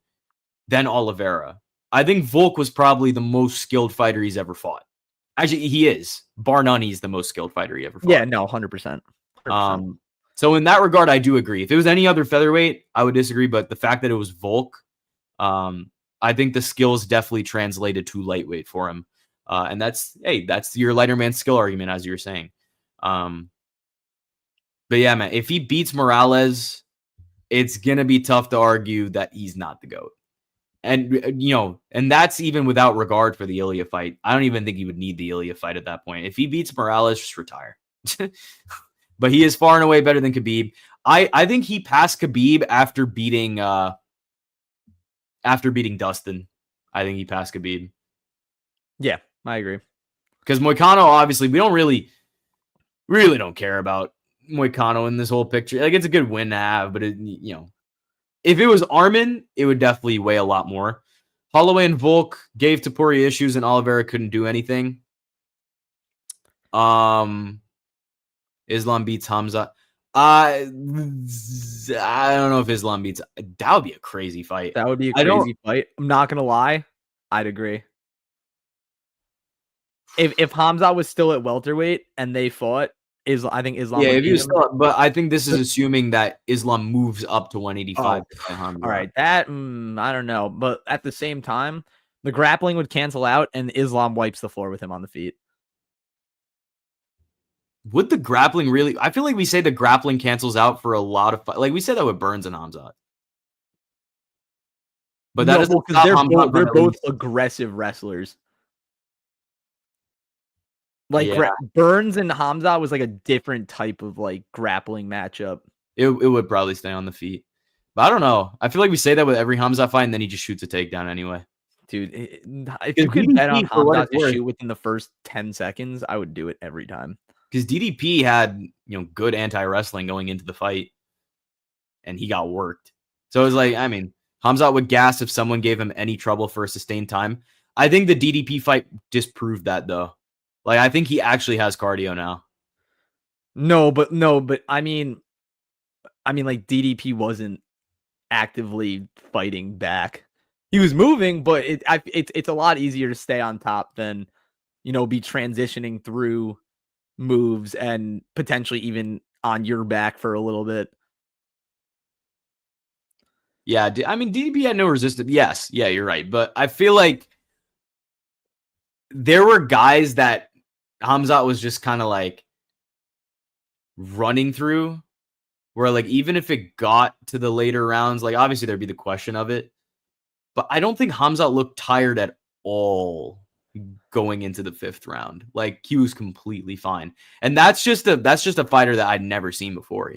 than Oliveira. I think Volk was probably the most skilled fighter he's ever fought. Actually, he is. Bar none, he's the most skilled fighter he ever fought. Yeah, no, 100%. So in that regard, I do agree. If it was any other featherweight, I would disagree. But the fact that it was Volk, I think the skills definitely translated to lightweight for him. And that's your lighter man skill argument, as you were saying. But yeah, man, if he beats Morales, it's going to be tough to argue that he's not the GOAT. And, and that's even without regard for the Ilya fight. I don't even think he would need the Ilya fight at that point. If he beats Morales, just retire. But he is far and away better than Khabib. I think he passed Khabib after beating Dustin. I think he passed Khabib. Yeah, I agree. Because Moicano, obviously, we don't really don't care about Moicano in this whole picture. Like, it's a good win to have, but if it was Armin, it would definitely weigh a lot more. Holloway and Volk gave to Poirier issues, and Oliveira couldn't do anything. Islam beats Hamza. I don't know if Islam beats. That would be a crazy fight. That would be a crazy fight. I'm not gonna lie. I'd agree. If Hamza was still at welterweight and they fought, I think Islam. Yeah, if he was still, but I think this is assuming that Islam moves up to 185. Oh, all right, that I don't know, but at the same time, the grappling would cancel out, and Islam wipes the floor with him on the feet. Would the grappling really? I feel like we say the grappling cancels out for a lot of like we said that with Burns and Hamzat. But that doesn't stop Hamzat. They're both aggressive wrestlers. Like Burns and Hamzat was like a different type of like grappling matchup. It would probably stay on the feet. But I don't know. I feel like we say that with every Hamzat fight, and then he just shoots a takedown anyway. Dude, if you could bet on Hamzat to shoot within the first 10 seconds, I would do it every time. Because DDP had, good anti-wrestling going into the fight, and he got worked. So it was like, I mean, Hamzat would gas if someone gave him any trouble for a sustained time. I think the DDP fight disproved that, though. Like, I think he actually has cardio now. No, but I mean, like DDP wasn't actively fighting back. He was moving, but it's a lot easier to stay on top than, be transitioning through moves and potentially even on your back for a little bit. Yeah, I mean, DDP had no resistance. Yes, yeah, you're right. But I feel like there were guys that Hamzat was just kind of like running through where like even if it got to the later rounds, like obviously there'd be the question of it. But I don't think Hamzat looked tired at all going into the 5th round. Like he was completely fine. And that's just a fighter that I'd never seen before,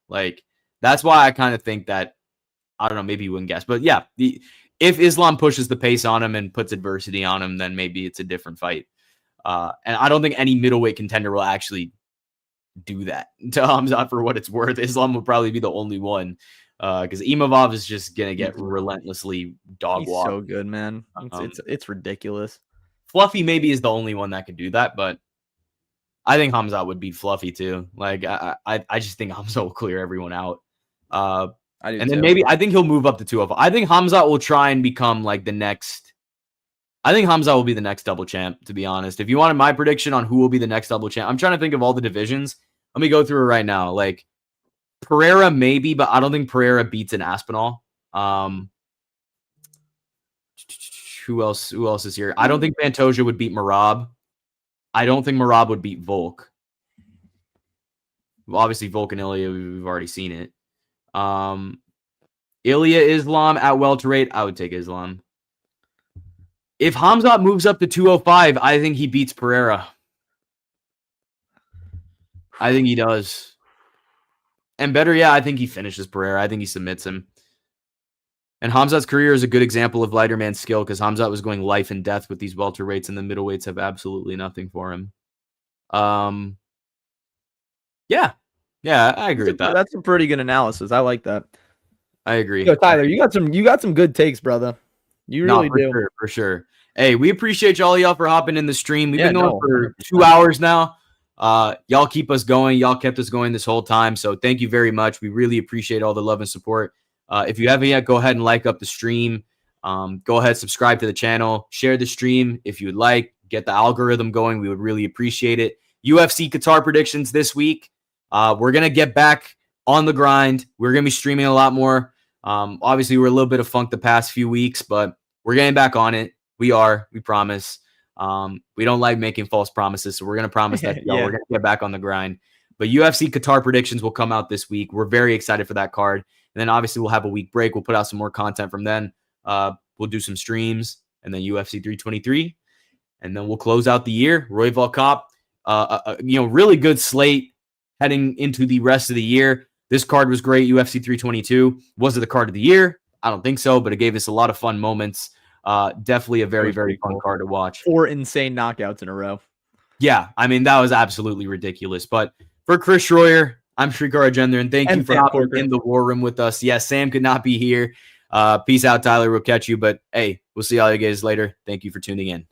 Like that's why I kind of think that I don't know, maybe you wouldn't guess. But yeah, if Islam pushes the pace on him and puts adversity on him, then maybe it's a different fight. And I don't think any middleweight contender will actually do that to Hamzat for what it's worth. Islam will probably be the only one. Because Imavov is just gonna get relentlessly dog walked. So good, man. It's ridiculous. Fluffy maybe is the only one that could do that, but I think Hamzat would beat Fluffy too. Like I just think Hamzat will clear everyone out. Maybe I think he'll move up to 205. I think Hamzat will try and become like the next. I think Hamzat will be the next double champ, to be honest. If you wanted my prediction on who will be the next double champ, I'm trying to think of all the divisions. Let me go through it right now. Like Pereira maybe, but I don't think Pereira beats an Aspinall. Who else is here? I don't think Pantoja would beat Merab. I don't think Merab would beat Volk. Well, obviously, Volk and Ilya, we've already seen it. Ilya Islam at welterweight, I would take Islam. If Hamzat moves up to 205, I think he beats Pereira. I think he does. And better, I think he finishes Pereira. I think he submits him. And Hamzat's career is a good example of lighter man skill because Hamzat was going life and death with these welterweights, and the middleweights have absolutely nothing for him. Yeah, I agree with that. That's a pretty good analysis. I like that. I agree. Yo, Tyler, you got some good takes, brother. You really do. For sure. Hey, we appreciate y'all for hopping in the stream. We've been going for 100%. 2 hours now. Y'all keep us going. Y'all kept us going this whole time. So thank you very much. We really appreciate all the love and support. If you haven't yet, go ahead and like up the stream. Go ahead, subscribe to the channel, share the stream if you would like, get the algorithm going. We would really appreciate it. UFC Qatar predictions this week. We're going to get back on the grind. We're going to be streaming a lot more. Obviously, we're a little bit of funk the past few weeks, but we're getting back on it. We promise. We don't like making false promises, so we're going to promise that we're going to get back on the grind. But UFC Qatar predictions will come out this week. We're very excited for that card. And then obviously we'll have a week break. We'll put out some more content from then. We'll do some streams and then UFC 323. And then we'll close out the year. Royval Cop, really good slate heading into the rest of the year. This card was great. UFC 322. Was it the card of the year? I don't think so, but it gave us a lot of fun moments. Definitely a very, very fun card to watch. 4 insane knockouts in a row. Yeah, I mean, that was absolutely ridiculous. But for Chris Schroyer, I'm Shrikar Ajender, and thank you for hopping in the war room with us. Yes, Sam could not be here. Peace out, Tyler. We'll catch you. But, hey, we'll see all you guys later. Thank you for tuning in.